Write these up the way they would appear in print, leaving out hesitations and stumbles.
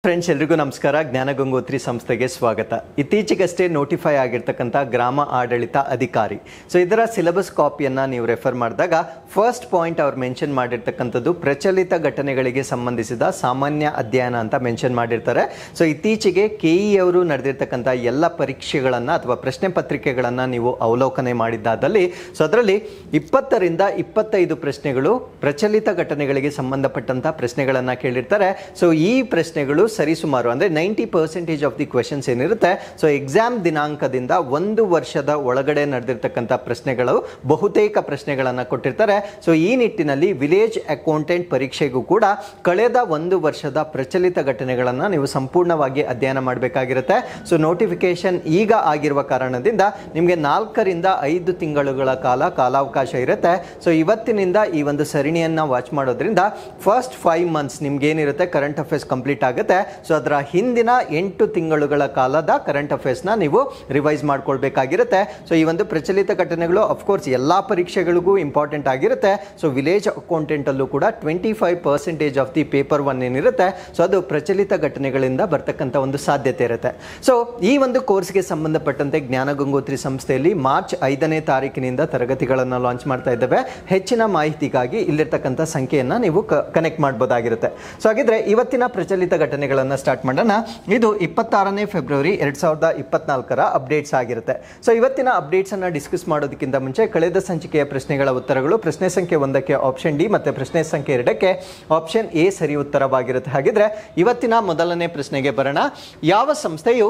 Friends ಎಲ್ರಿಗೂ ನಮಸ್ಕಾರ. ಜ್ಞಾನ ಗಂಗೋತ್ರಿ ಸಂಸ್ಥೆಗೆ ಸ್ವಾಗತ. ಇತ್ತೀಚೆಗಷ್ಟೇ ನೋಟಿಫೈ ಆಗಿರ್ತಕ್ಕಂಥ ಗ್ರಾಮ ಆಡಳಿತ ಅಧಿಕಾರಿ, ಸೊ ಇದರ ಸಿಲೆಬಸ್ ಕಾಪಿಯನ್ನು ನೀವು ರೆಫರ್ ಮಾಡಿದಾಗ ಫಸ್ಟ್ ಪಾಯಿಂಟ್ ಅವ್ರು ಮೆನ್ಷನ್ ಮಾಡಿರ್ತಕ್ಕಂಥದ್ದು ಪ್ರಚಲಿತ ಘಟನೆಗಳಿಗೆ ಸಂಬಂಧಿಸಿದ ಸಾಮಾನ್ಯ ಅಧ್ಯಯನ ಅಂತ ಮೆನ್ಷನ್ ಮಾಡಿರ್ತಾರೆ. ಸೊ ಇತ್ತೀಚೆಗೆ KE ಅವರು ನಡೆದಿರ್ತಕ್ಕಂಥ ಎಲ್ಲ ಪರೀಕ್ಷೆಗಳನ್ನು ಅಥವಾ ಪ್ರಶ್ನೆ ಪತ್ರಿಕೆಗಳನ್ನು ನೀವು ಅವಲೋಕನೆ ಮಾಡಿದ್ದಾದಲ್ಲಿ ಸೊ ಅದರಲ್ಲಿ 20ರಿಂದ 25 ಪ್ರಶ್ನೆಗಳು ಪ್ರಚಲಿತ ಘಟನೆಗಳಿಗೆ ಸಂಬಂಧಪಟ್ಟಂಥ ಪ್ರಶ್ನೆಗಳನ್ನು ಕೇಳಿರ್ತಾರೆ. ಸೊ ಈ ಪ್ರಶ್ನೆಗಳು ಸರಿಸುಮಾರು ಅಂದರೆ 90% ಆಫ್ ದಿ ಕ್ವೆಶನ್ಸ್ ಏನಿರುತ್ತೆ ಸೊ ಎಕ್ಸಾಮ್ ದಿನಾಂಕದಿಂದ 1 ವರ್ಷದ ಒಳಗಡೆ ನಡೆದಿರ್ತಕ್ಕಂಥ ಪ್ರಶ್ನೆಗಳು ಬಹುತೇಕ ಪ್ರಶ್ನೆಗಳನ್ನು ಕೊಟ್ಟಿರ್ತಾರೆ. ಸೊ ಈ ನಿಟ್ಟಿನಲ್ಲಿ ವಿಲೇಜ್ ಅಕೌಂಟೆಂಟ್ ಪರೀಕ್ಷೆಗೂ ಕೂಡ ಕಳೆದ 1 ವರ್ಷದ ಪ್ರಚಲಿತ ಘಟನೆಗಳನ್ನು ನೀವು ಸಂಪೂರ್ಣವಾಗಿ ಅಧ್ಯಯನ ಮಾಡಬೇಕಾಗಿರುತ್ತೆ. ಸೊ ನೋಟಿಫಿಕೇಶನ್ ಈಗ ಆಗಿರುವ ಕಾರಣದಿಂದ ನಿಮಗೆ 4ರಿಂದ 5 ತಿಂಗಳುಗಳ ಕಾಲಾವಕಾಶ ಇರುತ್ತೆ. ಸೊ ಇವತ್ತಿನಿಂದ ಈ ಒಂದು ಸರಣಿಯನ್ನು ವಾಚ್ ಮಾಡೋದ್ರಿಂದ ಫಸ್ಟ್ 5 ಮಂತ್ಸ್ ನಿಮ್ಗೇನಿರುತ್ತೆ ಕರೆಂಟ್ ಅಫೇರ್ಸ್ ಕಂಪ್ಲೀಟ್ ಆಗುತ್ತೆ. ಸೊ ಅದರ ಹಿಂದಿನ 8 ತಿಂಗಳುಗಳ ಕಾಲದ ಕರೆಂಟ್ ಅಫೇರ್ಸ್ನ ನೀವು ರಿವೈಸ್ ಮಾಡ್ಕೊಳ್ಬೇಕಾಗಿರುತ್ತೆ. ಸೊ ಈ ಒಂದು ಪ್ರಚಲಿತ ಘಟನೆಗಳು ಅಫ್ಕೋರ್ಸ್ ಎಲ್ಲ ಪರೀಕ್ಷೆಗಳಿಗೂ ಇಂಪಾರ್ಟೆಂಟ್ ಆಗಿರುತ್ತೆ. ಸೊ ವಿಲೇಜ್ ಅಕೌಂಟೆಂಟ್ ಅಲ್ಲೂ ಕೂಡ 25% ಆಫ್ ದಿ ಪೇಪರ್ 1 ಏನಿರುತ್ತೆ ಸೊ ಅದು ಪ್ರಚಲಿತ ಘಟನೆಗಳಿಂದ ಬರ್ತಕ್ಕಂಥ ಒಂದು ಸಾಧ್ಯತೆ ಇರುತ್ತೆ. ಸೊ ಈ ಒಂದು ಕೋರ್ಸ್ಗೆ ಸಂಬಂಧಪಟ್ಟಂತೆ ಜ್ಞಾನ ಗಂಗೋತ್ರಿ ಸಂಸ್ಥೆಯಲ್ಲಿ ಮಾರ್ಚ್ 5ನೇ ತಾರೀಕಿನಿಂದ ತರಗತಿಗಳನ್ನು ಲಾಂಚ್ ಮಾಡ್ತಾ ಇದ್ದೇವೆ. ಹೆಚ್ಚಿನ ಮಾಹಿತಿಗಾಗಿ ಇಲ್ಲಿರ್ತಕ್ಕಂಥ ಸಂಖ್ಯೆಯನ್ನು ನೀವು ಕನೆಕ್ಟ್ ಮಾಡಬಹುದಾಗಿರುತ್ತೆ. ಸೊ ಹಾಗಿದ್ರೆ ಇವತ್ತಿನ ಪ್ರಚಲಿತ ಘಟನೆಗಳನ್ನು ಸ್ಟಾರ್ಟ್ ಮಾಡೋಣ. ಇದು 26ನೇ ಫೆಬ್ರವರಿ 2024ರ ಅಪ್ಡೇಟ್ಸ್ ಆಗಿರುತ್ತೆ. ಸೊ ಇವತ್ತಿನ ಅಪ್ಡೇಟ್ಸ್ ಅನ್ನು ಡಿಸ್ಕಸ್ ಮಾಡೋದಕ್ಕಿಂತ ಮುಂಚೆ ಕಳೆದ ಸಂಚಿಕೆಯ ಪ್ರಶ್ನೆಗಳ ಉತ್ತರಗಳು ಪ್ರಶ್ನೆ ಸಂಖ್ಯೆ 1ಕ್ಕೆ ಆಪ್ಷನ್ ಡಿ ಮತ್ತು ಪ್ರಶ್ನೆ ಸಂಖ್ಯೆ 2ಕ್ಕೆ ಆಪ್ಷನ್ ಎ ಸರಿ ಉತ್ತರವಾಗಿರುತ್ತೆ. ಹಾಗಿದ್ರೆ ಇವತ್ತಿನ ಮೊದಲನೇ ಪ್ರಶ್ನೆಗೆ ಬರೋಣ. ಯಾವ ಸಂಸ್ಥೆಯು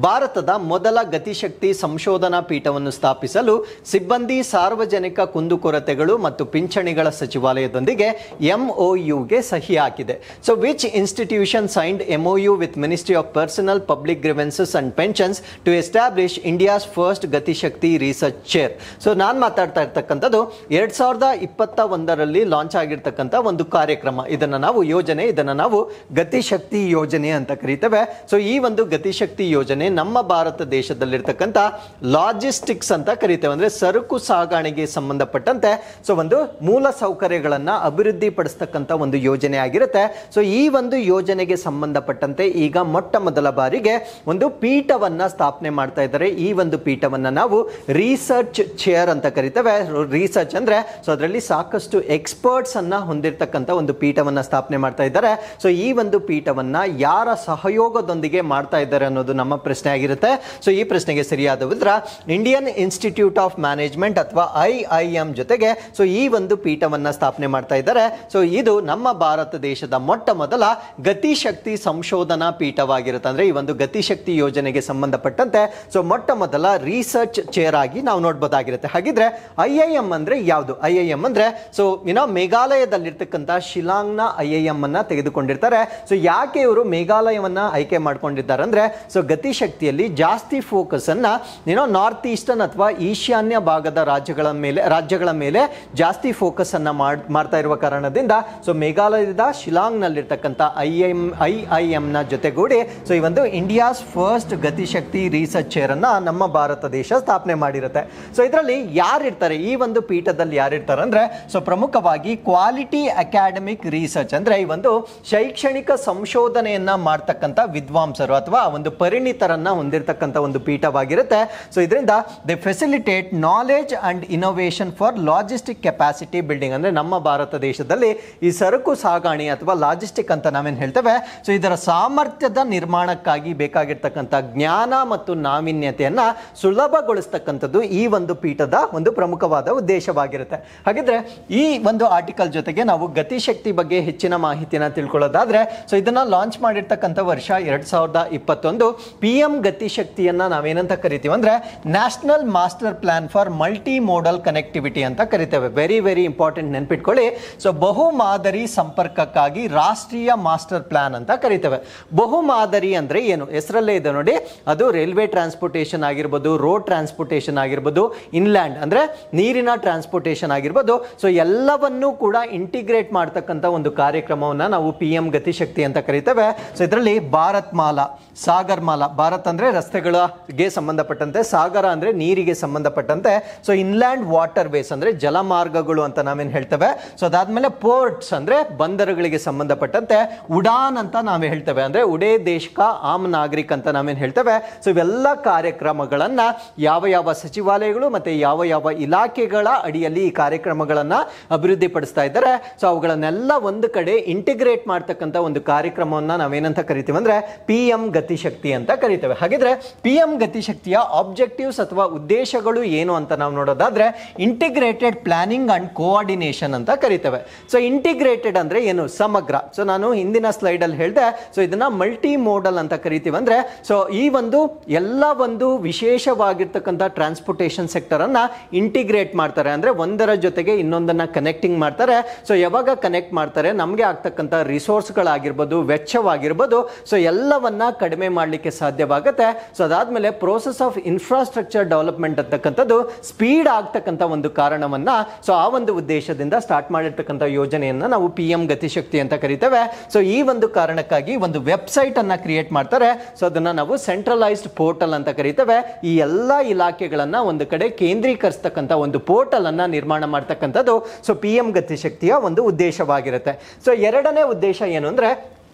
ಭಾರತದ ಮೊದಲ ಗತಿಶಕ್ತಿ ಸಂಶೋಧನಾ ಪೀಠವನ್ನು ಸ್ಥಾಪಿಸಲು ಸಿಬ್ಬಂದಿ ಸಾರ್ವಜನಿಕ ಕುಂದುಕೊರತೆಗಳು ಮತ್ತು ಪಿಂಚಣಿಗಳ ಸಚಿವಾಲಯದೊಂದಿಗೆ MOUಗೆ ಸಹಿ ಹಾಕಿದೆ? So which institution signed MOU with ministry of personal public grievances and pensions to establish India's first Gatishakti research chair? So ನಾನು ಮಾತಾಡ್ತಾ ಇರ್ತಕ್ಕಂಥದ್ದು 2021ರಲ್ಲಿ ಲಾಂಚ್ ಆಗಿರ್ತಕ್ಕಂಥ ಒಂದು ಕಾರ್ಯಕ್ರಮ. ಇದನ್ನು ನಾವು ಗತಿಶಕ್ತಿ ಯೋಜನೆ ಅಂತ ಕರೀತೇವೆ. ಸೊ ಈ ಒಂದು ಗತಿಶಕ್ತಿ ಯೋಜನೆ ನಮ್ಮ ಭಾರತ ದೇಶದಲ್ಲಿರ್ತಕ್ಕಂಥ ಲಾಜಿಸ್ಟಿಕ್ಸ್ ಅಂತ ಕರೀತೇವೆ, ಅಂದ್ರೆ ಸರಕು ಸಾಗಾಣೆಗೆ ಸಂಬಂಧಪಟ್ಟಂತೆ ಸೊ ಒಂದು ಮೂಲ ಸೌಕರ್ಯಗಳನ್ನು ಅಭಿವೃದ್ಧಿ ಪಡಿಸ್ತಕ್ಕಂಥ ಒಂದು ಯೋಜನೆ ಆಗಿರುತ್ತೆ. ಸೊ ಈ ಒಂದು ಯೋಜನೆಗೆ ಸಂಬಂಧಪಟ್ಟಂತೆ ಈಗ ಮೊಟ್ಟ ಮೊದಲ ಬಾರಿಗೆ ಒಂದು ಪೀಠವನ್ನ ಸ್ಥಾಪನೆ ಮಾಡ್ತಾ ಇದ್ದಾರೆ. ಈ ಒಂದು ಪೀಠವನ್ನ ನಾವು ರಿಸರ್ಚ್ ಚೇರ್ ಅಂತ ಕರೀತೇವೆ. ರಿಸರ್ಚ್ ಅಂದ್ರೆ ಸೊ ಅದರಲ್ಲಿ ಸಾಕಷ್ಟು ಎಕ್ಸ್ಪರ್ಟ್ಸ್ ಅನ್ನ ಹೊಂದಿರತಕ್ಕಂಥ ಒಂದು ಪೀಠವನ್ನ ಸ್ಥಾಪನೆ ಮಾಡ್ತಾ ಇದ್ದಾರೆ. ಸೊ ಈ ಒಂದು ಪೀಠವನ್ನ ಯಾರ ಸಹಯೋಗದೊಂದಿಗೆ ಮಾಡ್ತಾ ಇದ್ದಾರೆ ಅನ್ನೋದು ನಮ್ಮ ಪ್ರಶ್ನೆ ಆಗಿರುತ್ತೆ. ಸೊ ಈ ಪ್ರಶ್ನೆಗೆ ಸರಿಯಾದ ಉತ್ತರ ಇಂಡಿಯನ್ ಇನ್ಸ್ಟಿಟ್ಯೂಟ್ ಆಫ್ ಮ್ಯಾನೇಜ್ಮೆಂಟ್ ಅಥವಾ IIM ಜೊತೆಗೆ ಸೊ ಈ ಒಂದು ಪೀಠವನ್ನ ಸ್ಥಾಪನೆ ಮಾಡ್ತಾ ಇದ್ದಾರೆ. ಸೊ ಇದು ನಮ್ಮ ಭಾರತ ದೇಶದ ಮೊಟ್ಟ ಮೊದಲ ಗತಿಶಕ್ತಿ ಸಂಶೋಧನಾ ಪೀಠವಾಗಿರುತ್ತೆ. ಅಂದ್ರೆ ಈ ಒಂದು ಗತಿಶಕ್ತಿ ಯೋಜನೆಗೆ ಸಂಬಂಧಪಟ್ಟಂತೆ ಸೊ ಮೊಟ್ಟ ಮೊದಲ ರಿಸರ್ಚ್ ಚೇರ್ ಆಗಿ ನಾವು ನೋಡಬಹುದಾಗಿರುತ್ತೆ. ಹಾಗಿದ್ರೆ IIM ಅಂದ್ರೆ ಯಾವುದು? IIM ಅಂದ್ರೆ ಸೊ ಮೇಘಾಲಯದಲ್ಲಿರ್ತಕ್ಕಂಥ ಶಿಲಾಂಗ್ನ IIM ಅನ್ನ ತೆಗೆದುಕೊಂಡಿರ್ತಾರೆ. ಸೊ ಯಾಕೆ ಇವರು ಮೇಘಾಲಯವನ್ನ ಆಯ್ಕೆ ಮಾಡ್ಕೊಂಡಿದ್ದಾರೆ ಅಂದ್ರೆ ಸೊ ಗತಿಶಕ್ತಿಯಲ್ಲಿ ಜಾಸ್ತಿ ಫೋಕಸ್ ಅನ್ನ ನಾರ್ತ್ ಈಸ್ಟರ್ನ್ ಅಥವಾ ಈಶಾನ್ಯ ಭಾಗದ ರಾಜ್ಯಗಳ ಮೇಲೆ ಜಾಸ್ತಿ ಫೋಕಸ್ ಅನ್ನ ಮಾಡ್ತಾ ಇರುವ ಕಾರಣದಿಂದ ಸೊ ಮೇಘಾಲಯದ ಶಿಲಾಂಗ್ ನಲ್ಲಿರ್ತಕ್ಕಂಥ IIM ನ ಜೊತೆಗೂಡಿ ಸೊ ಈ ಒಂದು India's first Gatishakti research chair ಅನ್ನ ನಮ್ಮ ಭಾರತ ದೇಶ ಸ್ಥಾಪನೆ ಮಾಡಿರುತ್ತೆ. ಸೊ ಇದರಲ್ಲಿ ಯಾರಿರ್ತಾರೆ? ಈ ಒಂದು ಪೀಠದಲ್ಲಿ ಯಾರಿರ್ತಾರೆ ಅಂದ್ರೆ ಸೊ ಪ್ರಮುಖವಾಗಿ ಕ್ವಾಲಿಟಿ ಅಕಾಡೆಮಿಕ್ ರಿಸರ್ಚ್ ಅಂದ್ರೆ ಈ ಒಂದು ಶೈಕ್ಷಣಿಕ ಸಂಶೋಧನೆಯನ್ನ ಮಾಡ್ತಕ್ಕಂಥ ವಿದ್ವಾಂಸರು ಅಥವಾ ಒಂದು ಪರಿಣಿತರನ್ನ ಹೊಂದಿರತಕ್ಕಂಥ ಒಂದು ಪೀಠವಾಗಿರುತ್ತೆ. ಸೊ ಇದರಿಂದ they facilitate knowledge and innovation for logistic capacity building. ಅಂದ್ರೆ ನಮ್ಮ ಭಾರತ ದೇಶದಲ್ಲಿ ಈ ಸರಕು ಸಾಗಾಣೆ ಅಥವಾ ಲಾಜಿಸ್ಟಿಕ್ ಅಂತ ನಾವೇನು ಹೇಳ್ತೇವೆ ಸೊ ಇದರ ಸಾಮರ್ಥ್ಯದ ನಿರ್ಮಾಣಕ್ಕಾಗಿ ಬೇಕಾಗಿರ್ತಕ್ಕಂಥ ಜ್ಞಾನ ಮತ್ತು ನಾವೀನ್ಯತೆಯನ್ನ ಸುಲಭಗೊಳಿಸ್ತಕ್ಕಂಥದ್ದು ಈ ಒಂದು ಪೀಠದ ಒಂದು ಪ್ರಮುಖವಾದ ಉದ್ದೇಶವಾಗಿರುತ್ತೆ. ಹಾಗಿದ್ರೆ ಈ ಒಂದು ಆರ್ಟಿಕಲ್ ಜೊತೆಗೆ ನಾವು ಗತಿಶಕ್ತಿ ಬಗ್ಗೆ ಹೆಚ್ಚಿನ ಮಾಹಿತಿಯನ್ನು ತಿಳ್ಕೊಳ್ಳೋದಾದ್ರೆ ಸೊ ಇದನ್ನ ಲಾಂಚ್ ಮಾಡಿರ್ತಕ್ಕಂಥ ವರ್ಷ 2021. PM ಗತಿಶಕ್ತಿಯನ್ನ ನಾವೇನಂತ ಕರಿತೀವಿ ಅಂದ್ರೆ national master plan for multi model connectivity ಅಂತ ಕರಿತೇವೆ. ವೆರಿ ಇಂಪಾರ್ಟೆಂಟ್, ನೆನ್ಪಿಟ್ಕೊಳ್ಳಿ. ಸೊ ಬಹು ಮಾದರಿ ಸಂಪರ್ಕಕ್ಕಾಗಿ ರಾಷ್ಟ್ರೀಯ ಮಾಸ್ಟರ್ ಪ್ಲಾನ್ ಅಂತ ಕರಿತೇವೆ. ಬಹು ಮಾದರಿ ಅಂದ್ರೆ ಏನು? ಹೆಸರಲ್ಲೇ ಇದೆ ನೋಡಿ. ಅದು ರೈಲ್ವೆ ಟ್ರಾನ್ಸ್ಪೋರ್ಟೇಷನ್ ಆಗಿರ್ಬೋದು, ರೋಡ್ ಟ್ರಾನ್ಸ್ಪೋರ್ಟೇಷನ್ ಆಗಿರ್ಬೋದು, ಇನ್ಲ್ಯಾಂಡ್ ಅಂದ್ರೆ ನೀರಿನ ಟ್ರಾನ್ಸ್ಪೋರ್ಟೇಷನ್ ಆಗಿರ್ಬೋದು. ಸೊ ಎಲ್ಲವನ್ನೂ ಕೂಡ ಇಂಟಿಗ್ರೇಟ್ ಮಾಡ್ತಕ್ಕಂಥ ಒಂದು ಕಾರ್ಯಕ್ರಮವನ್ನ ನಾವು PM ಗತಿಶಕ್ತಿ ಅಂತ ಕರಿತೇವೆ. ಸೊ ಇದರಲ್ಲಿ ಭಾರತ್ ಮಾಲಾ, ಸಾಗರ್ ಮಾಲಾ, ಭಾರತ್ ಅಂದ್ರೆ ರಸ್ತೆಗಳಿಗೆ ಸಂಬಂಧಪಟ್ಟಂತೆ, ಸಾಗರ ಅಂದ್ರೆ ನೀರಿಗೆ ಸಂಬಂಧಪಟ್ಟಂತೆ, ಸೊ ಇನ್ಲ್ಯಾಂಡ್ ವಾಟರ್ ವೇಸ್ ಅಂದ್ರೆ ಜಲಮಾರ್ಗಗಳು ಅಂತ ನಾವೇನ್ ಹೇಳ್ತೇವೆ. ಸೊ ಅದಾದ್ಮೇಲೆ ಪೋರ್ಟ್ಸ್ ಅಂದ್ರೆ ಬಂದರುಗಳಿಗೆ ಸಂಬಂಧಪಟ್ಟಂತೆ, ಉಡಾನ್ ಅಂತ ನಾವೇ ಹೇಳ್ತೇವೆ ಅಂದ್ರೆ ಉಡೇ ದೇಶ ಕಾ ಆಮ್ ನಾಗರಿಕ್ ಅಂತ ನಾವೇನ್ ಹೇಳ್ತೇವೆ. ಸೊ ಇವೆಲ್ಲ ಕಾರ್ಯಕ್ರಮಗಳನ್ನ ಯಾವ ಯಾವ ಸಚಿವಾಲಯಗಳು ಮತ್ತೆ ಯಾವ ಯಾವ ಇಲಾಖೆಗಳ ಅಡಿಯಲ್ಲಿ ಈ ಕಾರ್ಯಕ್ರಮಗಳನ್ನ ಅಭಿವೃದ್ಧಿ ಪಡಿಸ್ತಾ ಇದ್ದಾರೆ. ಸೊ ಅವುಗಳನ್ನೆಲ್ಲ ಒಂದು ಕಡೆ ಇಂಟಿಗ್ರೇಟ್ ಮಾಡ್ತಕ್ಕಂಥ ಒಂದು ಕಾರ್ಯಕ್ರಮವನ್ನ ನಾವೇನಂತ ಕರಿತೀವಿ ಅಂದ್ರೆ PM ಗತಿಶಕ್ತಿ ಅಂತ ಕರಿತೇವೆ. ಹಾಗಿದ್ರೆ PM ಗತಿಶಕ್ತಿಯ ಆಬ್ಜೆಕ್ಟಿವ್ಸ್ ಅಥವಾ ಉದ್ದೇಶಗಳು ಏನು ಅಂತ ನಾವು ನೋಡೋದಾದ್ರೆ ಇಂಟಿಗ್ರೇಟೆಡ್ ಪ್ಲಾನಿಂಗ್ ಅಂಡ್ ಕೋಆರ್ಡಿನೇಷನ್ ಅಂತ ಕರಿತೇವೆ. ಸೊ ಇಂಟಿಗ್ರೇಟೆಡ್ ಅಂದ್ರೆ ಏನು? ಸಮಗ್ರ. ಸೊ ನಾನು ಹಿಂದಿನ ಸ್ಲೈಡ್ ಅಲ್ಲಿ ಹೇಳಿದೆ, ಸೊ ಇದನ್ನ ಮಲ್ಟಿ ಮೋಡಲ್ ಅಂತ ಕರಿತೀವಿ. ಅಂದ್ರೆ ಸೊ ಈ ಒಂದು ಎಲ್ಲ ಒಂದು ವಿಶೇಷವಾಗಿರ್ತಕ್ಕಂಥ ಟ್ರಾನ್ಸ್ಪೋರ್ಟೇಷನ್ ಸೆಕ್ಟರ್ ಅನ್ನ ಇಂಟಿಗ್ರೇಟ್ ಮಾಡ್ತಾರೆ, ಅಂದ್ರೆ ಒಂದರ ಜೊತೆಗೆ ಇನ್ನೊಂದನ್ನ ಕನೆಕ್ಟಿಂಗ್ ಮಾಡ್ತಾರೆ. ಸೊ ಯಾವಾಗ ಕನೆಕ್ಟ್ ಮಾಡ್ತಾರೆ, ನಮಗೆ ಆಗ್ತಕ್ಕಂಥ ರಿಸೋರ್ಸ್ಗಳಾಗಿರ್ಬೋದು, ವೆಚ್ಚವಾಗಿರ್ಬೋದು, ಸೊ ಎಲ್ಲವನ್ನ ಕಡಿಮೆ ಮಾಡಲಿಕ್ಕೆ ಸಾಧ್ಯವಾಗುತ್ತೆ. ಸೊ ಅದಾದ್ಮೇಲೆ ಪ್ರೋಸೆಸ್ ಆಫ್ ಇನ್ಫ್ರಾಸ್ಟ್ರಕ್ಚರ್ ಡೆವಲಪ್ಮೆಂಟ್ ಅಂತಕ್ಕಂಥದ್ದು ಸ್ಪೀಡ್ ಆಗ್ತಕ್ಕಂಥ ಒಂದು ಕಾರಣವನ್ನ, ಸೊ ಆ ಒಂದು ಉದ್ದೇಶದಿಂದ ಸ್ಟಾರ್ಟ್ ಮಾಡಿರ್ತಕ್ಕಂಥ ಯೋಜನೆಯನ್ನ ನಾವು PM ಗತಿಶಕ್ತಿ ಅಂತ ಕರಿತೇವೆ. ಸೊ ಈ ಒಂದು ಕಾರಣಕ್ಕಾಗಿ ಒಂದು ವೆಬ್ಸೈಟ್ ಅನ್ನ ಕ್ರಿಯೇಟ್ ಮಾಡ್ತಾರೆ. ಸೊ ಅದನ್ನ ನಾವು ಸೆಂಟ್ರಲೈಸ್ಡ್ ಪೋರ್ಟಲ್ ಅಂತ ಕರಿತೇವೆ. ಈ ಎಲ್ಲಾ ಇಲಾಖೆಗಳನ್ನ ಒಂದು ಕಡೆ ಕೇಂದ್ರೀಕರಿಸತಕ್ಕಂಥ ಒಂದು ಪೋರ್ಟಲ್ ಅನ್ನ ನಿರ್ಮಾಣ ಮಾಡ್ತಕ್ಕಂಥದ್ದು ಸೊ PM ಗತಿಶಕ್ತಿಯ ಒಂದು ಉದ್ದೇಶವಾಗಿರುತ್ತೆ. ಸೊ ಎರಡನೇ ಉದ್ದೇಶ ಏನು ಅಂದ್ರೆ,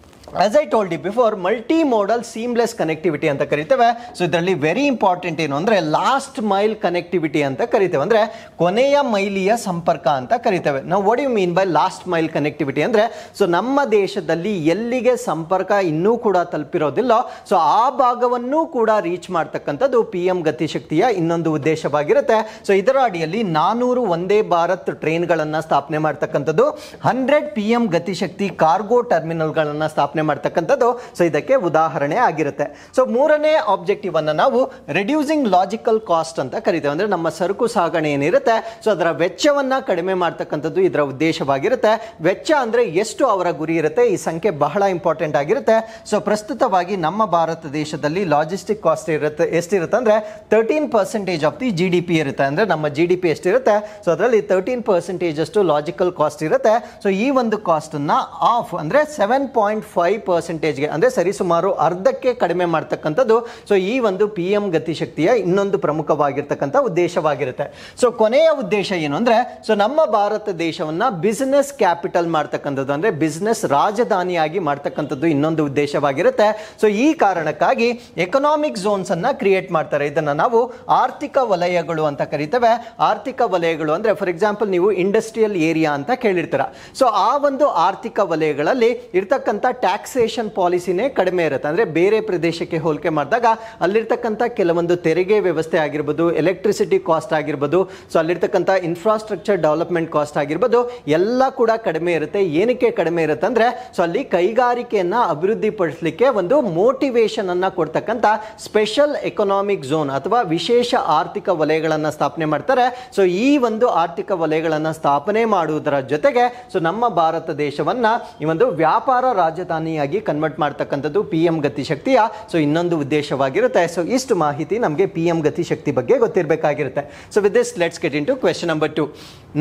as I told you before, multi-modal seamless connectivity ಅಂತ ಕರಿತೇವೆ. ಸೊ ಇದರಲ್ಲಿ ವೆರಿ ಇಂಪಾರ್ಟೆಂಟ್ ಏನು ಅಂದ್ರೆ ಲಾಸ್ಟ್ ಮೈಲ್ ಕನೆಕ್ಟಿವಿಟಿ ಅಂತ ಕರಿತೇವೆ, ಅಂದ್ರೆ ಕೊನೆಯ ಮೈಲಿಯ ಸಂಪರ್ಕ ಅಂತ ಕರಿತೇವೆ. ನಾವು what you mean by last mile connectivity ಅಂದ್ರೆ, ಸೊ ನಮ್ಮ ದೇಶದಲ್ಲಿ ಎಲ್ಲಿಗೆ ಸಂಪರ್ಕ ಇನ್ನೂ ಕೂಡ ತಲುಪಿರೋದಿಲ್ಲ, ಸೊ ಆ ಭಾಗವನ್ನು ಕೂಡ ರೀಚ್ ಮಾಡ್ತಕ್ಕಂಥದ್ದು PM ಗತಿಶಕ್ತಿಯ ಇನ್ನೊಂದು ಉದ್ದೇಶವಾಗಿರುತ್ತೆ. ಸೊ ಇದರ ಅಡಿಯಲ್ಲಿ 400 ವಂದೇ ಭಾರತ್ ಟ್ರೈನ್ಗಳನ್ನ ಸ್ಥಾಪನೆ ಮಾಡ್ತಕ್ಕಂಥದ್ದು, 100 PM ಗತಿಶಕ್ತಿ ಕಾರ್ಗೋ ಟರ್ಮಿನಲ್ಗಳನ್ನ ಸ್ಥಾಪನೆ ಮಾಡ್ತಕ್ಕಂಥದ್ದು ಸೊ ಇದಕ್ಕೆ ಉದಾಹರಣೆ ಆಗಿರುತ್ತೆ. ಸೊ ಮೂರನೇ ಆಬ್ಜೆಕ್ಟಿವ್ ಅನ್ನ ನಾವು ರೆಡ್ಯೂಸಿಂಗ್ ಲಾಜಿಕಲ್ ಕಾಸ್ಟ್ ಅಂತ ಕರಿತೇವೆ, ಅಂದ್ರೆ ನಮ್ಮ ಸರಕು ಸಾಗಣೆ ಏನಿರುತ್ತೆ ಸೊ ಅದರ ವೆಚ್ಚವನ್ನ ಕಡಿಮೆ ಮಾಡ್ತಕ್ಕಂಥದ್ದು ಇದರ ಉದ್ದೇಶವಾಗಿರುತ್ತೆ. ವೆಚ್ಚ ಅಂದ್ರೆ ಎಷ್ಟು ಅವರ ಗುರಿ ಇರುತ್ತೆ, ಈ ಸಂಖ್ಯೆ ಬಹಳ ಇಂಪಾರ್ಟೆಂಟ್ ಆಗಿರುತ್ತೆ. ಸೊ ಪ್ರಸ್ತುತವಾಗಿ ನಮ್ಮ ಭಾರತ ದೇಶದಲ್ಲಿ ಲಾಜಿಸ್ಟಿಕ್ ಕಾಸ್ಟ್ ಎಷ್ಟಿರುತ್ತೆ ಅಂದ್ರೆ 13% ಆಫ್ ದಿ GDP ಇರುತ್ತೆ, ಅಂದ್ರೆ ನಮ್ಮ GDP ಎಷ್ಟಿರುತ್ತೆ ಸೊ ಅದರಲ್ಲಿ 13% ಅಷ್ಟು ಲಾಜಿಕಲ್ ಕಾಸ್ಟ್ ಇರುತ್ತೆ. ಸೊ ಈ ಒಂದು ಕಾಸ್ಟ್ ಅನ್ನ ಆಫ್ ಅಂದ್ರೆ 7.5%ಗೆ ಅಂದ್ರೆ ಸರಿಸುಮಾರು ಅರ್ಧಕ್ಕೆ ಕಡಿಮೆ ಮಾಡ್ತಕ್ಕಂಥದ್ದು ಸೊ ಈ ಒಂದು PM ಗತಿಶಕ್ತಿಯ ಇನ್ನೊಂದು ಪ್ರಮುಖವಾಗಿರ್ತಕ್ಕಂಥ ಉದ್ದೇಶವಾಗಿರುತ್ತೆ. ಸೊ ಕೊನೆಯ ಉದ್ದೇಶ ಏನು ಅಂದ್ರೆ, ಸೊ ನಮ್ಮ ಭಾರತ ದೇಶವನ್ನ ಬಿಸಿನೆಸ್ ಕ್ಯಾಪಿಟಲ್ ಮಾಡ್ತಕ್ಕಂಥದ್ದು, ಅಂದ್ರೆ ಬಿಸಿನೆಸ್ ರಾಜಧಾನಿಯಾಗಿ ಮಾಡ್ತಕ್ಕಂಥದ್ದು ಇನ್ನೊಂದು ಉದ್ದೇಶವಾಗಿರುತ್ತೆ. ಸೊ ಈ ಕಾರಣಕ್ಕಾಗಿ ಎಕನಾಮಿಕ್ ಝೋನ್ಸ್ ಅನ್ನ ಕ್ರಿಯೇಟ್ ಮಾಡ್ತಾರೆ. ಇದನ್ನ ನಾವು ಆರ್ಥಿಕ ವಲಯಗಳು ಅಂತ ಕರಿತೇವೆ. ಆರ್ಥಿಕ ವಲಯಗಳು ಅಂದ್ರೆ ಫಾರ್ ಎಕ್ಸಾಂಪಲ್ ನೀವು ಇಂಡಸ್ಟ್ರಿಯಲ್ ಏರಿಯಾ ಅಂತ ಕೇಳಿರ್ತೀರ. ಸೊ ಆ ಒಂದು ಆರ್ಥಿಕ ವಲಯಗಳಲ್ಲಿ ಇರ್ತಕ್ಕಂಥ ಟ್ಯಾಕ್ಸೇಷನ್ ಪಾಲಿಸಿನೇ ಕಡಿಮೆ ಇರುತ್ತೆ, ಅಂದ್ರೆ ಬೇರೆ ಪ್ರದೇಶಕ್ಕೆ ಹೋಲಿಕೆ ಮಾಡಿದಾಗ ಅಲ್ಲಿರ್ತಕ್ಕಂಥ ಕೆಲವೊಂದು ತೆರಿಗೆ ವ್ಯವಸ್ಥೆ ಆಗಿರ್ಬೋದು, ಎಲೆಕ್ಟ್ರಿಸಿಟಿ ಕಾಸ್ಟ್ ಆಗಿರ್ಬೋದು, ಸೊ ಅಲ್ಲಿರ್ತಕ್ಕಂಥ ಇನ್ಫ್ರಾಸ್ಟ್ರಕ್ಚರ್ ಡೆವಲಪ್ಮೆಂಟ್ ಕಾಸ್ಟ್ ಆಗಿರ್ಬೋದು, ಎಲ್ಲ ಕೂಡ ಕಡಿಮೆ ಇರುತ್ತೆ. ಏನಕ್ಕೆ ಕಡಿಮೆ ಇರುತ್ತೆ ಅಂದ್ರೆ, ಸೊ ಅಲ್ಲಿ ಕೈಗಾರಿಕೆಯನ್ನ ಅಭಿವೃದ್ಧಿ ಪಡಿಸಲಿಕ್ಕೆ ಒಂದು ಮೋಟಿವೇಶನ್ ಅನ್ನ ಕೊಡ್ತಕ್ಕಂಥ ಸ್ಪೆಷಲ್ ಎಕನಾಮಿಕ್ ಝೋನ್ ಅಥವಾ ವಿಶೇಷ ಆರ್ಥಿಕ ವಲಯಗಳನ್ನ ಸ್ಥಾಪನೆ ಮಾಡ್ತಾರೆ. ಸೊ ಈ ಒಂದು ಆರ್ಥಿಕ ವಲಯಗಳನ್ನ ಸ್ಥಾಪನೆ ಮಾಡುವುದರ ಜೊತೆಗೆ ಸೊ ನಮ್ಮ ಭಾರತ ದೇಶವನ್ನ ಈ ಒಂದು ವ್ಯಾಪಾರ ರಾಜಧಾನಿಯಾಗಿ ಕನ್ವರ್ಟ್ ಮಾಡ್ತಕ್ಕಂಥದ್ದು PM ಗತಿಶಕ್ತಿಯ ಸೊ ಇನ್ನೊಂದು ಉದ್ದೇಶವಾಗಿರುತ್ತೆ. ಸೊ ಇಷ್ಟು ಮಾಹಿತಿ ನಮಗೆ PM ಗತಿಶಕ್ತಿ ಬಗ್ಗೆ ಗೊತ್ತಿರಬೇಕಾಗಿರುತ್ತೆ. So with this let's get in to question number 2.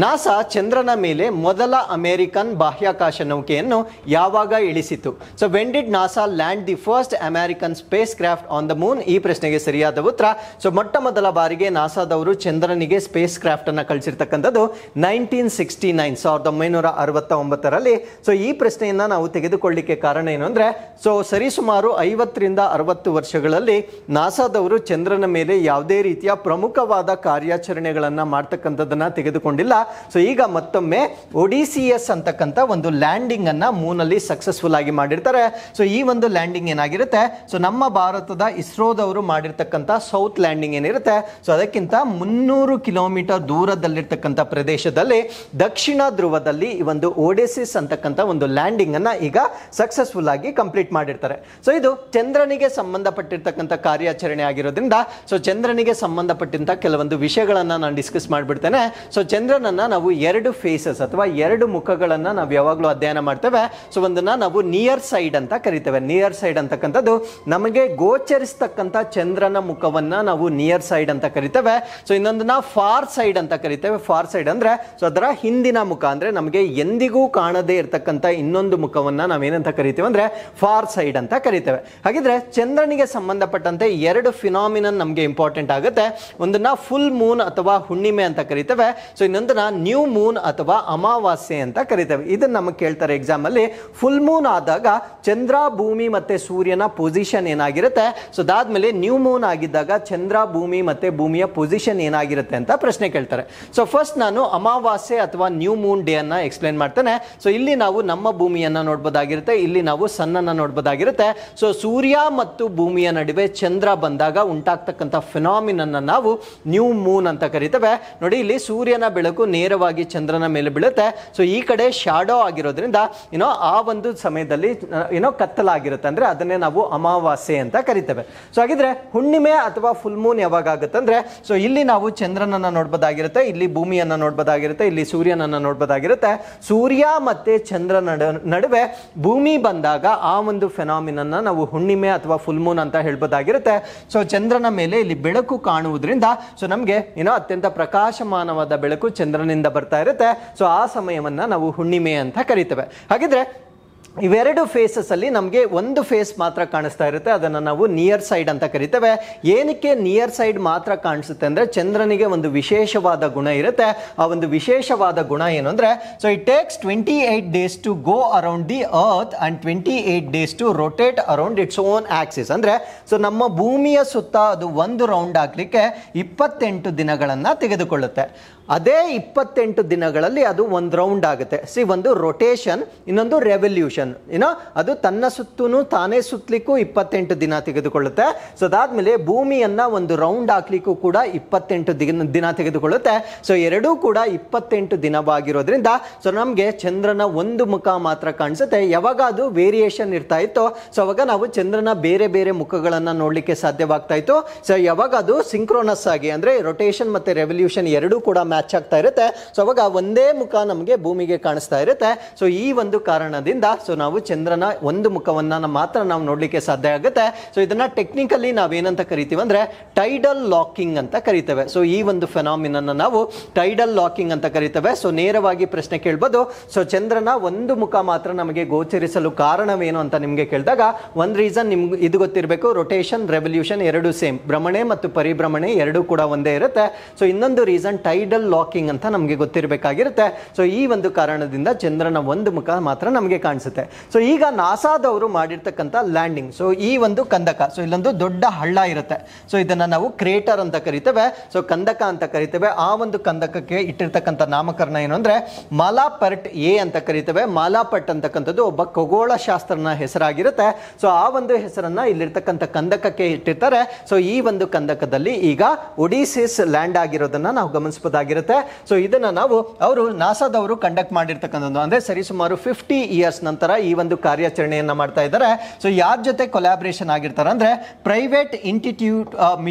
NASA ಚಂದ್ರನ ಮೇಲೆ ಮೊದಲ ಅಮೆರಿಕನ್ ಬಾಹ್ಯಾಕಾಶ ನೌಕೆಯನ್ನು ಯಾವಾಗ ಇಳಿಸಿತು? So when did NASA land the first American space craft on the Moon? ಈ ಪ್ರಶ್ನೆಗೆ ಸರಿಯಾದ ಉತ್ತರ ಸೊ ಮೊಟ್ಟ ಮೊದಲ ಬಾರಿಗೆ ನಾಸಾದವರು ಚಂದ್ರನಿಗೆ ಸ್ಪೇಸ್ ಕ್ರಾಫ್ಟ್ ಅನ್ನ ಕಳಿಸಿರ್ತಕ್ಕಂಥದ್ದು 1969ರಲ್ಲಿ. ಸೊ ಈ ಪ್ರಶ್ನೆಯನ್ನ ನಾವು ತೆಗೆದುಕೊಳ್ಳಿಕ್ಕೆ ಕಾರಣ ಏನು ಅಂದ್ರೆ, ಸೊ ಸರಿಸುಮಾರು 50ರಿಂದ 60 ವರ್ಷಗಳಲ್ಲಿ ನಾಸಾದವರು ಚಂದ್ರನ ಮೇಲೆ ಯಾವುದೇ ರೀತಿಯ ಪ್ರಮುಖವಾದ ಕಾರ್ಯಾಚರಣೆಗಳನ್ನ ಮಾಡ್ತಕ್ಕಂಥದ್ದನ್ನ ತೆಗೆದುಕೊಂಡಿಲ್ಲ. ಸೊ ಈಗ ಮತ್ತೊಮ್ಮೆ ಒಡಿಸಿಎಸ್ ಅಂತಕ್ಕಂಥ ಒಂದು ಲ್ಯಾಂಡಿಂಗ್ ಅನ್ನ ಮೂನಲ್ಲಿ ಸಕ್ಸಸ್ಫುಲ್ ಆಗಿ ಮಾಡಿರ್ತಾರೆ. ಸೊ ಈ ಒಂದು ಲ್ಯಾಂಡಿಂಗ್ ಏನಾಗಿರುತ್ತೆ, ಸೊ ನಮ್ಮ ಭಾರತದ ಇಸ್ರೋದವರು ಮಾಡಿರ್ತಕ್ಕಂಥ ಸೌತ್ ಲ್ಯಾಂಡಿಂಗ್ ಏನಿರುತ್ತೆ ಸೊ ಅದಕ್ಕಿಂತ 300 ಕಿಲೋಮೀಟರ್ ದೂರದಲ್ಲಿರ್ತಕ್ಕಂಥ ಪ್ರದೇಶದಲ್ಲಿ ದಕ್ಷಿಣ ಧ್ರುವದಲ್ಲಿ ಈ ಒಂದು ಒಡಿಸಿಸ್ ಅಂತಕ್ಕಂಥ ಒಂದು ಲ್ಯಾಂಡಿಂಗ್ ಅನ್ನ ಈಗ ಸಕ್ಸಸ್ಫುಲ್ ಆಗಿ ಕಂಪ್ಲೀಟ್ ಮಾಡಿರ್ತಾರೆ. ಸೊ ಇದು ಚಂದ್ರನಿಗೆ ಸಂಬಂಧಪಟ್ಟಿರ್ತಕ್ಕಂಥ ಕಾರ್ಯಾಚರಣೆ ಆಗಿರೋದ್ರಿಂದ ಸೊ ಚಂದ್ರನಿಗೆ ಸಂಬಂಧಪಟ್ಟಂತ ಕೆಲವೊಂದು ವಿಷಯಗಳನ್ನ ನಾನು ಡಿಸ್ಕಸ್ ಮಾಡಿಬಿಡ್ತೇನೆ. ಸೊ ಚಂದ್ರನನ್ನ ನಾವು ಎರಡು ಫೇಸಸ್ ಅಥವಾ ಎರಡು ಮುಖಗಳನ್ನ ನಾವು ಯಾವಾಗಲೂ ಅಧ್ಯಯನ ಮಾಡ್ತೇವೆ. ಸೊ ಒಂದನ್ನ ನಾವು ನಿಯರ್ ಸೈಡ್ ಅಂತ ಕರಿತೇವೆ. ನಿಯರ್ ಸೈಡ್ ಅಂತಕ್ಕಂಥದ್ದು ನಮಗೆ ಗೋಚರಿಸ್ತಕ್ಕಂಥ ಚಂದ್ರನ ಮುಖವನ್ನ ನಾವು ನಿಯರ್ ಸೈಡ್ ಅಂತ ಕರಿತೇವೆ. ಸೊ ಇನ್ನೊಂದನ್ನ ಫಾರ್ ಸೈಡ್ ಅಂತ ಕರಿತೇವೆ. ಫಾರ್ ಸೈಡ್ ಅಂದ್ರೆ ಸೊ ಅದರ ಹಿಂದಿನ ಮುಖ, ಅಂದ್ರೆ ನಮಗೆ ಎಂದಿಗೂ ಕಾಣದೇ ಇರತಕ್ಕಂಥ ಇನ್ನೊಂದು ಮುಖವನ್ನ ನಾವೇನಂತ ಕರಿತೇವೆ ಕರಿತೀವಿ ಅಂದ್ರೆ ಫಾರ್ ಸೈಡ್ ಅಂತ ಕರಿತೇವೆ. ಹಾಗಿದ್ರೆ ಚಂದ್ರನಿಗೆ ಸಂಬಂಧಪಟ್ಟಂತೆ ಎರಡು ಫಿನಾಮಿನನ್ ನಮಗೆ ಇಂಪಾರ್ಟೆಂಟ್ ಆಗುತ್ತೆ. ಒಂದನ್ನ ಫುಲ್ ಮೂನ್ ಅಥವಾ ಹುಣ್ಣಿಮೆ ಅಂತ ಕರಿತೇವೆ. ಸೊ ಇನ್ನೊಂದನ್ನ ನ್ಯೂ ಮೂನ್ ಅಥವಾ ಅಮಾವಾಸ್ಯೆ ಅಂತ ಕರಿತೇವೆ. ಇದನ್ನ ನಮಗೆ ಕೇಳ್ತಾರೆ ಎಕ್ಸಾಮ್ ಅಲ್ಲಿ. ಫುಲ್ ಮೂನ್ ಆದಾಗ ಚಂದ್ರ, ಭೂಮಿ ಮತ್ತೆ ಸೂರ್ಯನ ಪೊಸಿಷನ್ ಏನಾಗಿರುತ್ತೆ. ಸೊ ಅದಾದ್ಮೇಲೆ ನ್ಯೂ ಮೂನ್ ಆಗಿದ್ದಾಗ ಚಂದ್ರ, ಭೂಮಿ ಮತ್ತೆ ಭೂಮಿಯ ಪೊಸಿಷನ್ ಏನಾಗಿರುತ್ತೆ ಅಂತ ಪ್ರಶ್ನೆ ಕೇಳ್ತಾರೆ. ಸೊ ಫಸ್ಟ್ ನಾನು ಅಮಾವಾಸ್ಯೆ ಅಥವಾ ನ್ಯೂ ಮೂನ್ ಡೇ ಅನ್ನ ಎಕ್ಸ್ಪ್ಲೇನ್ ಮಾಡ್ತೇನೆ. ಸೊ ಇಲ್ಲಿ ನಾವು ನಮ್ಮ ಭೂಮಿಯನ್ನ ನೋಡಬಹುದಾಗಿರುತ್ತೆ, ಇಲ್ಲಿ ನಾವು ಸನ್ ಅನ್ನ ನೋಡಬಹುದಾಗಿರುತ್ತೆ. ಸೊ ಸೂರ್ಯ ಮತ್ತು ಭೂಮಿಯ ನಡುವೆ ಚಂದ್ರ ಬಂದಾಗ ಉಂಟಾಗ್ತಕ್ಕಂಥ ಫಿನಾಮಿನನ್ ನಾವು ನ್ಯೂ ಮೂನ್ ಅಂತ ಕರಿತೇವೆ. ನೋಡಿ, ಇಲ್ಲಿ ಸೂರ್ಯನ ಬೆಳಕು ನೇರವಾಗಿ ಚಂದ್ರನ ಮೇಲೆ ಬೀಳುತ್ತೆ. ಸೊ ಈ ಕಡೆ ಶಾಡೋ ಆಗಿರೋದ್ರಿಂದ ಆ ಒಂದು ಸಮಯದಲ್ಲಿ ಕತ್ತಲಾಗಿರುತ್ತೆ, ಅಂದ್ರೆ ಅದನ್ನೇ ನಾವು ಅಮಾವಾಸ್ಯೆ ಅಂತ ಕರಿತೇವೆ. ಸೊ ಹಾಗಿದ್ರೆ ಹುಣ್ಣಿಮೆ ಅಥವಾ ಫುಲ್ ಮೂನ್ ಯಾವಾಗ ಆಗುತ್ತೆ ಅಂದ್ರೆ, ಸೊ ಇಲ್ಲಿ ನಾವು ಚಂದ್ರನನ್ನ ನೋಡಬಹುದಾಗಿರುತ್ತೆ, ಇಲ್ಲಿ ಭೂಮಿಯನ್ನ ನೋಡಬಹುದಾಗಿರುತ್ತೆ, ಇಲ್ಲಿ ಸೂರ್ಯನನ್ನ ನೋಡಬಹುದಾಗಿರುತ್ತೆ. ಸೂರ್ಯ ಮತ್ತೆ ಚಂದ್ರ ನಡುವೆ ಭೂಮಿ ಬಂದಾಗ ಆ ಒಂದು ಫೆನಾಮಿನನ್ನ ನಾವು ಹುಣ್ಣಿಮೆ ಅಥವಾ ಫುಲ್ ಮೂನ್ ಅಂತ ಹೇಳ್ಬೋದಾಗಿರುತ್ತೆ. ಸೊ ಚಂದ್ರನ ಮೇಲೆ ಇಲ್ಲಿ ಬೆಳಕು ಕಾಣುವುದರಿಂದ ಸೊ ನಮಗೆ ಅತ್ಯಂತ ಪ್ರಕಾಶಮಾನವಾದ ಬೆಳಕು ಚಂದ್ರನಿಂದ ಬರ್ತಾ ಇರುತ್ತೆ. ಸೊ ಆ ಸಮಯವನ್ನ ನಾವು ಹುಣ್ಣಿಮೆ ಅಂತ ಕರಿತೇವೆ. ಹಾಗಿದ್ರೆ ಇವೆರಡು ಫೇಸಸ್ ಅಲ್ಲಿ ನಮಗೆ ಒಂದು ಫೇಸ್ ಮಾತ್ರ ಕಾಣಿಸ್ತಾ ಇರುತ್ತೆ, ಅದನ್ನು ನಾವು ನಿಯರ್ ಸೈಡ್ ಅಂತ ಕರಿತೇವೆ. ಏನಕ್ಕೆ ನಿಯರ್ ಸೈಡ್ ಮಾತ್ರ ಕಾಣಿಸುತ್ತೆ ಅಂದ್ರೆ, ಚಂದ್ರನಿಗೆ ಒಂದು ವಿಶೇಷವಾದ ಗುಣ ಇರುತ್ತೆ. ಆ ಒಂದು ವಿಶೇಷವಾದ ಗುಣ ಏನು ಅಂದ್ರೆ, so it takes 28 days to go around the earth and 28 days to rotate around its own axis. ಅಂದ್ರೆ ಸೊ ನಮ್ಮ ಭೂಮಿಯ ಸುತ್ತ ಅದು ಒಂದು ರೌಂಡ್ ಆಗ್ಲಿಕ್ಕೆ 28 ದಿನಗಳನ್ನ ತೆಗೆದುಕೊಳ್ಳುತ್ತೆ. ಅದೇ 28 ದಿನಗಳಲ್ಲಿ ಅದು ಒಂದು ರೌಂಡ್ ಆಗುತ್ತೆ. ಒಂದು ರೊಟೇಷನ್, ಇನ್ನೊಂದು ರೆವಲ್ಯೂಷನ್. ಅದು ತನ್ನ ಸುತ್ತೂ ತಾನೇ ಸುತ್ತಲಿಕ್ಕೂ 28 ದಿನ ತೆಗೆದುಕೊಳ್ಳುತ್ತೆ. ಸೊ ಅದಾದ್ಮೇಲೆ ಭೂಮಿಯನ್ನ ಒಂದು ರೌಂಡ್ ಹಾಕ್ಲಿಕ್ಕೂ ಕೂಡ 28 ದಿನ ತೆಗೆದುಕೊಳ್ಳುತ್ತೆ. ಸೊ ಎರಡೂ ಕೂಡ 28 ದಿನವಾಗಿರೋದ್ರಿಂದ ಸೊ ನಮಗೆ ಚಂದ್ರನ ಒಂದು ಮುಖ ಮಾತ್ರ ಕಾಣಿಸುತ್ತೆ. ಯಾವಾಗ ಅದು ವೇರಿಯೇಷನ್ ಇರ್ತಾ ಇತ್ತು, ಸೊ ಅವಾಗ ನಾವು ಚಂದ್ರನ ಬೇರೆ ಬೇರೆ ಮುಖಗಳನ್ನ ನೋಡ್ಲಿಕ್ಕೆ ಸಾಧ್ಯವಾಗ್ತಾ ಇತ್ತು. ಸೊ ಯಾವಾಗ ಅದು ಸಿಂಕ್ರೋನಸ್ ಆಗಿ ಅಂದ್ರೆ ರೊಟೇಷನ್ ಮತ್ತೆ ರೆವಲ್ಯೂಷನ್ ಎರಡೂ ಕೂಡ ಮ್ಯಾಚ್ ಆಗ್ತಾ ಇರುತ್ತೆ, ಸೊ ಅವಾಗ ಒಂದೇ ಮುಖ ನಮಗೆ ಭೂಮಿಗೆ ಕಾಣಿಸ್ತಾ ಇರುತ್ತೆ. ಸೊ ಈ ಒಂದು ಕಾರಣದಿಂದ ಸೊ ನಾವು ಚಂದ್ರನ ಒಂದು ಮುಖವನ್ನ ಮಾತ್ರ ನಾವು ನೋಡ್ಲಿಕ್ಕೆ ಸಾಧ್ಯ ಆಗುತ್ತೆ. ಸೊ ಇದನ್ನ ಟೆಕ್ನಿಕಲಿ ನಾವೇನಂತ ಕರಿತೀವಿ ಅಂದ್ರೆ ಟೈಡಲ್ ಲಾಕಿಂಗ್ ಅಂತ ಕರಿತೇವೆ. ಸೊ ಈ ಒಂದು ಫೆನಾಮಿನನ್ ನಾವು ಟೈಡಲ್ ಲಾಕಿಂಗ್ ಅಂತ ಕರಿತೇವೆ. ಸೊ ನೇರವಾಗಿ ಪ್ರಶ್ನೆ ಕೇಳ್ಬೋದು, ಸೊ ಚಂದ್ರನ ಒಂದು ಮುಖ ಮಾತ್ರ ನಮಗೆ ಗೋಚರಿಸಲು ಕಾರಣವೇನು ಅಂತ ನಿಮ್ಗೆ ಕೇಳಿದಾಗ ಒಂದ್ ರೀಸನ್ ನಿಮ್ಗೆ ಇದು ಗೊತ್ತಿರಬೇಕು, ರೊಟೇಷನ್ ರೆವಲ್ಯೂಷನ್ ಎರಡು ಸೇಮ್, ಭ್ರಮಣೆ ಮತ್ತು ಪರಿಭ್ರಮಣೆ ಎರಡೂ ಕೂಡ ಒಂದೇ ಇರುತ್ತೆ. ಸೊ ಇನ್ನೊಂದು ರೀಸನ್ ಟೈಡಲ್ ಲಾಕಿಂಗ್ ಅಂತ ನಮಗೆ ಗೊತ್ತಿರಬೇಕಾಗಿರುತ್ತೆ. ಸೊ ಈ ಒಂದು ಕಾರಣದಿಂದ ಚಂದ್ರನ ಒಂದು ಮುಖ ಮಾತ್ರ ನಮಗೆ ಕಾಣಿಸುತ್ತೆ. ಸೊ ಈಗ ನಾಸಾದವರು ಮಾಡಿರ್ತಕ್ಕಂಥ ಲ್ಯಾಂಡಿಂಗ್, ಸೊ ಈ ಒಂದು ಕಂದಕ, ಸೊ ಇಲ್ಲೊಂದು ದೊಡ್ಡ ಹಳ್ಳ ಇರುತ್ತೆ. ಸೊ ಇದನ್ನ ನಾವು ಕ್ರೇಟರ್ ಅಂತ ಕರಿತೇವೆ, ಸೊ ಕಂದಕ ಅಂತ ಕರಿತೇವೆ. ಆ ಒಂದು ಕಂದಕಕ್ಕೆ ಇಟ್ಟಿರ್ತಕ್ಕಂಥ ನಾಮಕರಣ ಏನು ಅಂದ್ರೆ ಮಾಲಾಪರ್ಟ್ ಎ ಅಂತ ಕರಿತೇವೆ. ಮಾಲಾಪರ್ಟ್ ಅಂತಕ್ಕಂಥದ್ದು ಒಬ್ಬ ಖಗೋಳ ಶಾಸ್ತ್ರನ ಹೆಸರಾಗಿರುತ್ತೆ. ಸೊ ಆ ಒಂದು ಹೆಸರನ್ನ ಇಲ್ಲಿರ್ತಕ್ಕಂಥ ಕಂದಕಕ್ಕೆ ಇಟ್ಟಿರ್ತಾರೆ. ಸೊ ಈ ಒಂದು ಕಂದಕದಲ್ಲಿ ಈಗ ಒಡಿಸಿಸ್ ಲ್ಯಾಂಡ್ ಆಗಿರೋದನ್ನ ನಾವು ಗಮನಿಸಬಹುದಾಗಿರುತ್ತೆ. ಸೊ ಇದನ್ನ ನಾವು ಅವರು ನಾಸಾದವರು ಕಂಡಕ್ಟ್ ಮಾಡಿರ್ತಕ್ಕಂಥದ್ದು, ಅಂದ್ರೆ ಸರಿಸುಮಾರು 50 ಇಯರ್ಸ್ ನಂತರ ಈ ಒಂದು ಕಾರ್ಯಾಚರಣೆಯನ್ನ ಮಾಡ್ತಾ ಇದ್ದಾರೆ. ಸೊ ಯಾರ ಜೊತೆ ಕೊಲಾಬ್ರೇಷನ್ ಆಗಿರ್ತಾರೆ ಅಂದ್ರೆ ಪ್ರೈವೇಟ್ ಇನ್ಸ್ಟಿಟ್ಯೂಟ್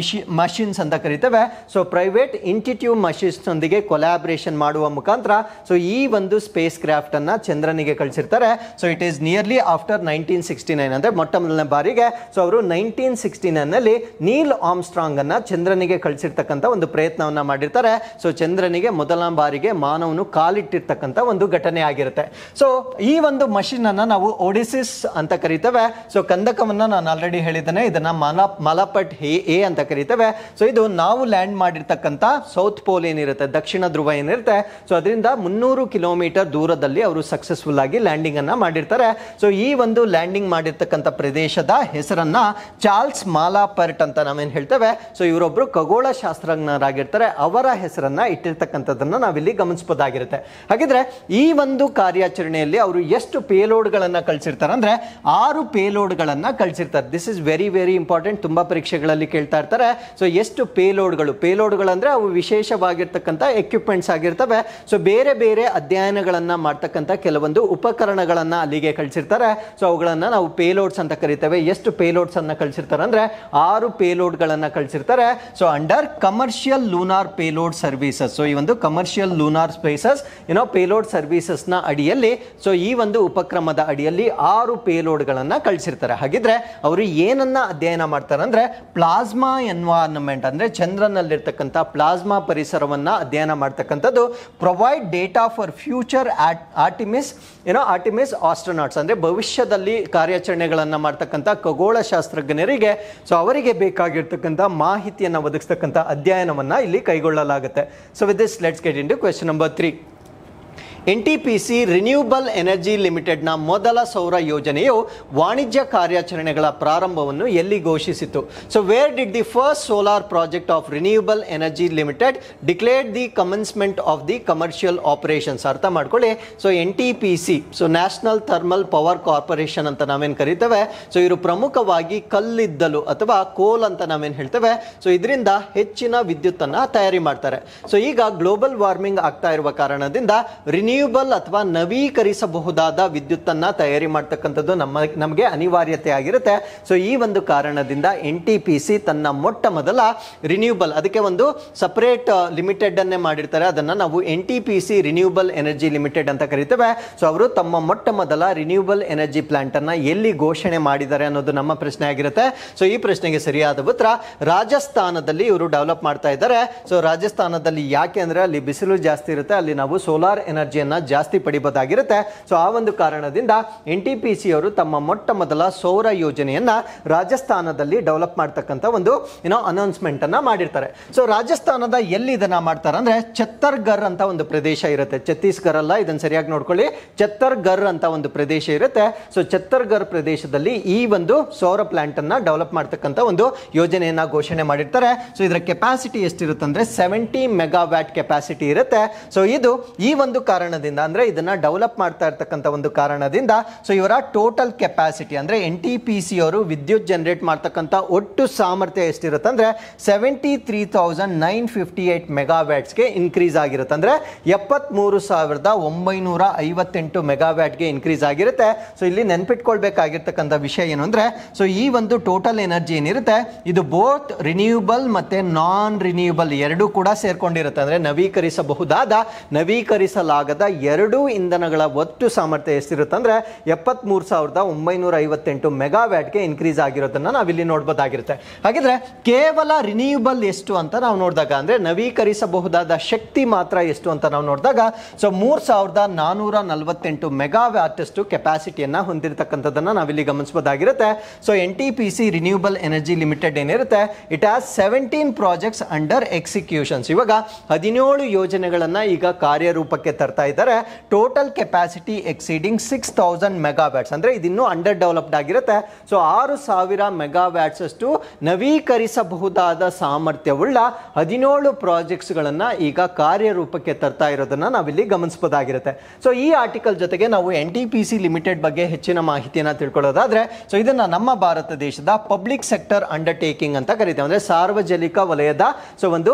ಮಷಿನ್ಸ್ ಅಂತ ಕರಿತೇವೆ. ಸೊ ಪ್ರೈವೇಟ್ ಇನ್ಸ್ಟಿಟ್ಯೂಟ್ ಮಷಿನ್ಸ್ ನೊಂದಿಗೆ ಕೊಲಾಬ್ರೇಷನ್ ಮಾಡುವ ಮುಖಾಂತರ ಸೊ ಈ ಒಂದು ಸ್ಪೇಸ್ ಕ್ರಾಫ್ಟ್ ಅನ್ನ ಚಂದ್ರನಿಗೆ ಕಳಿಸಿರ್ತಾರೆ. So it is nearly after 1969 ಅಂದ್ರೆ ಮೊಟ್ಟ ಮೊದಲನೇ ಬಾರಿಗೆ ಸೊ ಅವರು 1969 ನಲ್ಲಿ ನೀಲ್ ಆರ್ಮ್ಸ್ಟ್ರಾಂಗ್ ಅನ್ನ ಚಂದ್ರನಿಗೆ ಕಳಿಸಿರ್ತಕ್ಕಂಥ ಒಂದು ಪ್ರಯತ್ನವನ್ನ ಮಾಡಿರ್ತಾರೆ. ಸೊ ಚಂದ್ರನಿಗೆ ಮೊದಲ ಬಾರಿಗೆ ಮಾನವನು ಕಾಲಿಟ್ಟಿರ್ತಕ್ಕಂಥ ಒಂದು ಘಟನೆ ಆಗಿರುತ್ತೆ. ಸೊ ಈ ಒಂದು ಮಷಿನ್ ಅನ್ನ ನಾವು ಒಡಿಸಿಸ್ ಅಂತ ಕರಿತೇವೆ. ಸೊ ಕಂದಕವನ್ನ ನಾನು ಆಲ್ರೆಡಿ ಹೇಳಿದ್ದೇನೆ, ಇದನ್ನ ಮಾಲಾಪಟ್ ಎ ಅಂತ ಕರಿತೇವೆ. ಸೊ ಇದು ನಾವು ಲ್ಯಾಂಡ್ ಮಾಡಿರ್ತಕ್ಕಂಥ ಸೌತ್ ಪೋಲ್ ಏನಿರುತ್ತೆ, ದಕ್ಷಿಣ ಧ್ರುವ ಏನಿರುತ್ತೆ, ಸೊ ಅದರಿಂದ 300 ಕಿಲೋಮೀಟರ್ ದೂರದಲ್ಲಿ ಅವರು ಸಕ್ಸಸ್ಫುಲ್ ಆಗಿ ಲ್ಯಾಂಡಿಂಗ್ ಅನ್ನ ಮಾಡಿರ್ತಾರೆ. ಸೊ ಈ ಒಂದು ಲ್ಯಾಂಡಿಂಗ್ ಮಾಡಿರ್ತಕ್ಕಂಥ ಪ್ರದೇಶದ ಹೆಸರನ್ನ ಚಾರ್ಲ್ಸ್ ಮಾಲಾಪರ್ಟ್ ಅಂತ ನಾವೇನ್ ಹೇಳ್ತೇವೆ. ಸೊ ಇವರೊಬ್ರು ಖಗೋಳ ಶಾಸ್ತ್ರಜ್ಞರಾಗಿರ್ತಾರೆ, ಅವರ ಹೆಸರನ್ನ ಇಟ್ಟಿರ್ತಕ್ಕಂಥದ್ದನ್ನ ನಾವಿಲ್ಲಿ ಗಮನಿಸಬಹುದಾಗಿರುತ್ತೆ. ಹಾಗಿದ್ರೆ ಈ ಒಂದು ಕಾರ್ಯಾಚರಣೆಯಲ್ಲಿ ಅವರು ಎಷ್ಟು ಪೇಲೋಡ್ಗಳನ್ನ ಕಳಿಸಿರ್ತಾರೆ ಅಂದ್ರೆ 6 ಪೇಲೋಡ್ಗಳನ್ನ ಕಳಿಸಿರ್ತಾರೆ. This is very very important, ತುಂಬಾ ಪರೀಕ್ಷೆಗಳಲ್ಲಿ ಕೇಳ್ತಾ ಇರ್ತಾರೆ. ಸೊ ಎಷ್ಟು ಪೇಲೋಡ್ಗಳು ಅಂದ್ರೆ ಅವು ವಿಶೇಷವಾಗಿರ್ತಕ್ಕಂಥ ಎಕ್ವಿಪ್ಮೆಂಟ್ಸ್ ಆಗಿರ್ತವೆ. ಸೊ ಬೇರೆ ಬೇರೆ ಅಧ್ಯಯನಗಳನ್ನ ಮಾಡ್ತಕ್ಕಂಥ ಕೆಲವೊಂದು ಉಪಕರಣಗಳನ್ನ ಅಲ್ಲಿಗೆ ಕಳಿಸಿರ್ತಾರೆ. ಸೊ ಅವುಗಳನ್ನ ನಾವು ಪೇಲೋಡ್ಸ್ ಅಂತ ಕರಿತೇವೆ. ಎಷ್ಟು ಪೇಲೋಡ್ಸ್ ಅನ್ನ ಕಳಿಸಿರ್ತಾರೆ ಅಂದ್ರೆ 6 ಪೇಲೋಡ್ಗಳನ್ನ ಕಳಿಸಿರ್ತಾರೆ. So under commercial lunar payload services, so ಈ ಒಂದು commercial lunar spaces payload services ನ ಅಡಿಯಲ್ಲಿ ಸೊ ಈ ಒಂದು ಉಪಕ್ರಮ ಉಪಕ್ರಮದ ಅಡಿಯಲ್ಲಿ 6 ಪೇಲೋಡ್ಗಳನ್ನು ಕಳಿಸಿರ್ತಾರೆ. ಹಾಗಿದ್ರೆ ಅವರು ಏನನ್ನ ಅಧ್ಯಯನ ಮಾಡ್ತಾರೆ ಅಂದ್ರೆ ಪ್ಲಾಸ್ಮಾ ಎನ್ವೈರನ್ಮೆಂಟ್ ಅಂದ್ರೆ ಚಂದ್ರನಲ್ಲಿರ್ತಕ್ಕಂಥ ಪ್ಲಾಸ್ಮಾ ಪರಿಸರವನ್ನ ಅಧ್ಯಯನ ಮಾಡ್ತಕ್ಕಂಥದ್ದು. Provide data for future Artemis astronauts ಅಂದ್ರೆ ಭವಿಷ್ಯದಲ್ಲಿ ಕಾರ್ಯಾಚರಣೆಗಳನ್ನ ಮಾಡ್ತಕ್ಕಂಥ ಖಗೋಳ ಶಾಸ್ತ್ರಜ್ಞರಿಗೆ ಅವರಿಗೆ ಬೇಕಾಗಿರ್ತಕ್ಕಂಥ ಮಾಹಿತಿಯನ್ನು ಒದಗಿಸ್ತಕ್ಕಂಥ ಅಧ್ಯಯನವನ್ನ ಇಲ್ಲಿ ಕೈಗೊಳ್ಳಲಾಗುತ್ತೆ. So with this let's get into question number 3. NTPC renewable energy ಲಿಮಿಟೆಡ್ನ ಮೊದಲ ಸೌರ ಯೋಜನೆಯು ವಾಣಿಜ್ಯ ಕಾರ್ಯಾಚರಣೆಗಳ ಪ್ರಾರಂಭವನ್ನು ಎಲ್ಲಿ ಘೋಷಿಸಿತು? So where did the first solar project of renewable energy limited declared the commencement of the commercial operations? ಅರ್ಥ ಮಾಡ್ಕೊಳ್ಳಿ. So NTPC, so national thermal power corporation ಅಂತ ನಾವೇನು ಕರಿತೇವೆ, ಸೊ ಇವರು ಪ್ರಮುಖವಾಗಿ ಕಲ್ಲಿದ್ದಲು ಅಥವಾ ಕೋಲ್ ಅಂತ ನಾವೇನು ಹೇಳ್ತೇವೆ, ಸೊ ಇದರಿಂದ ಹೆಚ್ಚಿನ ವಿದ್ಯುತ್ತನ್ನು ತಯಾರಿ ಮಾಡ್ತಾರೆ. ಸೊ ಈಗ ಗ್ಲೋಬಲ್ ವಾರ್ಮಿಂಗ್ ಆಗ್ತಾ ಇರುವ ಕಾರಣದಿಂದ ರಿನ್ಯೂಬಲ್ ಅಥವಾ ನವೀಕರಿಸಬಹುದಾದ ವಿದ್ಯುತ್ತನ್ನ ತಯಾರಿ ಮಾಡ್ತಕ್ಕಂಥದ್ದು ನಮಗೆ ಅನಿವಾರ್ಯತೆ ಆಗಿರುತ್ತೆ. ಸೊ ಈ ಒಂದು ಕಾರಣದಿಂದ NTPC ತನ್ನ ಮೊಟ್ಟ ಮೊದಲ ರಿನ್ಯೂಬಲ್, ಅದಕ್ಕೆ ಒಂದು ಸಪರೇಟ್ ಲಿಮಿಟೆಡ್ ಅನ್ನೇ ಮಾಡಿರ್ತಾರೆ, ಅದನ್ನ ನಾವು NTPC ರಿನ್ಯೂಬಲ್ ಎನರ್ಜಿ ಲಿಮಿಟೆಡ್ ಅಂತ ಕರಿತೇವೆ. ಸೊ ಅವರು ತಮ್ಮ ಮೊಟ್ಟ ಮೊದಲ ರಿನ್ಯೂಬಲ್ ಎನರ್ಜಿ ಪ್ಲಾಂಟ್ ಅನ್ನ ಎಲ್ಲಿ ಘೋಷಣೆ ಮಾಡಿದ್ದಾರೆ ಅನ್ನೋದು ನಮ್ಮ ಪ್ರಶ್ನೆ ಆಗಿರುತ್ತೆ. ಸೊ ಈ ಪ್ರಶ್ನೆಗೆ ಸರಿಯಾದ ಉತ್ತರ ರಾಜಸ್ಥಾನದಲ್ಲಿ ಇವರು ಡೆವಲಪ್ ಮಾಡ್ತಾ ಇದ್ದಾರೆ. ಸೊ ರಾಜಸ್ಥಾನದಲ್ಲಿ ಯಾಕೆ ಅಂದ್ರೆ ಅಲ್ಲಿ ಬಿಸಿಲು ಜಾಸ್ತಿ ಇರುತ್ತೆ, ಅಲ್ಲಿ ನಾವು ಸೋಲಾರ್ ಎನರ್ಜಿಯನ್ನ ಜಾಸ್ತಿ ಪಡಿಬಹುದಾಗಿರುತ್ತೆ. ಸೊ ಆ ಒಂದು ಕಾರಣದಿಂದ NTPC ಅವರು ತಮ್ಮ ಮೊಟ್ಟ ಮೊದಲ ಸೌರ ಯೋಜನೆಯನ್ನ ರಾಜಸ್ಥಾನದಲ್ಲಿ ಡೆವಲಪ್ ಮಾಡ್ತಕ್ಕಂಥ ಒಂದು ಅನೌನ್ಸ್ಮೆಂಟ್ ಅನ್ನ ಮಾಡಿರ್ತಾರೆ. ಸೊ ರಾಜಸ್ಥಾನದ ಎಲ್ಲಿ ಇದನ್ನ ಮಾಡ್ತಾರೆ ಅಂದ್ರೆ ಛತ್ತರ್ಗರ್ ಅಂತ ಒಂದು ಪ್ರದೇಶ ಇರುತ್ತೆ. ಛತ್ತೀಸ್ಗಢ ಅಲ್ಲ, ಇದನ್ನ ಸರಿಯಾಗಿ ನೋಡ್ಕೊಳ್ಳಿ, ಛತ್ತರ್ಗರ್ ಅಂತ ಒಂದು ಪ್ರದೇಶ ಇರುತ್ತೆ. ಸೊ ಛತ್ತರ್ಗರ್ ಪ್ರದೇಶದಲ್ಲಿ ಈ ಒಂದು ಸೌರ ಪ್ಲಾಂಟ್ ಅನ್ನ ಡೆವಲಪ್ ಮಾಡ್ತಕ್ಕಂಥ ಒಂದು ಯೋಜನೆಯನ್ನ ಘೋಷಣೆ ಮಾಡಿರ್ತಾರೆ. ಸೊ ಇದರ ಕೆಪಾಸಿಟಿ ಎಷ್ಟಿರುತ್ತೆ ಅಂದ್ರೆ 70 ಮೆಗಾವ್ಯಾಟ್ ಕೆಪಾಸಿಟಿ ಇರುತ್ತೆ. ಸೊ ಇದು ಈ ಒಂದು ಕಾರಣದಿಂದ ಅಂದ್ರೆ ಇದನ್ನ ಡೆವಲಪ್ ಮಾಡ್ತಾ ಇರ್ತಕ್ಕಂಥ ಒಂದು ಕಾರಣದಿಂದ ಸೊ ಇವರ ಟೋಟಲ್ ಕೆಪಾಸಿಟಿ ಅಂದ್ರೆ NTPC ಅವರು ವಿದ್ಯುತ್ ಜನರೇಟ್ ಮಾಡ್ತಕ್ಕಂಥ ಒಟ್ಟು ಸಾಮರ್ಥ್ಯ ಎಷ್ಟಿರುತ್ತೆ ಅಂದ್ರೆ 73,958 ಮೆಗಾವ್ಯಾಟ್ಸ್ಗೆ ಇನ್ಕ್ರೀಸ್ ಆಗಿರುತ್ತೆ. ಅಂದ್ರೆ 73,958 ಮೆಗಾವ್ಯಾಟ್ಗೆ ಇನ್ಕ್ರೀಸ್ ಆಗಿರುತ್ತೆ. ಸೊ ಇಲ್ಲಿ ನೆನ್ಪಿಟ್ಕೊಳ್ಬೇಕಾಗಿರ್ತಕ್ಕಂಥ ವಿಷಯ ಏನು ಅಂದ್ರೆ ಸೊ ಈ ಒಂದು ಟೋಟಲ್ ಎನರ್ಜಿ ಏನಿರುತ್ತೆ ಇದು ಬೋತ್ ರಿನ್ಯೂಬಲ್ ಮತ್ತೆ ನಾನ್ ರಿನ್ಯೂಬಲ್ ಎರಡೂ ಕೂಡ ಸೇರ್ಕೊಂಡಿರುತ್ತೆ. ಅಂದ್ರೆ ನವೀಕರಿಸಬಹುದಾದ ನವೀಕರಿಸಲಾಗದ ಎರಡೂ ಇಂಧನಗಳ ಒಟ್ಟು ಸಾಮರ್ಥ್ಯ ಎಷ್ಟಿರುತ್ತೆ ಅಂದ್ರೆ 73,958 ಮೆಗಾವ್ಯಾಟ್ಗೆ ಇನ್ಕ್ರೀಸ್ ಆಗಿರೋದನ್ನ ನಾವಿಲ್ಲಿ ನೋಡಬಹುದಾಗಿರುತ್ತೆ. ಹಾಗಿದ್ರೆ ಕೇವಲ ರಿನ್ಯೂಬಲ್ ಎಷ್ಟು ಅಂತ ನಾವು ನೋಡಿದಾಗ ಅಂದ್ರೆ ನವೀಕರಿಸಬಹುದಾದ ಶಕ್ತಿ ಮಾತ್ರ ಎಷ್ಟು ಅಂತ ನಾವು ನೋಡಿದಾಗ ಸೊ 3,448 ಮೆಗಾವ್ಯಾಟ್ ಅಷ್ಟು ಕೆಪಾಸಿಟಿಯನ್ನ ಹೊಂದಿರತಕ್ಕಂಥದ್ದನ್ನ ನಾವಿಲ್ಲಿ ಗಮನಿಸಬಹುದಾಗಿರುತ್ತೆ. So NTPC renewable energy limited ಏನಿರುತ್ತೆ it has 17 projects under executions. ಇವಾಗ 17 ಯೋಜನೆಗಳನ್ನ ಈಗ ಕಾರ್ಯರೂಪಕ್ಕೆ ತರ್ತಾ ಇದ್ದಾರೆ. ಟೋಟಲ್ ಕೆಪಾಸಿಟಿ ಎಕ್ಸೀಡಿಂಗ್ 6,000 ಮೆಗಾವ್ಯಾಟ್ಸ್ ಅಂದ್ರೆ ಇದಿನ್ನೂ ಅಂಡರ್ ಡೆವಲಪ್ಡ್ ಆಗಿರುತ್ತೆ. ಸೊ 6,000 ಮೆಗಾವ್ಯಾಟ್ಸ್ ಅಷ್ಟು ನವೀಕರಿಸಬಹುದಾದ ಸಾಮರ್ಥ್ಯವುಳ್ಳ 17 ಪ್ರಾಜೆಕ್ಟ್ಸ್ ಗಳನ್ನ ಈಗ ಕಾರ್ಯರೂಪಕ್ಕೆ ತರ್ತಾ ಇರೋದನ್ನ ನಾವಿಲ್ಲಿ ಗಮನಿಸಬಹುದಾಗಿರುತ್ತೆ. ಸೊ ಈ ಆರ್ಟಿಕಲ್ ಜೊತೆಗೆ ನಾವು NTPC ಲಿಮಿಟೆಡ್ ಬಗ್ಗೆ ಹೆಚ್ಚಿನ ಮಾಹಿತಿಯನ್ನ ತಿಳ್ಕೊಳ್ಳೋದಾದ್ರೆ ಸೊ ಇದನ್ನ ನಮ್ಮ ಭಾರತ ದೇಶದ ಪಬ್ಲಿಕ್ ಸೆಕ್ಟರ್ ಅಂಡರ್ಟೇಕಿಂಗ್ ಅಂತ ಕರೀತೇವೆ. ಅಂದ್ರೆ ಸಾರ್ವಜನಿಕ ವಲಯದ ಸೊ ಒಂದು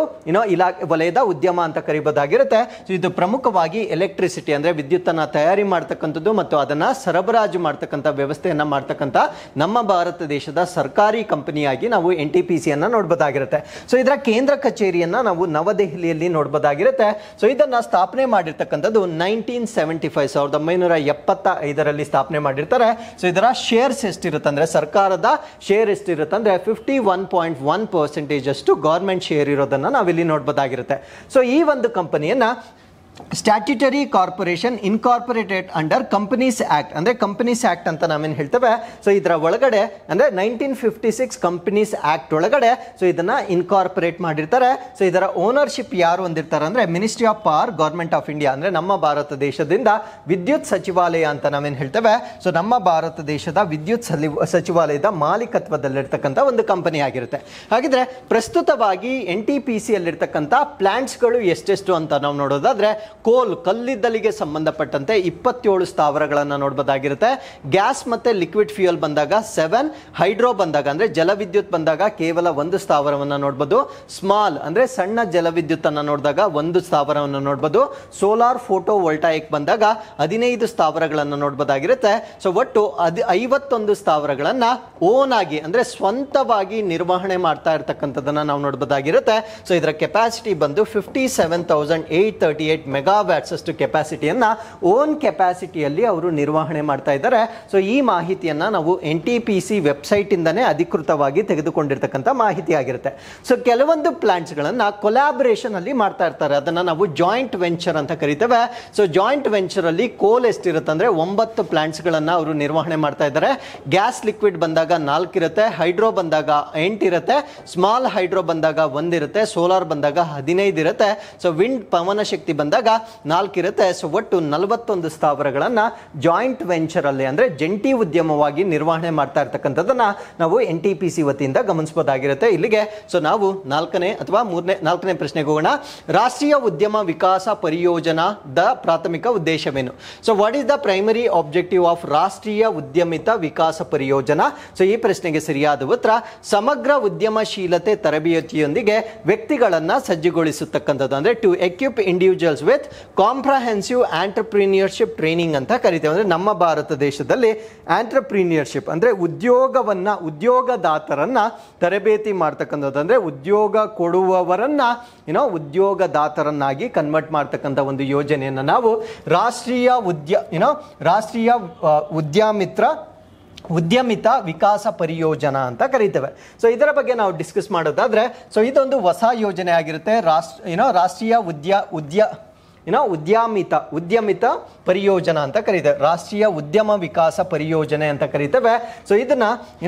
ವಲಯದ ಉದ್ಯಮ ಅಂತ ಕರಿಬಹುದಾಗಿರುತ್ತೆ. ಸೊ ಇದು ಪ್ರಮುಖವಾಗಿ ಎಲೆಕ್ಟ್ರಿಸಿಟಿ ಅಂದ್ರೆ ವಿದ್ಯುತ್ತನ್ನ ತಯಾರಿ ಮಾಡ್ತಕ್ಕಂಥದ್ದು ಮತ್ತು ಅದನ್ನ ಸರಬರಾಜು ಮಾಡ್ತಕ್ಕಂಥ ವ್ಯವಸ್ಥೆಯನ್ನ ಮಾಡ್ತಕ್ಕಂಥ ನಮ್ಮ ಭಾರತ ದೇಶದ ಸರ್ಕಾರಿ ಕಂಪನಿಯಾಗಿ ನಾವು NTPC ಅನ್ನ ನೋಡಬಹುದಾಗಿರುತ್ತೆ. ಸೊ ಇದರ ಕೇಂದ್ರ ಕಚೇರಿಯನ್ನ ನಾವು ನವದೆಹಲಿಯಲ್ಲಿ ನೋಡಬಹುದಾಗಿರುತ್ತೆ. ಸೊ ಇದನ್ನ ಸ್ಥಾಪನೆ ಮಾಡಿರ್ತಕ್ಕಂಥದ್ದು 1975 ಸ್ಥಾಪನೆ ಮಾಡಿರ್ತಾರೆ. ಸೊ ಇದರ ಶೇರ್ಸ್ ಎಷ್ಟಿರುತ್ತೆ ಅಂದ್ರೆ ಸರ್ಕಾರದ ಶೇರ್ ಎಷ್ಟಿರುತ್ತೆ ಅಂದ್ರೆ 51.1% ಅಷ್ಟು ಗವರ್ಮೆಂಟ್ ಶೇರ್ ಇರೋದನ್ನ ನಾವಿಲ್ಲಿ ನೋಡಬಹುದಾಗಿರುತ್ತೆ. ಸೊ ಈ ಒಂದು ಕಂಪನಿಯನ್ನ statutory corporation incorporated under companies act ಅಂದ್ರೆ ಕಂಪನೀಸ್ ಆಕ್ಟ್ ಅಂತ ನಾವೇನು ಹೇಳ್ತೇವೆ. ಸೊ ಇದರ ಒಳಗಡೆ ಅಂದ್ರೆ 1956 ಕಂಪನೀಸ್ ಆಕ್ಟ್ ಒಳಗಡೆ ಸೊ ಇದನ್ನ ಇನ್ಕಾರ್ಪೊರೇಟ್ ಮಾಡಿರ್ತಾರೆ. ಸೊ ಇದರ ಓನರ್ಶಿಪ್ ಯಾರು ಹೊಂದಿರ್ತಾರೆ ಅಂದ್ರೆ ministry of power government of India ಅಂದ್ರೆ ನಮ್ಮ ಭಾರತ ದೇಶದಿಂದ ವಿದ್ಯುತ್ ಸಚಿವಾಲಯ ಅಂತ ನಾವೇನು ಹೇಳ್ತೇವೆ. ಸೊ ನಮ್ಮ ಭಾರತ ದೇಶದ ವಿದ್ಯುತ್ ಸಚಿವಾಲಯದ ಮಾಲೀಕತ್ವದಲ್ಲಿರ್ತಕ್ಕಂಥ ಒಂದು ಕಂಪನಿ ಆಗಿರುತ್ತೆ. ಹಾಗಿದ್ರೆ ಪ್ರಸ್ತುತವಾಗಿ NTPC ಯಲ್ಲಿರ್ತಕ್ಕಂಥ ಪ್ಲಾಂಟ್ಸ್ಗಳು ಎಷ್ಟೆಷ್ಟು ಅಂತ ನಾವು ನೋಡೋದಾದ್ರೆ ಕೋಲ್ ಕಲ್ಲಿದ್ದಲಿಗೆ ಸಂಬಂಧಪಟ್ಟಂತೆ 27 ಸ್ಥಾವರಗಳನ್ನು ನೋಡಬಹುದಾಗಿರುತ್ತೆ. ಗ್ಯಾಸ್ ಮತ್ತೆ ಲಿಕ್ವಿಡ್ ಫ್ಯೂಯಲ್ ಬಂದಾಗ 7, ಹೈಡ್ರೋ ಬಂದಾಗ ಅಂದ್ರೆ ಜಲವಿದ್ಯುತ್ ಬಂದಾಗ ಕೇವಲ 1 ಸ್ಥಾವರವನ್ನು ನೋಡಬಹುದು. ಸ್ಮಾಲ್ ಅಂದ್ರೆ ಸಣ್ಣ ಜಲವಿದ್ಯುತ್ ಅನ್ನ ನೋಡಿದಾಗ 1 ಸ್ಥಾವರವನ್ನು ನೋಡಬಹುದು. ಸೋಲಾರ್ ಫೋಟೋ ವೋಲ್ಟಾಯಿಕ್ ಬಂದಾಗ 15 ಸ್ಥಾವರಗಳನ್ನು ನೋಡಬಹುದಾಗಿರುತ್ತೆ. ಸೊ ಒಟ್ಟು 51 ಸ್ಥಾವರಗಳನ್ನ ಓನ್ ಆಗಿ ಅಂದ್ರೆ ಸ್ವಂತವಾಗಿ ನಿರ್ವಹಣೆ ಮಾಡ್ತಾ ಇರತಕ್ಕಂಥದ್ದನ್ನ ನಾವು ನೋಡಬಹುದಾಗಿರುತ್ತೆ. ಸೊ ಇದರ ಕೆಪಾಸಿಟಿ ಬಂದು 57,838 ಮೆಗಾವ್ಯಾಟ್ಸ್ ಅಷ್ಟು ಕೆಪಾಸಿಟಿಯನ್ನ ಓನ್ ಕೆಪಾಸಿಟಿಯಲ್ಲಿ ಅವರು ನಿರ್ವಹಣೆ ಮಾಡ್ತಾ ಇದ್ದಾರೆ. ಸೊ ಈ ಮಾಹಿತಿಯನ್ನ ನಾವು NTPC ವೆಬ್ಸೈಟ್ ಇಂದಾನೆ ಅಧಿಕೃತವಾಗಿ ತೆಗೆದುಕೊಂಡಿರ್ತಕ್ಕಂಥ ಮಾಹಿತಿ ಆಗಿರುತ್ತೆ. ಸೊ ಕೆಲವೊಂದು ಪ್ಲಾಂಟ್ಸ್ ಗಳನ್ನ ಕೊಲಾಬರೇಷನ್ ಅಲ್ಲಿ ಮಾಡ್ತಾ ಇರ್ತಾರೆ, ಅದನ್ನ ನಾವು ಜಾಯಿಂಟ್ ವೆಂಚರ್ ಅಂತ ಕರಿತೇವೆ. ಸೊ ಜಾಯಿಂಟ್ ವೆಂಚರ್ ಅಲ್ಲಿ ಕೋಲ್ ಎಷ್ಟಿರುತ್ತೆ ಅಂದ್ರೆ 9 ಪ್ಲಾಂಟ್ಸ್ ಗಳನ್ನ ಅವರು ನಿರ್ವಹಣೆ ಮಾಡ್ತಾ ಇದ್ದಾರೆ. ಗ್ಯಾಸ್ ಲಿಕ್ವಿಡ್ ಬಂದಾಗ 4 ಇರುತ್ತೆ, ಹೈಡ್ರೋ ಬಂದಾಗ 8 ಇರುತ್ತೆ, ಸ್ಮಾಲ್ ಹೈಡ್ರೋ ಬಂದಾಗ 1 ಇರುತ್ತೆ, ಸೋಲಾರ್ ಬಂದಾಗ 15 ಇರುತ್ತೆ, ಸೊ ವಿಂಡ್ ಪವನ ಶಕ್ತಿ ಬಂದಾಗ 4 ಇರುತ್ತೆ. ಸೊ ಒಟ್ಟು 41 ಸ್ಥಾವರಗಳನ್ನ ಜಾಯಿಂಟ್ ವೆಂಚರ್ ಅಲ್ಲಿ ಅಂದ್ರೆ ಜಂಟಿ ಉದ್ಯಮವಾಗಿ ನಿರ್ವಹಣೆ ಮಾಡ್ತಾ ಇರ್ತಕ್ಕಂಥದ್ದನ್ನ ನಾವು NTPC ವತಿಯಿಂದ ಗಮನಿಸಬಹುದಾಗಿರುತ್ತೆ. ಇಲ್ಲಿಗೆ ಸೊ ನಾವು ನಾಲ್ಕನೇ ಪ್ರಶ್ನೆಗೆ ಹೋಗೋಣ. ರಾಷ್ಟ್ರೀಯ ಉದ್ಯಮ ವಿಕಾಸ ಪರಿಯೋಜನಾದ ಪ್ರಾಥಮಿಕ ಉದ್ದೇಶವೇನು? So what is the primary objective of ರಾಷ್ಟ್ರೀಯ ಉದ್ಯಮಿತ ವಿಕಾಸ ಪರಿಯೋಜನಾ? ಸೊ ಈ ಪ್ರಶ್ನೆಗೆ ಸರಿಯಾದ ಉತ್ತರ ಸಮಗ್ರ ಉದ್ಯಮಶೀಲತೆ ತರಬೇತಿಯೊಂದಿಗೆ ವ್ಯಕ್ತಿಗಳನ್ನ ಸಜ್ಜುಗೊಳಿಸತಕ್ಕಂಥದ್ದು, ಅಂದ್ರೆ to equip individuals with comprehensive entrepreneurship training ಅಂತ ಕರಿತೇವೆ. ಅಂದ್ರೆ ನಮ್ಮ ಭಾರತ ದೇಶದಲ್ಲಿ ಆಂಟರ್ಪ್ರಿನಿಯರ್ಶಿಪ್ ಅಂದ್ರೆ ಉದ್ಯೋಗದಾತರನ್ನ ತರಬೇತಿ ಮಾಡ್ತಕ್ಕಂಥದ್ದು, ಅಂದ್ರೆ ಉದ್ಯೋಗ ಕೊಡುವವರನ್ನ ಉದ್ಯೋಗದಾತರನ್ನಾಗಿ ಕನ್ವರ್ಟ್ ಮಾಡ್ತಕ್ಕಂಥ ಒಂದು ಯೋಜನೆಯನ್ನ ನಾವು ರಾಷ್ಟ್ರೀಯ ಉದ್ಯಮಿತ ವಿಕಾಸ ಪರಿಯೋಜನಾ ಅಂತ ಕರೀತೇವೆ. ಸೊ ಇದರ ಬಗ್ಗೆ ನಾವು ಡಿಸ್ಕಸ್ ಮಾಡೋದಾದ್ರೆ, ಸೊ ಇದೊಂದು ಹೊಸ ಯೋಜನೆ ಆಗಿರುತ್ತೆ. ರಾಷ್ಟ್ರೀಯ ಉದ್ಯಮಿತ ಪರಿಯೋಜನಾ ಅಂತ ಕರೀತೇವೆ, ರಾಷ್ಟ್ರೀಯ ಉದ್ಯಮ ವಿಕಾಸ ಪರಿಯೋಜನೆ ಅಂತ ಕರೀತೇವೆ. ಸೊ ಇದನ್ನ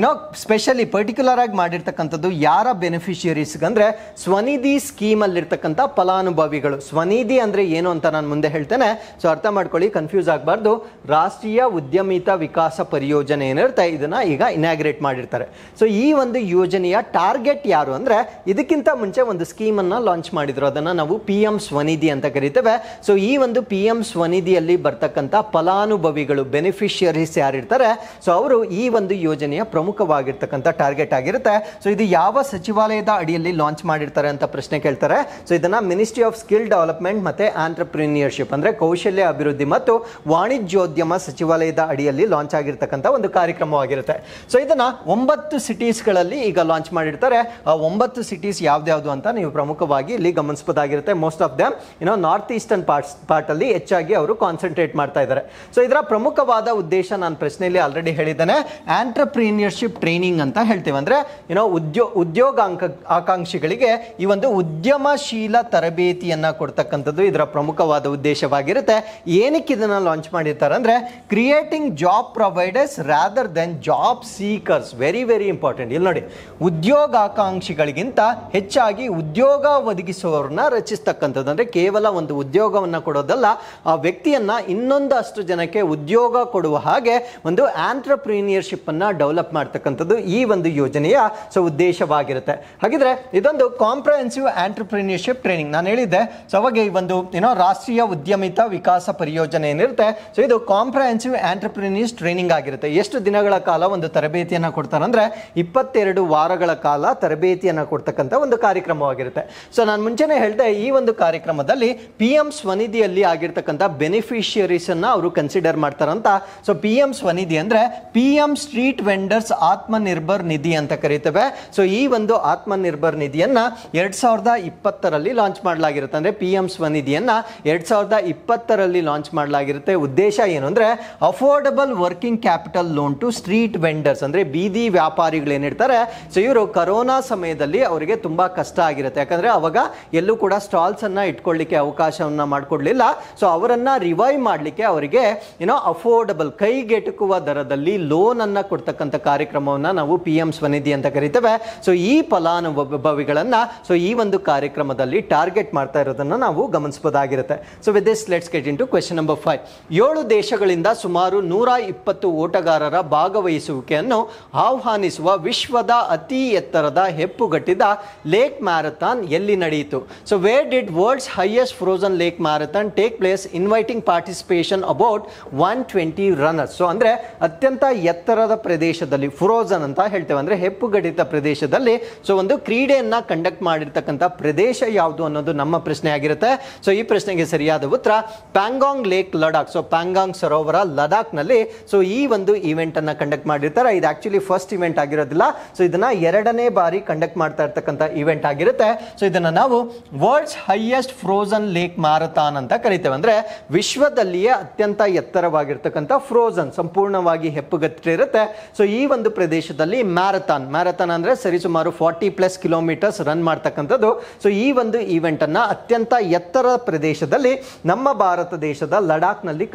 ಸ್ಪೆಷಲಿ ಪರ್ಟಿಕ್ಯುಲರ್ ಆಗಿ ಮಾಡಿರ್ತಕ್ಕಂಥದ್ದು ಯಾರ ಬೆನಿಫಿಷಿಯರೀಸ್ ಅಂದ್ರೆ ಸ್ವನಿಧಿ ಸ್ಕೀಮ್ ಅಲ್ಲಿರ್ತಕ್ಕಂಥ ಫಲಾನುಭವಿಗಳು. ಸ್ವನಿಧಿ ಅಂದ್ರೆ ಏನು ಅಂತ ನಾನು ಮುಂದೆ ಹೇಳ್ತೇನೆ, ಸೊ ಅರ್ಥ ಮಾಡ್ಕೊಳ್ಳಿ, ಕನ್ಫ್ಯೂಸ್ ಆಗಬಾರ್ದು. ರಾಷ್ಟ್ರೀಯ ಉದ್ಯಮಿತ ವಿಕಾಸ ಪರಿಯೋಜನೆ ಏನಿರುತ್ತೆ ಇದನ್ನ ಈಗ ಇನಾಗ್ರೇಟ್ ಮಾಡಿರ್ತಾರೆ. ಸೊ ಈ ಒಂದು ಯೋಜನೆಯ ಟಾರ್ಗೆಟ್ ಯಾರು ಅಂದ್ರೆ, ಇದಕ್ಕಿಂತ ಮುಂಚೆ ಒಂದು ಸ್ಕೀಮ್ ಅನ್ನ ಲಾಂಚ್ ಮಾಡಿದ್ರು, ಅದನ್ನ ನಾವು PM ಸ್ವನಿಧಿ ಅಂತ ಕರಿತೇವೆ. ಸೊ ಈ ಒಂದು PM ಸ್ವನಿಧಿಯಲ್ಲಿ ಬರ್ತಕ್ಕಂಥ ಫಲಾನುಭವಿಗಳು ಬೆನಿಫಿಷಿಯರೀಸ್ ಯಾರಿರ್ತಾರೆ, ಸೊ ಅವರು ಈ ಒಂದು ಯೋಜನೆಯ ಪ್ರಮುಖವಾಗಿರ್ತಕ್ಕಂಥ ಟಾರ್ಗೆಟ್ ಆಗಿರುತ್ತೆ. ಸೊ ಇದು ಯಾವ ಸಚಿವಾಲಯದ ಅಡಿಯಲ್ಲಿ ಲಾಂಚ್ ಮಾಡಿರ್ತಾರೆ ಅಂತ ಪ್ರಶ್ನೆ ಕೇಳ್ತಾರೆ. ಸೊ ಇದನ್ನ ಮಿನಿಸ್ಟ್ರಿ ಆಫ್ ಸ್ಕಿಲ್ ಡೆವಲಪ್ಮೆಂಟ್ ಮತ್ತೆ ಆಂಟರ್ಪ್ರಿನಿಯರ್ಶಿಪ್ ಅಂದ್ರೆ ಕೌಶಲ್ಯ ಅಭಿವೃದ್ಧಿ ಮತ್ತು ವಾಣಿಜ್ಯೋದ್ಯಮ ಸಚಿವಾಲಯದ ಅಡಿಯಲ್ಲಿ ಲಾಂಚ್ ಆಗಿರ್ತಕ್ಕಂಥ ಒಂದು ಕಾರ್ಯಕ್ರಮವಾಗಿರುತ್ತೆ. ಸೊ ಇದನ್ನ 9 ಸಿಟೀಸ್ಗಳಲ್ಲಿ ಈಗ ಲಾಂಚ್ ಮಾಡಿರ್ತಾರೆ. ಆ 9 ಸಿಟೀಸ್ ಯಾವ್ದು ಅಂತ ನೀವು ಪ್ರಮುಖವಾಗಿ ಇಲ್ಲಿ ಗಮನಿಸಬಹುದಾಗಿರುತ್ತೆ. Most of them north eastern part ಅಲ್ಲಿ ಹೆಚ್ಚಾಗಿ ಅವರು ಕಾನ್ಸಂಟ್ರೇಟ್ ಮಾಡ್ತಾ ಇದ್ದಾರೆ. ಸೊ ಇದರ ಪ್ರಮುಖವಾದ ಉದ್ದೇಶ ನಾನು ಪ್ರಶ್ನೆಯಲ್ಲಿ ಆಲ್ರೆಡಿ ಹೇಳಿದ್ದೇನೆ, ಆಂಟರ್ಪ್ರಿನಿಯರ್ಶಿಪ್ ಟ್ರೈನಿಂಗ್ ಅಂತ ಹೇಳ್ತೇವೆ. ಅಂದ್ರೆ ಉದ್ಯೋಗ ಆಕಾಂಕ್ಷಿಗಳಿಗೆ ಈ ಒಂದು ಉದ್ಯಮಶೀಲ ತರಬೇತಿಯನ್ನ ಕೊಡ್ತಕ್ಕಂಥದ್ದು ಇದರ ಪ್ರಮುಖವಾದ ಉದ್ದೇಶವಾಗಿರುತ್ತೆ. ಏನಕ್ಕೆ ಇದನ್ನ ಲಾಂಚ್ ಮಾಡಿರ್ತಾರೆ ಅಂದ್ರೆ, creating job providers rather then job seekers. Very very important. ಇಲ್ಲಿ ನೋಡಿ, ಉದ್ಯೋಗಾಕಾಂಕ್ಷಿಗಳಿಗಿಂತ ಹೆಚ್ಚಾಗಿ ಉದ್ಯೋಗ ಒದಗಿಸುವವರನ್ನ ರಚಿಸ್ತಕ್ಕಂಥದ್ದು. ಅಂದ್ರೆ ಕೇವಲ ಒಂದು ಉದ್ಯೋಗವನ್ನ ಕೊಡೋದಲ್ಲ, ಆ ವ್ಯಕ್ತಿಯನ್ನ ಇನ್ನೊಂದಷ್ಟು ಜನಕ್ಕೆ ಉದ್ಯೋಗ ಕೊಡುವ ಹಾಗೆ ಒಂದು ಆಂಟರ್ಪ್ರಿನಿಯರ್ಶಿಪ್ ಅನ್ನ ಡೆವಲಪ್ ಮಾಡ್ತಕ್ಕಂಥದ್ದು ಈ ಒಂದು ಯೋಜನೆಯ ಉದ್ದೇಶವಾಗಿರುತ್ತೆ. ಹಾಗಿದ್ರೆ ಇದೊಂದು ಕಾಂಪ್ರಹೆನ್ಸಿವ್ ಆಂಟರ್ಪ್ರಿನಿಯರ್ಶಿಪ್ ಟ್ರೈನಿಂಗ್ ನಾನು ಹೇಳಿದ್ದೆ. ಸೊ ಅವಾಗ ಈ ಒಂದು ರಾಷ್ಟ್ರೀಯ ಉದ್ಯಮಿತ ವಿಕಾಸ ಪರಿಯೋಜನೆ ಏನಿರುತ್ತೆ, ಸೊ ಇದು ಕಾಂಪ್ರಹೆನ್ಸಿವ್ ಆಂಟರ್ಪ್ರಿನಿಯರ್ಸ್ ಟ್ರೈನಿಂಗ್ ಆಗಿರುತ್ತೆ. ಎಷ್ಟು ದಿನಗಳ ಕಾಲ ಒಂದು ತರಬೇತಿಯನ್ನ ಕೊಡ್ತಾರೆ ಅಂದ್ರೆ 22 ವಾರಗಳ ಕಾಲ ತರಬೇತಿಯನ್ನ ಕೊಡ್ತಕ್ಕಂಥ ಒಂದು ಕಾರ್ಯಕ್ರಮವಾಗಿರುತ್ತೆ. ಸೊ ನಾನು ಮುಂಚೆನೆ ಹೇಳಿದೆ, ಈ ಒಂದು ಕಾರ್ಯಕ್ರಮದಲ್ಲಿ PM ಸ್ವನಿಧಿಯಲ್ಲಿ ಆಗಿರ್ತಕ್ಕಂಥ ಬೆನಿಫಿಷಿಯರೀಸ್ ಅನ್ನ ಅವರು ಕನ್ಸಿಡರ್ ಮಾಡ್ತಾರಂತ. ಸೊ PM ಸ್ವನಿಧಿ ಅಂದ್ರೆ PM ಸ್ಟ್ರೀಟ್ ವೆಂಡರ್ಸ್ ಆತ್ಮನಿರ್ಭರ್ ನಿಧಿ ಅಂತ ಕರೀತೇವೆ. ಸೊ ಈ ಒಂದು ಆತ್ಮನಿರ್ಭರ್ ನಿಧಿಯನ್ನ 2020ರಲ್ಲಿ ಲಾಂಚ್ ಮಾಡಲಾಗಿರುತ್ತೆ. ಅಂದ್ರೆ PM ಸ್ವನಿಧಿಯನ್ನ 2020ರಲ್ಲಿ ಲಾಂಚ್ ಮಾಡಲಾಗಿರುತ್ತೆ. ಉದ್ದೇಶ ಏನು ಅಂದ್ರೆ, affordable working capital loan to street vendors ಅಂದ್ರೆ ಬೀದಿ ವ್ಯಾಪಾರಿಗಳು ಏನಿರ್ತಾರೆ, ಸೊ ಇವರು ಕೊರೋನಾ ಸಮಯದಲ್ಲಿ ಅವರಿಗೆ ತುಂಬಾ ಕಷ್ಟ ಆಗಿರುತ್ತೆ. ಯಾಕಂದ್ರೆ ಅವಾಗ ಎಲ್ಲೂ ಕೂಡ ಸ್ಟಾಲ್ಸ್ ಅನ್ನ ಇಟ್ಕೊಳ್ಳಿಕ್ಕೆ ಅವಕಾಶವನ್ನ ಮಾಡಿಕೊಡ್ಲಿಲ್ಲ. ಸೊ ಅವರನ್ನ ರಿವೈವ್ ಮಾಡಲಿಕ್ಕೆ ಅವರಿಗೆ ಅಫೋರ್ಡಬಲ್ ಕೈಗೆಟುಕುವ ದರದಲ್ಲಿ ಲೋನ್ ಅನ್ನ ಕೊಡ್ತಕ್ಕಂಥ ಕಾರ್ಯಕ್ರಮವನ್ನ ನಾವು PM ಸ್ವನಿಧಿ ಅಂತ ಕರಿತೇವೆ. ಸೊ ಈ ಫಲಾನುಭವಿಗಳನ್ನ ಸೊ ಈ ಒಂದು ಕಾರ್ಯಕ್ರಮದಲ್ಲಿ ಟಾರ್ಗೆಟ್ ಮಾಡ್ತಾ ಇರೋದನ್ನ ನಾವು ಗಮನಿಸಬಹುದಾಗಿರುತ್ತೆ. So with this let's get into question number 5. 7 ದೇಶಗಳಿಂದ ಸುಮಾರು 120 ಓಟಗಾರರ ಭಾಗವಹಿಸುವಿಕೆಯನ್ನು ಆಹ್ವಾನಿಸುವ ವಿಶ್ವದ ಅತಿ ಎತ್ತರದ ಹೆಪ್ಪುಗಟ್ಟಿದ ಲೇಕ್ ಮ್ಯಾರಥಾನ್ ಎಲ್ಲಿ ನಡೆಯಿತು? So where did world's highest frozen lake marathon take place inviting participation about 120 runners? So ಅಂದ್ರೆ ಅತ್ಯಂತ ಎತ್ತರದ ಪ್ರದೇಶದಲ್ಲಿ, ಫ್ರೋಜನ್ ಅಂತ ಹೇಳ್ತೇವೆ, ಅಂದ್ರೆ ಹೆಪ್ಪುಗಟ್ಟಿದ ಪ್ರದೇಶದಲ್ಲಿ ಸೊ ಒಂದು ಕ್ರೀಡೆಯನ್ನ ಕಂಡಕ್ಟ್ ಮಾಡಿರ್ತಕ್ಕಂಥ ಪ್ರದೇಶ ಯಾವುದು ಅನ್ನೋದು ನಮ್ಮ ಪ್ರಶ್ನೆ ಆಗಿರುತ್ತೆ. ಸೊ ಈ ಪ್ರಶ್ನೆಗೆ ಸರಿಯಾದ ಉತ್ತರ ಪ್ಯಾಂಗಾಂಗ್ ಲೇಕ್ ಲಡಾಖ್. ಸೊ ಪ್ಯಾಂಗಾಂಗ್ ಸರೋವರ ಲಡಾಖ್ ನಲ್ಲಿ ಸೊ ಈ ಒಂದು ಇವೆಂಟ್ ಅನ್ನ ಕಂಡಕ್ಟ್ ಮಾಡಿರ್ತಾರೆ. ಇದು ಆಕ್ಚುಲಿ ಫಸ್ಟ್ ಇವೆಂಟ್ ಆಗಿರೋದಿಲ್ಲ. ಸೊ ಇದನ್ನ 2ನೇ ಬಾರಿ ಕಂಡಕ್ಟ್ ಮಾಡ್ತಾ ಇರ್ತಕ್ಕಂಥ ಇವೆಂಟ್ ಆಗಿರುತ್ತೆ. ಸೊ ಇದನ್ನ ನಾವು world's highest frozen lake marathon ಅಂತ ಕರಿತೇವೆ. ಅಂದ್ರೆ ವಿಶ್ವದಲ್ಲಿಯೇ ಅತ್ಯಂತ ಎತ್ತರವಾಗಿರ್ತಕ್ಕಂಥ ಫ್ರೋಸನ್, ಸಂಪೂರ್ಣವಾಗಿ ಹೆಪ್ಪುಗಟ್ಟಿರುತ್ತೆ. ಸೊ ಈ ಒಂದು ಪ್ರದೇಶದಲ್ಲಿ ಮ್ಯಾರಥಾನ್ ಅಂದ್ರೆ ಸರಿಸುಮಾರು 40+ ಕಿಲೋಮೀಟರ್ಸ್ ರನ್ ಮಾಡ್ತಕ್ಕಂಥದ್ದು. ಸೊ ಈ ಒಂದು ಈವೆಂಟ್ ಅನ್ನ ಅತ್ಯಂತ ಎತ್ತರ ಪ್ರದೇಶದಲ್ಲಿ ನಮ್ಮ ಭಾರತ ದೇಶದ ಲಡಾಖ್ನಲ್ಲಿ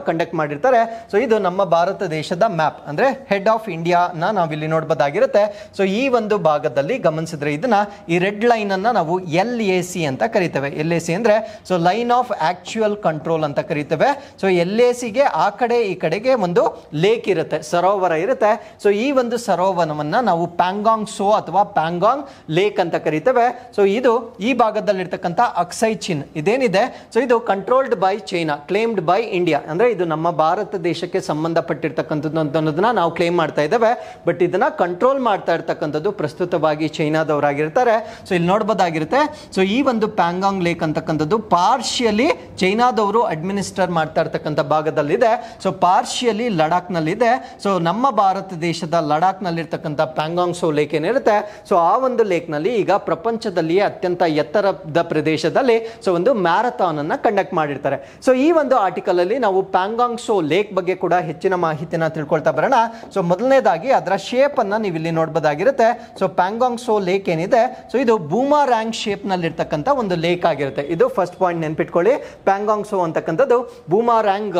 ಕಂಡಕ್ಟ್ ಮಾಡಿರ್ತಾರೆ. ಸೊ ಇದು ನಮ್ಮ ಭಾರತ ದೇಶದ ಮ್ಯಾಪ್, ಅಂದ್ರೆ ಹೆಡ್ ಆಫ್ ಇಂಡಿಯಾನ ನಾವಿಲ್ಲಿ ನೋಡಬಹುದಾಗಿರುತ್ತೆ. ಸೊ ಈ ಒಂದು ಭಾಗದಲ್ಲಿ ಗಮನಿಸಿದ್ರೆ ಇದನ್ನ ಈ ರೆಡ್ ಲೈನ್ ಅನ್ನ ನಾವು LAC ಅಂತ ಕರಿತೇವೆ. LAC ಅಂದ್ರೆ so line of actual control ಅಂತ ಕರಿತೇವೆ. ಸೊ LAC ಗೆ ಆ ಕಡೆ ಈ ಕಡೆಗೆ ಒಂದು ಲೇಕ್ ಇರುತ್ತೆ, ಸರೋವರ ಇರುತ್ತೆ. ಸೊ ಈ ಒಂದು ಸರೋವರವನ್ನ ನಾವು ಪ್ಯಾಂಗಾಂಗ್ ಸೋ ಅಥವಾ ಪ್ಯಾಂಗಾಂಗ್ ಲೇಕ್ ಅಂತ ಕರಿತೇವೆ. ಸೊ ಇದು ಈ ಭಾಗದಲ್ಲಿರ್ತಕ್ಕಂಥ ಅಕ್ಸೈ ಚಿನ್ ಇದೇನಿದೆ, ಸೊ ಇದು controlled by China, claimed by India. ಅಂದ್ರೆ ಇದು ನಮ್ಮ ಭಾರತ ದೇಶಕ್ಕೆ ಸಂಬಂಧಪಟ್ಟಿರ್ತಕ್ಕಂಥದ್ದು ಅನ್ನೋದನ್ನ ನಾವು ಕ್ಲೇಮ್ ಮಾಡ್ತಾ ಇದ್ದೇವೆ. ಬಟ್ ಇದನ್ನ ಕಂಟ್ರೋಲ್ ಮಾಡ್ತಾ ಇರ್ತಕ್ಕಂಥದ್ದು ಪ್ರಸ್ತುತವಾಗಿ ಚೈನಾದವರಾಗಿರ್ತಾರೆ. ಸೊ ಇಲ್ಲಿ ನೋಡಬಹುದಾಗಿರುತ್ತೆ. ಸೊ ಈ ಒಂದು ಪ್ಯಾಂಗಾಂಗ್ ಲೇಕ್ ಅಂತಕ್ಕಂಥದ್ದು ಪಾರ್ಷಿಯಲಿ ಚೈನಾದವರು ಅಡ್ಮಿನಿಸ್ಟರ್ ಮಾಡ್ತಾ ಇರ್ತಕ್ಕಂಥ ಭಾಗದಲ್ಲಿದೆ. ಸೊ ಪಾರ್ಷಿಯಲಿ ಲಡಾಖ್ ನಲ್ಲಿದೆ. ಸೊ ನಮ್ಮ ಭಾರತ ದೇಶದ ಲಡಾಖ್ ನಲ್ಲಿರ್ತಕ್ಕಂಥ ಪ್ಯಾಂಗಾಂಗ್ ಸೋ ಲೇಕ್ ಏನಿರುತ್ತೆ, ಸೊ ಆ ಒಂದು ಲೇಕ್ ನಲ್ಲಿ ಈಗ ಪ್ರಪಂಚದಲ್ಲಿಯೇ ಅತ್ಯಂತ ಎತ್ತರದ ಪ್ರದೇಶದಲ್ಲಿ ಸೊ ಒಂದು ಮ್ಯಾರಥಾನ್ ಅನ್ನ ಕಂಡಕ್ಟ್ ಮಾಡಿರ್ತಾರೆ. ಸೊ ಈ ಒಂದು ಆರ್ಟಿಕಲ್ ಅಲ್ಲಿ ನಾವು ಪ್ಯಾಂಗಾಂಗ್ ಸೋ ಲೇಕ್ ಬಗ್ಗೆ ಕೂಡ ಹೆಚ್ಚಿನ ಮಾಹಿತಿನ ತಿಳ್ಕೊಳ್ತಾ ಬರೋಣ. ಸೊ ಮೊದಲನೇದಾಗಿ ಅದರ ಶೇಪ್ ಅನ್ನ ನೀವು ಇಲ್ಲಿ ನೋಡಬಹುದಾಗಿರುತ್ತೆ. ಸೊ ಪ್ಯಾಂಗಾಂಗ್ ಸೋ ಲೇಕ್ ಏನಿದೆ, ಸೊ ಇದು ಬೂಮರಾಂಗ್ ಶೇಪ್ ನಲ್ಲಿ ಇರ್ತಕ್ಕಂಥ ಒಂದು ಲೇಕ್ ಆಗಿರುತ್ತೆ. ಇದು ಫಸ್ಟ್ ಪಾಯಿಂಟ್ ನೆನ್ಪಿಟ್ಕೊಳ್ಳಿ. ಪ್ಯಾಂಗಾಂಗ್ ಸೋ ಅಂತಕ್ಕಂಥದ್ದು ಬೂಮರಾಂಗ್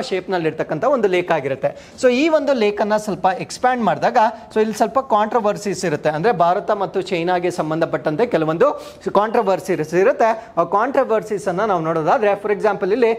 ಶೇಪ್ ನಲ್ಲಿ ಇರ್ತಕ್ಕಂಥ ಒಂದು ಲೇಕ್ ಆಗಿರುತ್ತೆ. ಸೊ ಈ ಒಂದು ಲೇಕ್ ಅನ್ನ ಸ್ವಲ್ಪ ಎಕ್ಸ್ಪ್ಯಾಂಡ್ ಮಾಡಿದಾಗ ಸೊ ಇಲ್ಲಿ ಸ್ವಲ್ಪ ಕಾಂಟ್ರವರ್ಸೀಸ್ ಇರುತ್ತೆ. ಅಂದ್ರೆ ಭಾರತ ಮತ್ತು ಚೈನಾಗೆ ಸಂಬಂಧಪಟ್ಟಂತೆ ಕೆಲವೊಂದು ಕಾಂಟ್ರವರ್ಸೀಸ್ ಇರುತ್ತೆ. ಆ ಕಾಂಟ್ರವರ್ಸೀಸ್ ಅನ್ನ ನಾವು ನೋಡೋದಾದ್ರೆ, ಫಾರ್ ಎಕ್ಸಾಂಪಲ್ ಇಲ್ಲಿ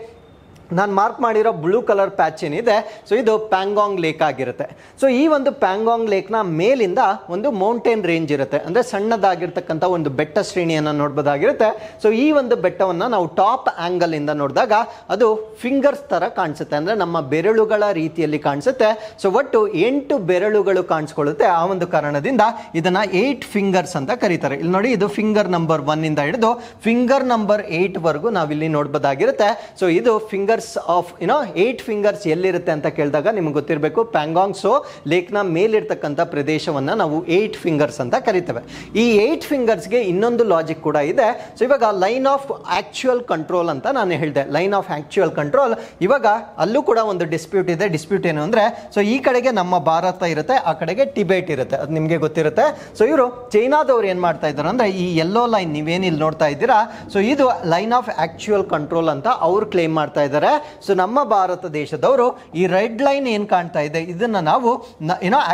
ನಾನು ಮಾರ್ಕ್ ಮಾಡಿರೋ ಬ್ಲೂ ಕಲರ್ ಪ್ಯಾಚ್ ಏನಿದೆ, ಸೊ ಇದು ಪ್ಯಾಂಗಾಂಗ್ ಲೇಕ್ ಆಗಿರುತ್ತೆ. ಸೊ ಈ ಒಂದು ಪ್ಯಾಂಗಾಂಗ್ ಲೇಕ್ನ ಮೇಲಿಂದ ಒಂದು ಮೌಂಟೇನ್ ರೇಂಜ್ ಇರುತ್ತೆ, ಅಂದರೆ ಸಣ್ಣದಾಗಿರ್ತಕ್ಕಂಥ ಒಂದು ಬೆಟ್ಟ ಶ್ರೇಣಿಯನ್ನು ನೋಡ್ಬೋದಾಗಿರುತ್ತೆ. ಸೊ ಈ ಒಂದು ಬೆಟ್ಟವನ್ನು ನಾವು ಟಾಪ್ ಆ್ಯಂಗಲ್ ಇಂದ ನೋಡಿದಾಗ ಅದು ಫಿಂಗರ್ಸ್ ಥರ ಕಾಣಿಸುತ್ತೆ, ಅಂದರೆ ನಮ್ಮ ಬೆರಳುಗಳ ರೀತಿಯಲ್ಲಿ ಕಾಣಿಸುತ್ತೆ. ಸೊ ಒಟ್ಟು 8 ಬೆರಳುಗಳು ಕಾಣಿಸ್ಕೊಳ್ಳುತ್ತೆ. ಆ ಒಂದು ಕಾರಣದಿಂದ ಇದನ್ನು 8 ಫಿಂಗರ್ಸ್ ಅಂತ ಕರೀತಾರೆ. ಇಲ್ಲಿ ನೋಡಿ, ಇದು ಫಿಂಗರ್ ನಂಬರ್ 1 ಇಂದ ಹಿಡಿದು ಫಿಂಗರ್ ನಂಬರ್ 8 ವರೆಗೂ ನಾವಿಲ್ಲಿ ನೋಡ್ಬೋದಾಗಿರುತ್ತೆ. ಸೊ ಇದು ಫಿಂಗರ್ ಆಫ್ 8 ಫಿಂಗರ್ಸ್ ಎಲ್ಲಿರುತ್ತೆ ಅಂತ ಕೇಳಿದಾಗ ನಿಮ್ಗೆ ಗೊತ್ತಿರಬೇಕು, ಪ್ಯಾಂಗಾಂಗ್ ಸೋ ಲೇಕ್ನ ಮೇಲಿರ್ತಕ್ಕಂಥ ಪ್ರದೇಶವನ್ನ ನಾವು 8 ಫಿಂಗರ್ಸ್ ಅಂತ ಕರಿತೇವೆ. ಈ 8 ಫಿಂಗರ್ಸ್ಗೆ ಇನ್ನೊಂದು ಲಾಜಿಕ್ ಕೂಡ ಇದೆ. ಸೊ ಇವಾಗ ಲೈನ್ ಆಫ್ ಆಕ್ಚುಯಲ್ ಕಂಟ್ರೋಲ್ ಅಂತ ನಾನು ಹೇಳಿದೆ. ಲೈನ್ ಆಫ್ ಆಕ್ಚುಯಲ್ ಕಂಟ್ರೋಲ್, ಇವಾಗ ಅಲ್ಲೂ ಕೂಡ ಒಂದು ಡಿಸ್ಪ್ಯೂಟ್ ಇದೆ. ಡಿಸ್ಪ್ಯೂಟ್ ಏನು ಅಂದ್ರೆ, ಸೊ ಈ ಕಡೆಗೆ ನಮ್ಮ ಭಾರತ ಇರುತ್ತೆ, ಆ ಕಡೆಗೆ ಟಿಬೇಟ್ ಇರುತ್ತೆ, ಅದು ನಿಮಗೆ ಗೊತ್ತಿರುತ್ತೆ. ಸೊ ಇವರು ಚೈನಾದವ್ರು ಏನ್ ಮಾಡ್ತಾ ಇದ್ದಾರೆ ಅಂದ್ರೆ, ಈ ಯೆಲ್ಲೋ ಲೈನ್ ನೀವೇನು ಇಲ್ಲಿ ನೋಡ್ತಾ ಇದ್ದೀರಾ, ಸೊ ಇದು ಲೈನ್ ಆಫ್ ಆಕ್ಚುಯಲ್ ಕಂಟ್ರೋಲ್ ಅಂತ ಅವ್ರು ಕ್ಲೇಮ್ ಮಾಡ್ತಾ ಇದ್ದಾರೆ. ಸೊ ನಮ್ಮ ಭಾರತ ದೇಶದವರು ಈ ರೆಡ್ ಲೈನ್ ಏನ್ ಕಾಣ್ತಾ ಇದೆ, ಇದನ್ನ ನಾವು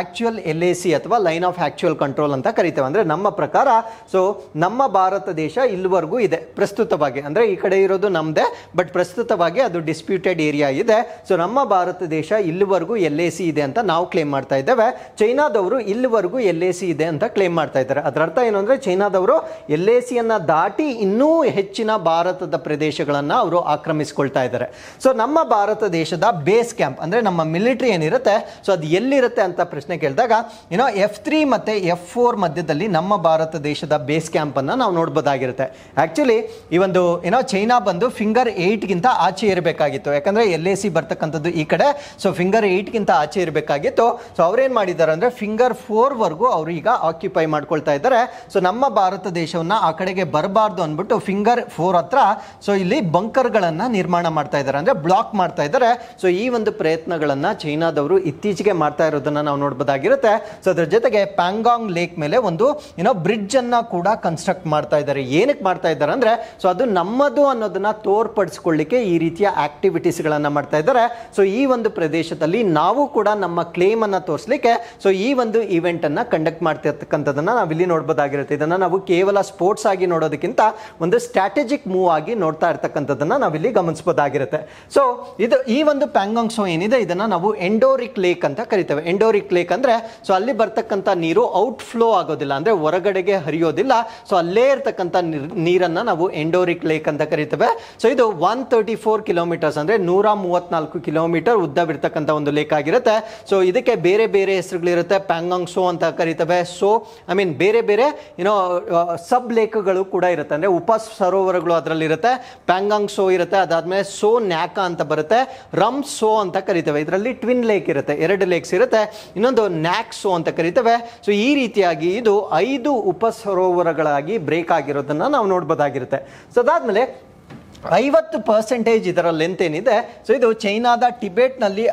ಆಕ್ಚುಯಲ್ LAC ಅಥವಾ ಲೈನ್ ಆಫ್ ಆಕ್ಚುಯಲ್ ಕಂಟ್ರೋಲ್ ಅಂತ ಕರಿತೇವೆ. ಅಂದ್ರೆ ನಮ್ಮ ಪ್ರಕಾರ ಸೊ ನಮ್ಮ ಭಾರತ ದೇಶ ಇಲ್ಲಿವರೆಗೂ ಇದೆ ಪ್ರಸ್ತುತವಾಗಿ, ಅಂದ್ರೆ ಈ ಕಡೆ ಇರೋದು ನಮ್ದೇ, ಬಟ್ ಪ್ರಸ್ತುತವಾಗಿ ಅದು ಡಿಸ್ಪ್ಯೂಟೆಡ್ ಏರಿಯಾ ಇದೆ. ಸೊ ನಮ್ಮ ಭಾರತ ದೇಶ ಇಲ್ಲಿವರೆಗೂ LAC ಇದೆ ಅಂತ ನಾವು ಕ್ಲೇಮ್ ಮಾಡ್ತಾ ಇದ್ದೇವೆ. ಚೈನಾದವರು ಇಲ್ಲಿವರೆಗೂ LAC ಇದೆ ಅಂತ ಕ್ಲೇಮ್ ಮಾಡ್ತಾ ಇದ್ದಾರೆ. ಅದರ ಅರ್ಥ ಏನು ಅಂದ್ರೆ, ಚೈನಾದವರು LAC ಅನ್ನ ದಾಟಿ ಇನ್ನೂ ಹೆಚ್ಚಿನ ಭಾರತದ ಪ್ರದೇಶಗಳನ್ನ ಅವರು ಆಕ್ರಮಿಸಿಕೊಳ್ತಾ ಇದ್ದಾರೆ. ಸೊ ನಮ್ಮ ಭಾರತ ದೇಶದ ಬೇಸ್ ಕ್ಯಾಂಪ್, ಅಂದ್ರೆ ನಮ್ಮ ಮಿಲಿಟರಿ ಏನಿರುತ್ತೆ, ಸೊ ಅದು ಎಲ್ಲಿರುತ್ತೆ ಅಂತ ಪ್ರಶ್ನೆ ಕೇಳಿದಾಗ F3 ಮತ್ತೆ F4 ಮಧ್ಯದಲ್ಲಿ ನಮ್ಮ ಭಾರತ ದೇಶದ ಬೇಸ್ ಕ್ಯಾಂಪ್ ಅನ್ನ ನಾವು ನೋಡಬಹುದಾಗಿರುತ್ತೆ. ಆಕ್ಚುಲಿ ಈ ಒಂದು ಚೈನಾ ಬಂದು ಫಿಂಗರ್ 8 ಗಿಂತ ಆಚೆ ಇರಬೇಕಾಗಿತ್ತು, ಯಾಕಂದ್ರೆ LAC ಬರ್ತಕ್ಕಂಥದ್ದು ಈ ಕಡೆ. ಸೊ ಫಿಂಗರ್ 8 ಗಿಂತ ಆಚೆ ಇರಬೇಕಾಗಿತ್ತು. ಸೊ ಅವ್ರೇನ್ ಮಾಡಿದ್ದಾರೆ ಅಂದ್ರೆ, ಫಿಂಗರ್ 4 ವರೆಗೂ ಅವರು ಈಗ ಆಕ್ಯುಪೈ ಮಾಡ್ಕೊಳ್ತಾ ಇದ್ದಾರೆ. ಸೊ ನಮ್ಮ ಭಾರತ ದೇಶವನ್ನ ಆ ಕಡೆಗೆ ಬರಬಾರ್ದು ಅಂದ್ಬಿಟ್ಟು ಫಿಂಗರ್ 4 ಹತ್ರ ಸೊ ಇಲ್ಲಿ ಬಂಕರ್ಗಳನ್ನ ನಿರ್ಮಾಣ ಮಾಡ್ತಾ ಇದ್ದಾರೆ, ಅಂದ್ರೆ ಬ್ಲಾಕ್ ಮಾಡ್ತಾ ಇದ್ದಾರೆ. ಸೊ ಈ ಒಂದು ಪ್ರಯತ್ನಗಳನ್ನ ಚೈನಾದವರು ಇತ್ತೀಚೆಗೆ ಮಾಡ್ತಾ ಇರೋದನ್ನ ನಾವು ನೋಡಬಹುದಾಗಿರುತ್ತೆ. ಸೊ ಅದ್ರ ಜೊತೆಗೆ ಪ್ಯಾಂಗಾಂಗ್ ಲೇಕ್ ಮೇಲೆ ಒಂದು ಬ್ರಿಡ್ಜ್ ಅನ್ನ ಕೂಡ ಕನ್ಸ್ಟ್ರಕ್ಟ್ ಮಾಡ್ತಾ ಇದ್ದಾರೆ. ಏನಕ್ಕೆ ಮಾಡ್ತಾ ಇದ್ದಾರೆ ಅಂದ್ರೆ, ಸೊ ಅದು ನಮ್ಮದು ಅನ್ನೋದನ್ನ ತೋರ್ಪಡಿಸ್ಕೊಳ್ಳಿಕ್ಕೆ ಈ ರೀತಿಯ ಆಕ್ಟಿವಿಟೀಸ್ ಗಳನ್ನ ಮಾಡ್ತಾ ಇದ್ದಾರೆ. ಸೊ ಈ ಒಂದು ಪ್ರದೇಶದಲ್ಲಿ ನಾವು ಕೂಡ ನಮ್ಮ ಕ್ಲೇಮ್ ಅನ್ನ ತೋರಿಸಲಿಕ್ಕೆ ಸೊ ಈ ಒಂದು ಇವೆಂಟ್ ಅನ್ನ ಕಂಡಕ್ಟ್ ಮಾಡ್ತಿರ್ತಕ್ಕಂಥದನ್ನ ನಾವಿಲ್ಲಿ ನೋಡಬಹುದಾಗಿರುತ್ತೆ. ಇದನ್ನ ನಾವು ಕೇವಲ ಸ್ಪೋರ್ಟ್ಸ್ ಆಗಿ ನೋಡೋದಕ್ಕಿಂತ ಒಂದು ಸ್ಟ್ರಾಟಜಿಕ್ ಮೂವ್ ಆಗಿ ನೋಡ್ತಾ ಇರ್ತಕ್ಕಂಥದನ್ನ ನಾವಿಲ್ಲಿ ಗಮನಿಸಬಹುದಾಗಿರುತ್ತೆ. ಸೊ ಇದು ಈ ಒಂದು ಪ್ಯಾಂಗಾಂಗ್ ಸೋ ಏನಿದೆ, ಇದನ್ನ ನಾವು ಎಂಡೋರಿಕ್ ಲೇಕ್ ಅಂತ ಕರಿತೇವೆ. ಎಂಡೋರಿಕ್ ಲೇಕ್ ಅಂದ್ರೆ ಸೊ ಅಲ್ಲಿ ಬರ್ತಕ್ಕಂಥ ನೀರು ಔಟ್ ಫ್ಲೋ ಆಗೋದಿಲ್ಲ, ಅಂದ್ರೆ ಹೊರಗಡೆಗೆ ಹರಿಯೋದಿಲ್ಲ. ಸೊ ಅಲ್ಲೇ ಇರ್ತಕ್ಕಂಥ ನೀರನ್ನ ನಾವು ಎಂಡೋರಿಕ್ ಲೇಕ್ ಅಂತ ಕರಿತೇವೆ. ಸೊ ಇದು 134 ಕಿಲೋಮೀಟರ್ಸ್, ಅಂದ್ರೆ 134 ಕಿಲೋಮೀಟರ್ ಉದ್ದವಿರ್ತಕ್ಕಂಥ ಒಂದು ಲೇಕ್ ಆಗಿರುತ್ತೆ. ಸೊ ಇದಕ್ಕೆ ಬೇರೆ ಬೇರೆ ಹೆಸರುಗಳಿರುತ್ತೆ. ಪ್ಯಾಂಗಾಂಗ್ ಸೋ ಅಂತ ಕರಿತೇವೆ. ಸೊ ಬೇರೆ ಬೇರೆ ಸಬ್ ಲೇಕ್ಗಳು ಕೂಡ ಇರುತ್ತೆ, ಅಂದ್ರೆ ಉಪ ಸರೋವರಗಳು ಅದರಲ್ಲಿ ಇರುತ್ತೆ. ಪ್ಯಾಂಗಾಂಗ್ ಸೋ ಇರುತ್ತೆ, ಅದಾದ್ಮೇಲೆ ಸೋ ನ್ಯಾಕ ಅಂತ ಬರುತ್ತೆ, ರಮ್ ಸೋ ಅಂತ ಕರಿತೇವೆ. ಇದರಲ್ಲಿ ಟ್ವಿನ್ ಲೇಕ್ ಇರುತ್ತೆ, 2 ಲೇಕ್ಸ್ ಇರುತ್ತೆ. ಇನ್ನೊಂದು ನ್ಯಾಕ್ ಸೋ ಅಂತ ಕರಿತೇವೆ. ಸೊ ಈ ರೀತಿಯಾಗಿ ಇದು 5 ಉಪ ಸರೋವರಗಳಾಗಿ ಬ್ರೇಕ್ ಆಗಿರೋದನ್ನ ನಾವು ನೋಡಬಹುದಾಗಿರುತ್ತೆ. ಸೊ ಅದಾದ್ಮೇಲೆ 50% ಇದರ ಲೆಂತ್ ಏನಿದೆ, ಸೊ ಇದು ಚೈನಾದ ಟಿಬೆಟ್ ನಲ್ಲಿ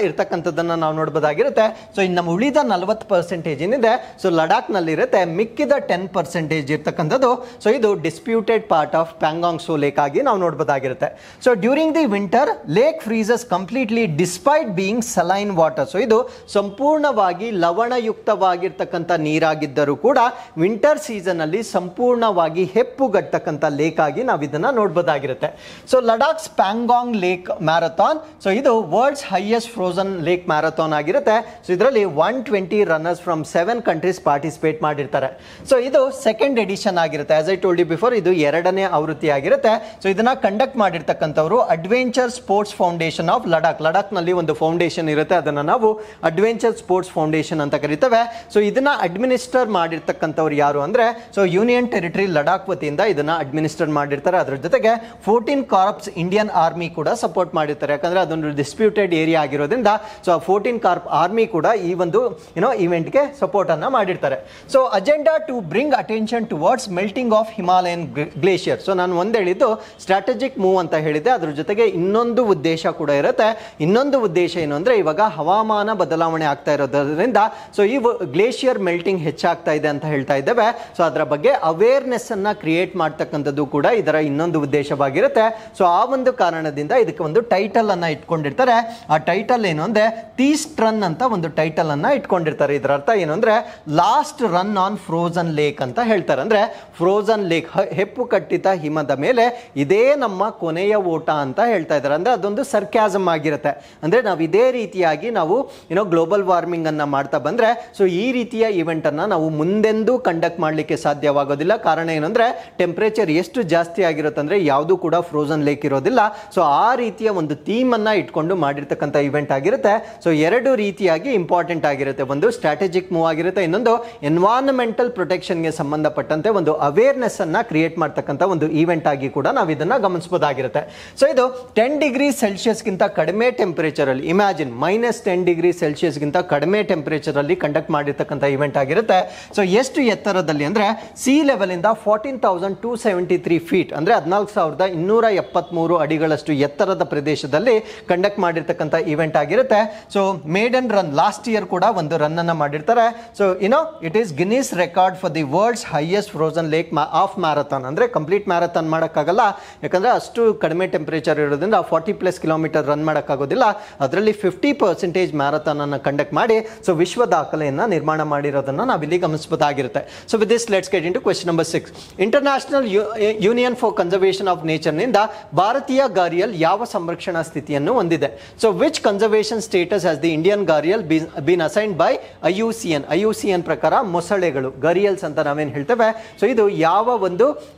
ಇರ್ತಕ್ಕಂಥದ್ದನ್ನ ನಾವು ನೋಡಬಹುದಾಗಿರುತ್ತೆ. ಸೊ ಇನ್ನು ನಮ್ಮ ಉಳಿದ 40% ಏನಿದೆ, ಸೊ ಲಡಾಖ್ ನಲ್ಲಿ ಇರುತ್ತೆ. ಮಿಕ್ಕಿದ 10% ಇರ್ತಕ್ಕಂಥದ್ದು ಸೊ ಇದು disputed part of Pangong Tso lake ಆಗಿ ನಾವು ನೋಡಬಹುದಾಗಿರುತ್ತೆ. So during the winter lake freezes completely despite being saline water. So ಇದು ಸಂಪೂರ್ಣವಾಗಿ ಲವಣಯುಕ್ತವಾಗಿರ್ತಕ್ಕಂಥ ನೀರಾಗಿದ್ದರೂ ಕೂಡ ವಿಂಟರ್ ಸೀಸನ್ ಅಲ್ಲಿ ಸಂಪೂರ್ಣವಾಗಿ ಹೆಪ್ಪುಗಟ್ಟತಕ್ಕಂಥ ಲೇಕ್ ಆಗಿ ನಾವು ಇದನ್ನ ನೋಡಬಹುದಾಗಿರುತ್ತೆ. So Ladakh's Pangong lake marathon, so ಇದು world's highest frozen lake marathon ಆಗಿರುತ್ತೆ. ಸೊ ಇದರಲ್ಲಿ 120 ರನ್ನರ್ಸ್ ಫ್ರಮ್ 7 ಕಂಟ್ರೀಸ್ ಪಾರ್ಟಿಸಿಪೇಟ್ ಮಾಡಿರ್ತಾರೆ. ಸೊ ಇದು ಸೆಕೆಂಡ್ ಎಡಿಷನ್ ಆಗಿರುತ್ತೆ. As I told you before, ಇದು 2ನೇ ಆವೃತ್ತಿ ಆಗಿರುತ್ತೆ. ಸೊ ಇದನ್ನ ಕಂಡಕ್ಟ್ ಮಾಡಿರ್ತಕ್ಕಂಥವ್ರು adventure sports foundation of Ladakh. Ladakh ನಲ್ಲಿ ಒಂದು ಫೌಂಡೇಶನ್ ಇರುತ್ತೆ, ಅದನ್ನ ನಾವು ಅಡ್ವೆಂಚರ್ ಸ್ಪೋರ್ಟ್ಸ್ ಫೌಂಡೇಶನ್ ಅಂತ ಕರಿತೇವೆ. ಸೊ ಇದನ್ನ ಅಡ್ಮಿನಿಸ್ಟರ್ ಮಾಡಿರ್ತಕ್ಕಂಥವ್ರು ಯಾರು ಅಂದ್ರೆ, ಸೊ ಯೂನಿಯನ್ ಟೆರಿಟರಿ ಲಡಾಖ್ ವತಿಯಿಂದ ಇದನ್ನ ಅಡ್ಮಿನಿಸ್ಟರ್ ಮಾಡಿರ್ತಾರೆ. ಅದರ ಜೊತೆಗೆ 14 ಕಾರ್ಪ್ಸ್ ಇಂಡಿಯನ್ ಆರ್ಮಿ ಕೂಡ ಸಪೋರ್ಟ್ ಮಾಡಿರ್ತಾರೆ. ಯಾಕಂದ್ರೆ ಅದೊಂದು ಡಿಸ್ಪ್ಯೂಟೆಡ್ ಏರಿಯಾ ಆಗಿರೋದ್ರಿಂದ ಸೊ 14 ಕಾರ್ಪ್ ಆರ್ಮಿ ಕೂಡ ಈ ಒಂದು ಇವೆಂಟ್ಗೆ ಸಪೋರ್ಟ್ ಅನ್ನ ಮಾಡಿರ್ತಾರೆ. So agenda to bring attention towards melting of Himalayan glacier. So ನಾನು ಒಂದು ಹೇಳಿದ್ದು ಸ್ಟ್ರಾಟಜಿಕ್ ಮೂವ್ ಅಂತ ಹೇಳಿದೆ, ಅದ್ರ ಜೊತೆಗೆ ಇನ್ನೊಂದು ಉದ್ದೇಶ ಕೂಡ ಇರುತ್ತೆ. ಇನ್ನೊಂದು ಉದ್ದೇಶ ಏನು ಅಂದ್ರೆ, ಇವಾಗ ಹವಾಮಾನ ಬದಲಾವಣೆ ಆಗ್ತಾ ಇರೋದ್ರಿಂದ ಸೊ ಈ ಗ್ಲೇಷಿಯರ್ ಮೆಲ್ಟಿಂಗ್ ಹೆಚ್ಚಾಗ್ತಾ ಇದೆ ಅಂತ ಹೇಳ್ತಾ ಇದ್ದೇವೆ. ಸೊ ಅದರ ಬಗ್ಗೆ ಅವೇರ್ನೆಸ್ ಅನ್ನ ಕ್ರಿಯೇಟ್ ಮಾಡ್ತಕ್ಕಂಥದ್ದು ಕೂಡ ಇದರ ಇನ್ನೊಂದು ಉದ್ದೇಶವಾಗಿರುತ್ತೆ. ಸೊ ಆ ಒಂದು ಕಾರಣದಿಂದ ಇದಕ್ಕೆ ಒಂದು ಟೈಟಲ್ ಅನ್ನ ಇಟ್ಕೊಂಡಿರ್ತಾರೆ. ಆ ಟೈಟಲ್ ಏನು ಅಂದ್ರೆ ತೀಸ್ಟ್ ರನ್ ಅಂತ ಒಂದು ಟೈಟಲ್ ಅನ್ನ ಇಟ್ಕೊಂಡಿರ್ತಾರೆ. ಇದರ ಅರ್ಥ ಏನು ಅಂದ್ರೆ last run on frozen lake ಅಂತ ಹೇಳ್ತಾರೆ. ಅಂದ್ರೆ ಫ್ರೋಸನ್ ಲೇಕ್, ಹೆಪ್ಪು ಕಟ್ಟಿತ ಹಿಮದ ಮೇಲೆ ಇದೇ ನಮ್ಮ ಕೊನೆಯ ಓಟ ಅಂತ ಹೇಳ್ತಾ ಇದ್ದಾರೆ. ಅಂದ್ರೆ ಅದೊಂದು ಸರ್ಕ್ಯಾಸಮ್ ಆಗಿರುತ್ತೆ. ಅಂದ್ರೆ ನಾವು ಇದೇ ರೀತಿಯಾಗಿ ನಾವು ಗ್ಲೋಬಲ್ ವಾರ್ಮಿಂಗ್ ಅನ್ನ ಮಾಡ್ತಾ ಬಂದ್ರೆ ಸೊ ಈ ರೀತಿಯ ಇವೆಂಟ್ ಅನ್ನ ನಾವು ಮುಂದೆಂದೂ ಕಂಡಕ್ಟ್ ಮಾಡಲಿಕ್ಕೆ ಸಾಧ್ಯವಾಗೋದಿಲ್ಲ. ಕಾರಣ ಏನಂದ್ರೆ ಟೆಂಪರೇಚರ್ ಎಷ್ಟು ಜಾಸ್ತಿ ಆಗಿರುತ್ತೆ ಅಂದ್ರೆ ಯಾವುದು ಕೂಡ ಫ್ರೋಸನ್ ಲೇಕ್ ಇರೋದಿಲ್ಲ. ಸೊ ಆ ರೀತಿಯ ಒಂದು ಥೀಮ್ ಅನ್ನ ಇಟ್ಕೊಂಡು ಮಾಡಿರ್ತಕ್ಕಂಥ ಇವೆಂಟ್ ಆಗಿರುತ್ತೆ. ಸೊ 2 ರೀತಿಯಾಗಿ ಇಂಪಾರ್ಟೆಂಟ್ ಆಗಿರುತ್ತೆ. ಒಂದು ಸ್ಟ್ರಾಟಜಿಕ್ ಮೂವ್ ಆಗಿರುತ್ತೆ, ಇನ್ನೊಂದು ಎನ್ವೈರನ್ಮೆಂಟಲ್ ಪ್ರೊಟೆಕ್ಷನ್ಗೆ ಸಂಬಂಧಪಟ್ಟಂತೆ ಒಂದು ಅವೇರ್ನೆಸ್ ಅನ್ನ ಕ್ರಿಯೇಟ್ ಮಾಡ್ತಕ್ಕಂಥ ಒಂದು ಈವೆಂಟ್ ಆಗಿ ಕೂಡ ನಾವು ಇದನ್ನ ಗಮನಿಸಬಹುದಾಗಿರುತ್ತೆ. ಸೊ ಇದು 10 ಡಿಗ್ರಿ ಸೆಲ್ಸಿಯಸ್ ಗಿಂತ ಕಡಿಮೆ ಟೆಂಪರೇಚರ್ ಅಲ್ಲಿ, ಇಮ್ಯಾಜಿನ್ -10 ಡಿಗ್ರಿ ಸೆಲ್ಸಿಯಸ್ ಗಿಂತ ಕಡಿಮೆ ಟೆಂಪರೇಚರ್ ಅಲ್ಲಿ ಕಂಡಕ್ಟ್ ಮಾಡಿರ್ತಕ್ಕಂಥ ಇವೆಂಟ್ ಆಗಿರುತ್ತೆ. ಸೊ ಎಷ್ಟು ಎತ್ತರದಲ್ಲಿ ಅಂದ್ರೆ ಸಿ ಲೆವೆಲ್ ಇಂದ 14,273 ಫೀಟ್ ಅಂದ್ರೆ 14,273 ಅಡಿಗಳಷ್ಟು ಎತ್ತರದ ಪ್ರದೇಶದಲ್ಲಿ ಕಂಡಕ್ಟ್ ಮಾಡಿರ್ತಕ್ಕಂಥ ಇವೆಂಟ್ ಆಗಿರುತ್ತೆ. So maiden run last year ಕೂಡ ಒಂದು ರನ್ ಅನ್ನ ಮಾಡಿರ್ತಾರೆ. So it is Guinness record for the world's highest frozen lake of marathon. ಅಂದ್ರೆ ಕಂಪ್ಲೀಟ್ ಮ್ಯಾರಥಾನ್ ಮಾಡೋಕ್ಕಾಗಲ್ಲ, ಯಾಕಂದ್ರೆ ಅಷ್ಟು ಕಡಿಮೆ ಟೆಂಪರೇಚರ್ ಇರೋದ್ರಿಂದ 40+ ಕಿಲೋಮೀಟರ್ ರನ್ ಮಾಡೋಕ್ಕಾಗೋದಿಲ್ಲ. ಅದರಲ್ಲಿ 50% ಮ್ಯಾರಥಾನ್ ಅನ್ನು ಕಂಡಕ್ಟ್ ಮಾಡಿ ಸೊ ವಿಶ್ವ ದಾಖಲೆಯನ್ನ ನಿರ್ಮಾಣ ಮಾಡಿರೋದನ್ನ ನಾವಿಲ್ಲಿ ಗಮನಿಸಬಹುದಾಗಿರುತ್ತೆ. So with this let's get into question number 6. International union for conservation of nature ನಿಂದ ಭಾರತೀಯ ಗಾರಿಯಲ್ ಯಾವ ಸಂರಕ್ಷಣಾ ಸ್ಥಿತಿಯನ್ನು ಹೊಂದಿದೆ? So which conservation status has the Indian gharial been assigned by IUCN? IUCN ಪ್ರಕಾರ ಮೊಸಳೆಗಳು, ಗರಿಯಲ್ಸ್ ಅಂತ ನಾವೇನು ಹೇಳ್ತೇವೆ, ಸೊ ಇದು ಯಾವ ಒಂದು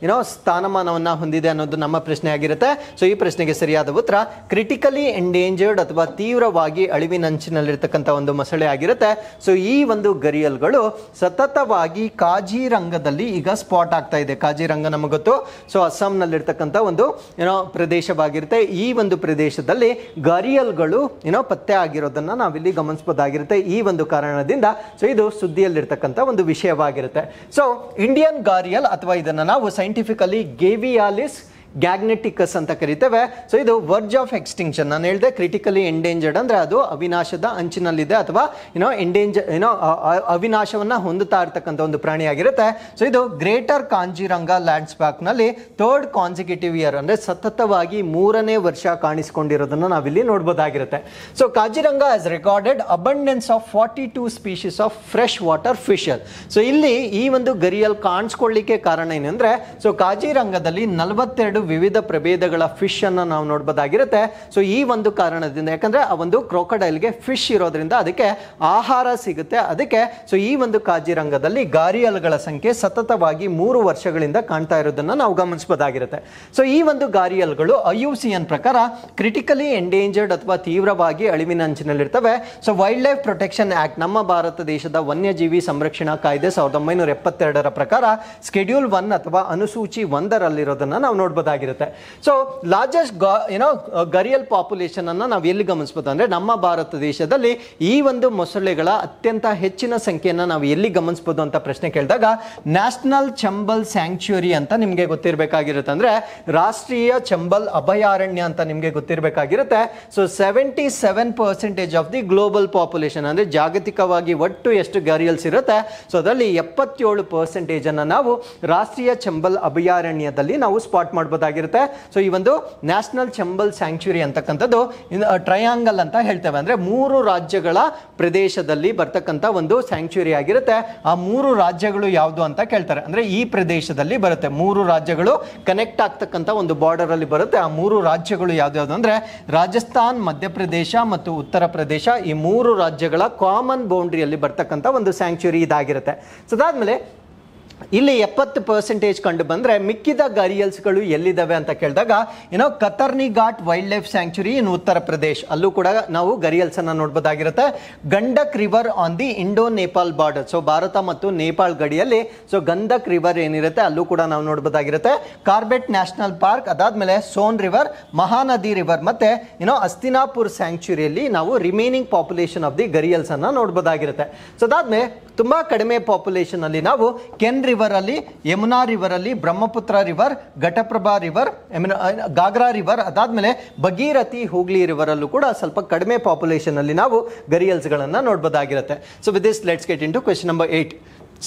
ಸ್ಥಾನಮಾನವನ್ನ ಹೊಂದಿದೆ ಅನ್ನೋದು ನಮ್ಮ ಪ್ರಶ್ನೆ ಆಗಿರುತ್ತೆ. ಸೊ ಈ ಪ್ರಶ್ನೆಗೆ ಸರಿಯಾದ ಉತ್ತರ ಕ್ರಿಟಿಕಲಿ ಎಂಡೇಂಜರ್ಡ್ ಅಥವಾ ತೀವ್ರವಾಗಿ ಅಳಿವಿನಂಚಿನಲ್ಲಿರ್ತಕ್ಕಂಥ ಒಂದು ಮೊಸಳೆ ಆಗಿರುತ್ತೆ. ಸೊ ಈ ಒಂದು ಗರಿಯಲ್ಗಳು ಸತತವಾಗಿ ಕಾಜಿರಂಗದಲ್ಲಿ ಈಗ ಸ್ಪಾಟ್ ಆಗ್ತಾ ಇದೆ. ಕಾಜಿರಂಗ ನಮಗೆ ಗೊತ್ತು, ಸೊ ಅಸ್ಸಾಂನಲ್ಲಿರ್ತಕ್ಕಂಥ ಒಂದು ಪ್ರದೇಶವಾಗಿರುತ್ತೆ. ಈ ಒಂದು ಪ್ರದೇಶದಲ್ಲಿ ಗರಿಯಲ್ಗಳು ಪತ್ತೆ ಆಗಿರೋದನ್ನ ನಾವಿಲ್ಲಿ ಗಮನಿಸಬಹುದಾಗಿರುತ್ತೆ. ಈ ಒಂದು ಕಾರಣದಿಂದ ಸೊ ಇದು ಸುದ್ದಿಯಲ್ಲಿರ್ತಕ್ಕಂಥ ಒಂದು ವಿಷಯವಾಗಿರುತ್ತೆ. ಸೊ ಇಂಡಿಯನ್ ಗಾರಿಯಲ್ ಅಥವಾ ಇದನ್ನು ನಾವು ಸೈಂಟಿಫಿಕಲಿ ಗೇವಿಯಾಲಿಸ್ ಗ್ಯಾಗ್ನೆಟಿಕಸ್ ಅಂತ ಕರಿತೇವೆ. ಸೊ ಇದು ವರ್ಜ್ ಆಫ್ ಎಕ್ಸ್ಟಿಂಕ್ಷನ್. ನಾನು ಹೇಳಿದೆ ಕ್ರಿಟಿಕಲಿ ಎಂಡೇಂಜರ್ಡ್ ಅಂದ್ರೆ ಅದು ಅವಿನಾಶದ ಅಂಚಿನಲ್ಲಿದೆ ಅಥವಾ ಅವಿನಾಶವನ್ನ ಹೊಂದುತ್ತಾ ಇರ್ತಕ್ಕಂಥ ಒಂದು ಪ್ರಾಣಿಯಾಗಿರುತ್ತೆ. ಸೊ ಇದು ಗ್ರೇಟರ್ ಕಾಂಜಿರಂಗ ಲ್ಯಾಂಡ್ಸ್ಪಾರ್ಕ್ ನಲ್ಲಿ 3rd ಕಾನ್ಸಿಕ್ಯೂಟಿವ್ ಇಯರ್ ಅಂದ್ರೆ ಸತತವಾಗಿ 3ನೇ ವರ್ಷ ಕಾಣಿಸಿಕೊಂಡಿರೋದನ್ನ ನಾವಿಲ್ಲಿ ನೋಡಬಹುದಾಗಿರುತ್ತೆ. So Kaziranga has recorded abundance of 42 species of fresh water fisher. So ಇಲ್ಲಿ ಈ ಒಂದು ಗರಿಯಲ್ ಕಾಣಿಸ್ಕೊಳ್ಳಿಕ್ಕೆ ಕಾರಣ ಏನಂದ್ರೆ ಸೊ ಕಾಜಿರಂಗದಲ್ಲಿ 42 ವಿವಿಧ ಪ್ರಭೇದಗಳ ಫಿಶ್ ಅನ್ನ ನಾವು ನೋಡಬಹುದಾಗಿರುತ್ತೆ. ಸೊ ಈ ಒಂದು ಕಾರಣದಿಂದ, ಯಾಕಂದ್ರೆ ಆ ಒಂದು ಕ್ರೊಕೊಡೈಲ್ಗೆ ಫಿಶ್ ಇರೋದ್ರಿಂದ ಅದಕ್ಕೆ ಆಹಾರ ಸಿಗುತ್ತೆ. ಅದಕ್ಕೆ ಸೊ ಈ ಒಂದು ಕಾಜಿರಂಗದಲ್ಲಿ ಗಾರಿಯಲ್ಗಳ ಸಂಖ್ಯೆ ಸತತವಾಗಿ 3 ವರ್ಷಗಳಿಂದ ಕಾಣ್ತಾ ಇರೋದನ್ನ ನಾವು ಗಮನಿಸಬಹುದಾಗಿರುತ್ತೆ. ಸೊ ಈ ಒಂದು ಗಾರಿಯಲ್ಗಳು IUCN ಪ್ರಕಾರ ಕ್ರಿಟಿಕಲಿ ಎಂಡೇಂಜರ್ಡ್ ಅಥವಾ ತೀವ್ರವಾಗಿ ಅಳಿವಿನಂಚಿನಲ್ಲಿರ್ತವೆ. So wildlife protection act, ನಮ್ಮ ಭಾರತ ದೇಶದ ವನ್ಯಜೀವಿ ಸಂರಕ್ಷಣಾ ಕಾಯ್ದೆ 1972 ಪ್ರಕಾರ ಸ್ಕೆಡ್ಯೂಲ್ 1 ಅಥವಾ ಅನುಸೂಚಿ 1ರಲ್ಲಿರೋದನ್ನ ನಾವು ನೋಡಬಹುದು. ನೋಡ್ಬೋದಾಗಿರುತ್ತೆ. ಸೊ ಲಾರ್ಜೆಸ್ಟ್ ಗರಿಯಲ್ ಪಾಪ್ಯುಲೇಷನ್ ಅನ್ನ ನಾವು ಎಲ್ಲಿ ಗಮನಿಸಬಹುದು ಅಂದ್ರೆ ನಮ್ಮ ಭಾರತ ದೇಶದಲ್ಲಿ ಈ ಒಂದು ಮೊಸಳೆಗಳ ಅತ್ಯಂತ ಹೆಚ್ಚಿನ ಸಂಖ್ಯೆಯನ್ನ ನಾವು ಎಲ್ಲಿ ಗಮನಿಸಬಹುದು ಅಂತ ಪ್ರಶ್ನೆ ಕೇಳಿದಾಗ ನ್ಯಾಷನಲ್ ಚಂಬಲ್ ಸ್ಯಾಂಕ್ಚುರಿ ಅಂತ ನಿಮಗೆ ಗೊತ್ತಿರಬೇಕಾಗಿರುತ್ತೆ, ಅಂದ್ರೆ ರಾಷ್ಟ್ರೀಯ ಚಂಬಲ್ ಅಭಯಾರಣ್ಯ ಅಂತ ನಿಮಗೆ ಗೊತ್ತಿರಬೇಕಾಗಿರುತ್ತೆ. So 77% of the global population ಅಂದ್ರೆ ಜಾಗತಿಕವಾಗಿ ಒಟ್ಟು ಎಷ್ಟು ಗರಿಯಲ್ಸ್ ಇರುತ್ತೆ, ಸೊ ಅದರಲ್ಲಿ 77% ಅನ್ನ ನಾವು ರಾಷ್ಟ್ರೀಯ ಚಂಬಲ್ ಅಭಯಾರಣ್ಯದಲ್ಲಿ ನಾವು ಸ್ಪಾಟ್ ಮಾಡಬಹುದಾಗಿರುತ್ತೆ. ಸೊ ಈ ಒಂದು ನ್ಯಾಷನಲ್ ಚಂಬಲ್ ಸ್ಯಾಂಕ್ಚುರಿ ಅಂತಕ್ಕಂಥದ್ದು ಟ್ರಯಾಂಗಲ್ ಅಂತ ಹೇಳ್ತೇವೆ, ಅಂದ್ರೆ 3 ರಾಜ್ಯಗಳ ಪ್ರದೇಶದಲ್ಲಿ ಬರ್ತಕ್ಕಂಥ ಒಂದು ಸ್ಯಾಂಕ್ಚುರಿ ಆಗಿರುತ್ತೆ. ಆ 3 ರಾಜ್ಯಗಳು ಯಾವುದು ಅಂತ ಕೇಳ್ತಾರೆ, ಅಂದ್ರೆ ಈ ಪ್ರದೇಶದಲ್ಲಿ ಬರುತ್ತೆ 3 ರಾಜ್ಯಗಳು ಕನೆಕ್ಟ್ ಆಗ್ತಕ್ಕಂಥ ಒಂದು ಬಾರ್ಡರ್ ಅಲ್ಲಿ ಬರುತ್ತೆ. ಆ 3 ರಾಜ್ಯಗಳು ಯಾವ್ದು ಅಂದ್ರೆ ರಾಜಸ್ಥಾನ್, ಮಧ್ಯಪ್ರದೇಶ ಮತ್ತು ಉತ್ತರ ಪ್ರದೇಶ. ಈ 3 ರಾಜ್ಯಗಳ ಕಾಮನ್ ಬೌಂಡ್ರಿಯಲ್ಲಿ ಬರ್ತಕ್ಕಂಥ ಒಂದು ಸ್ಯಾಂಕ್ಚುರಿ ಇದಾಗಿರುತ್ತೆ. ಸೊ ಅದಾದ್ಮೇಲೆ ಇಲ್ಲಿ 70% ಕಂಡು ಬಂದ್ರೆ ಮಿಕ್ಕಿದ ಗರಿಯಲ್ಸ್ಗಳು ಎಲ್ಲಿದ್ದಾವೆ ಅಂತ ಕೇಳಿದಾಗ Katarniaghat wildlife sanctuary in Uttar Pradesh, ಅಲ್ಲೂ ಕೂಡ ನಾವು ಗರಿಯಲ್ಸ್ ಅನ್ನ ನೋಡಬಹುದಾಗಿರುತ್ತೆ. Gandak river on the Indo Nepal border, so ಭಾರತ ಮತ್ತು ನೇಪಾಳ ಗಡಿಯಲ್ಲಿ ಸೊ ಗಂಡಕ್ ರಿವರ್ ಏನಿರುತ್ತೆ ಅಲ್ಲೂ ಕೂಡ ನಾವು ನೋಡಬಹುದಾಗಿರುತ್ತೆ. ಕಾರ್ಬೆಟ್ ನ್ಯಾಷನಲ್ ಪಾರ್ಕ್, ಅದಾದ್ಮೇಲೆ ಸೋನ್ ರಿವರ್, ಮಹಾನದಿ ರಿವರ್ ಮತ್ತೆ ಅಸ್ತಿನಾಪುರ್ ಸ್ಯಾಂಕ್ಚುರಿಯಲ್ಲಿ ನಾವು ರಿಮೈನಿಂಗ್ ಪಾಪ್ಯುಲೇಷನ್ ಆಫ್ ದಿ ಗರಿಯಲ್ಸ್ ಅನ್ನ ನೋಡಬಹುದಾಗಿರುತ್ತೆ. ಸೊ ಅದಾದ್ಮೇಲೆ ತುಂಬಾ ಕಡಿಮೆ ಪಾಪ್ಯುಲೇಷನ್ ಅಲ್ಲಿ ನಾವು ಕೆನ್ ರಿವರ್ ಅಲ್ಲಿ, ಯಮುನಾ ರಿವರ್ ಅಲ್ಲಿ, Brahmaputra river, Ghataprabha river, ghagra river, ಅದಾದ್ಮೇಲೆ ಭಗೀರಥಿ, ಹೂಗ್ಲಿ ರಿವರ್ ಅಲ್ಲೂ ಕೂಡ ಸ್ವಲ್ಪ ಕಡಿಮೆ ಪಾಪ್ಯುಲೇಷನ್ ಅಲ್ಲಿ ನಾವು ಗರಿಯಲ್ಸ್ ಗಳನ್ನ ನೋಡಬಹುದಾಗಿರುತ್ತೆ. So with this let's get into question number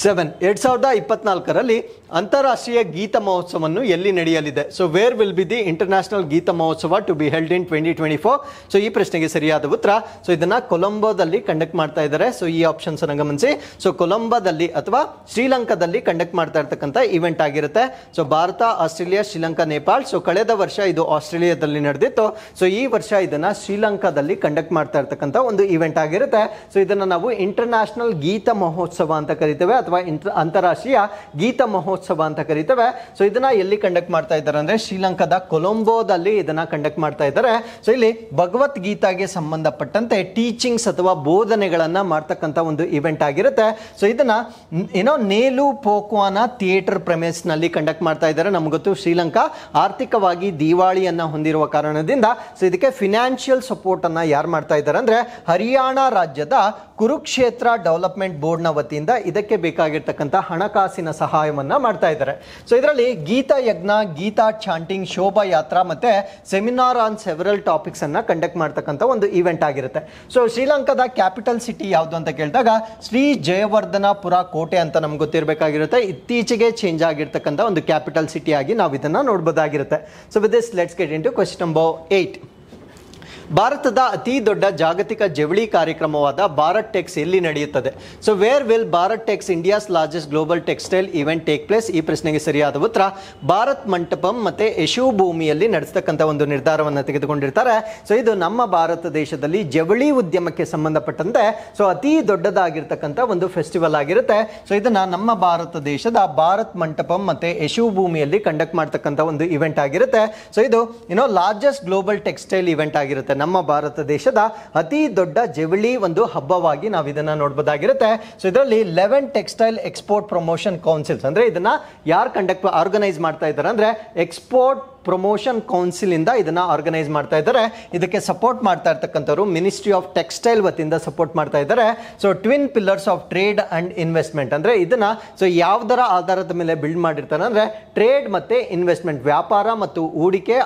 7. 2024ರಲ್ಲಿ ಅಂತಾರಾಷ್ಟ್ರೀಯ ಗೀತ ಮಹೋತ್ಸವವನ್ನು ಎಲ್ಲಿ ನಡೆಯಲಿದೆ? So where will be the international Gita Mahotsav to be held in 2024? So ಈ ಪ್ರಶ್ನೆಗೆ ಸರಿಯಾದ ಉತ್ತರ, ಸೊ ಇದನ್ನ ಕೊಲಂಬೋದಲ್ಲಿ ಕಂಡಕ್ಟ್ ಮಾಡ್ತಾ ಇದ್ದಾರೆ. ಸೊ ಈ ಆಪ್ಷನ್ಸ್ ಅನ್ನು ಗಮನಿಸಿ. ಸೊ ಕೊಲಂಬೋದಲ್ಲಿ ಅಥವಾ ಶ್ರೀಲಂಕಾದಲ್ಲಿ ಕಂಡಕ್ಟ್ ಮಾಡ್ತಾ ಇರ್ತಕ್ಕಂಥ ಇವೆಂಟ್ ಆಗಿರುತ್ತೆ. So Bharat, Australia, Sri Lanka, Nepal. So ಕಳೆದ ವರ್ಷ ಇದು ಆಸ್ಟ್ರೇಲಿಯಾದಲ್ಲಿ ನಡೆದಿತ್ತು. ಸೊ ಈ ವರ್ಷ ಇದನ್ನ ಶ್ರೀಲಂಕಾದಲ್ಲಿ ಕಂಡಕ್ಟ್ ಮಾಡ್ತಾ ಇರ್ತಕ್ಕಂಥ ಒಂದು ಇವೆಂಟ್ ಆಗಿರುತ್ತೆ. ಸೊ ಇದನ್ನ ನಾವು ಇಂಟರ್ನ್ಯಾಷನಲ್ ಗೀತ ಮಹೋತ್ಸವ ಅಂತ ಕರಿತೇವೆ ಅಥವಾ ಅಂತಾರಾಷ್ಟ್ರೀಯ ಗೀತ ಮಹೋತ್ಸವ ಅಂತ ಕರೀತೇವೆ. ಸೊ ಇದನ್ನ ಎಲ್ಲಿ ಕಂಡಕ್ಟ್ ಮಾಡ್ತಾ ಇದ್ದಾರೆ ಅಂದ್ರೆ ಶ್ರೀಲಂಕಾದ ಕೊಲಂಬೋದಲ್ಲಿ ಇದನ್ನ ಕಂಡಕ್ಟ್ ಮಾಡ್ತಾ ಇದ್ದಾರೆ. ಸೊ ಇಲ್ಲಿ ಭಗವದ್ಗೀತಾಗೆ ಸಂಬಂಧಪಟ್ಟಂತೆ ಟೀಚಿಂಗ್ಸ್ ಅಥವಾ ಬೋಧನೆಗಳನ್ನ ಮಾಡ್ತಕ್ಕಂಥ ಒಂದು ಇವೆಂಟ್ ಆಗಿರುತ್ತೆ. ಸೊ ಇದನ್ನ ನೇಲು ಪೋಕ್ವಾನ ಥಿಯೇಟರ್ ಪ್ರೆಮಿಸ್ ನಲ್ಲಿ ಕಂಡಕ್ಟ್ ಮಾಡ್ತಾ ಇದ್ದಾರೆ. ನಮ್ಗೆ ಗೊತ್ತು ಶ್ರೀಲಂಕಾ ಆರ್ಥಿಕವಾಗಿ ದಿವಾಳಿಯನ್ನ ಹೊಂದಿರುವ ಕಾರಣದಿಂದ ಸೊ ಇದಕ್ಕೆ ಫಿನಾನ್ಷಿಯಲ್ ಸಪೋರ್ಟ್ ಅನ್ನ ಯಾರು ಮಾಡ್ತಾ ಇದ್ದಾರೆ ಅಂದ್ರೆ ಹರಿಯಾಣ ರಾಜ್ಯದ ಕುರುಕ್ಷೇತ್ರ ಡೆವಲಪ್ಮೆಂಟ್ ಬೋರ್ಡ್ ನ ವತಿಯಿಂದ ಇದಕ್ಕೆ ಬೇಕಾಗಿರ್ತಕ್ಕಂಥ ಹಣಕಾಸಿನ ಸಹಾಯವನ್ನ ಮಾಡ್ತಾ ಇದ್ದಾರೆ. ಸೊ ಇದರಲ್ಲಿ ಗೀತಾ ಯಜ್ಞ, ಗೀತಾ ಚಾಂಟಿಂಗ್, ಶೋಭಾ ಯಾತ್ರಾ ಮತ್ತೆ ಸೆಮಿನಾರ್ ಆನ್ ಸೆವೆರಲ್ ಟಾಪಿಕ್ಸ್ ಅನ್ನ ಕಂಡಕ್ಟ್ ಮಾಡ್ತಕ್ಕಂಥ ಒಂದು ಇವೆಂಟ್ ಆಗಿರುತ್ತೆ. ಸೊ ಶ್ರೀಲಂಕಾದ ಕ್ಯಾಪಿಟಲ್ ಸಿಟಿ ಯಾವುದು ಅಂತ ಕೇಳಿದಾಗ ಶ್ರೀ ಜಯವರ್ಧನಪುರ ಕೋಟೆ ಅಂತ ನಮ್ಗೆ ಗೊತ್ತಿರಬೇಕಾಗಿರುತ್ತೆ. ಇತ್ತೀಚೆಗೆ ಚೇಂಜ್ ಆಗಿರ್ತಕ್ಕಂಥ ಒಂದು ಕ್ಯಾಪಿಟಲ್ ಸಿಟಿ ಆಗಿ ನಾವು ಇದನ್ನ ನೋಡಬಹುದಾಗಿರುತ್ತೆ. So with this let's get into question number 8. ಭಾರತದ ಅತಿ ದೊಡ್ಡ ಜಾಗತಿಕ ಜವಳಿ ಕಾರ್ಯಕ್ರಮವಾದ ಭಾರತ್ ಟೆಕ್ಸ್ ಎಲ್ಲಿ ನಡೆಯುತ್ತದೆ? So where will Bharat Tex, India's largest global textile event take place? ಈ ಪ್ರಶ್ನೆಗೆ ಸರಿಯಾದ ಉತ್ತರ ಭಾರತ್ ಮಂಟಪಂ ಮತ್ತೆ ಯಶು ಭೂಮಿಯಲ್ಲಿ ನಡೆಸ್ತಕ್ಕಂಥ ಒಂದು ನಿರ್ಧಾರವನ್ನು ತೆಗೆದುಕೊಂಡಿರ್ತಾರೆ. ಸೊ ಇದು ನಮ್ಮ ಭಾರತ ದೇಶದಲ್ಲಿ ಜವಳಿ ಉದ್ಯಮಕ್ಕೆ ಸಂಬಂಧಪಟ್ಟಂತೆ ಸೊ ಅತಿ ದೊಡ್ಡದಾಗಿರ್ತಕ್ಕಂಥ ಒಂದು ಫೆಸ್ಟಿವಲ್ ಆಗಿರುತ್ತೆ. ಸೊ ಇದನ್ನ ನಮ್ಮ ಭಾರತ ದೇಶದ ಭಾರತ್ ಮಂಟಪಂ ಮತ್ತೆ ಯಶು ಭೂಮಿಯಲ್ಲಿ ಕಂಡಕ್ಟ್ ಮಾಡ್ತಕ್ಕಂಥ ಒಂದು ಇವೆಂಟ್ ಆಗಿರುತ್ತೆ. ಸೊ ಇದು ಲಾರ್ಜೆಸ್ಟ್ ಗ್ಲೋಬಲ್ ಟೆಕ್ಸ್ಟೈಲ್ ಇವೆಂಟ್ ಆಗಿರುತ್ತೆ. ನಮ್ಮ ಭಾರತ ದೇಶದ ಅತಿ ದೊಡ್ಡ ಜವಳಿ ಒಂದು ಹಬ್ಬವಾಗಿ ನಾವು ಇದನ್ನ ನೋಡಬಹುದಾಗಿರುತ್ತೆ. ಸೊ ಇದರಲ್ಲಿ 11 ಟೆಕ್ಸ್ಟೈಲ್ ಎಕ್ಸ್ಪೋರ್ಟ್ ಪ್ರಮೋಷನ್ ಕೌನ್ಸಿಲ್ಸ್, ಅಂದ್ರೆ ಇದನ್ನ ಯಾರು ಆರ್ಗನೈಸ್ ಮಾಡ್ತಾ ಇದ್ದಾರೆ ಅಂದ್ರೆ ಎಕ್ಸ್ಪೋರ್ಟ್ ಪ್ರಮೋಷನ್ ಕೌನ್ಸಿಲ್ ಇಂದ ಇದನ್ನ ಆರ್ಗನೈಸ್ ಮಾಡ್ತಾ ಇದ್ದಾರೆ. ಇದಕ್ಕೆ ಸಪೋರ್ಟ್ ಮಾಡ್ತಾ ಇರ್ತಕ್ಕಂಥವ್ರು ಮಿನಿಸ್ಟ್ರಿ ಆಫ್ ಟೆಕ್ಸ್ಟೈಲ್ ವತಿಯಿಂದ ಸಪೋರ್ಟ್ ಮಾಡ್ತಾ ಇದ್ದಾರೆ. So twin pillars of trade and investment, ಅಂದ್ರೆ ಇದನ್ನ ಸೊ ಯಾವುದರ ಆಧಾರದ ಮೇಲೆ ಬಿಲ್ಡ್ ಮಾಡಿರ್ತಾರೆ ಅಂದ್ರೆ ಟ್ರೇಡ್ ಮತ್ತೆ ಇನ್ವೆಸ್ಟ್ಮೆಂಟ್, ವ್ಯಾಪಾರ ಮತ್ತು ಹೂಡಿಕೆ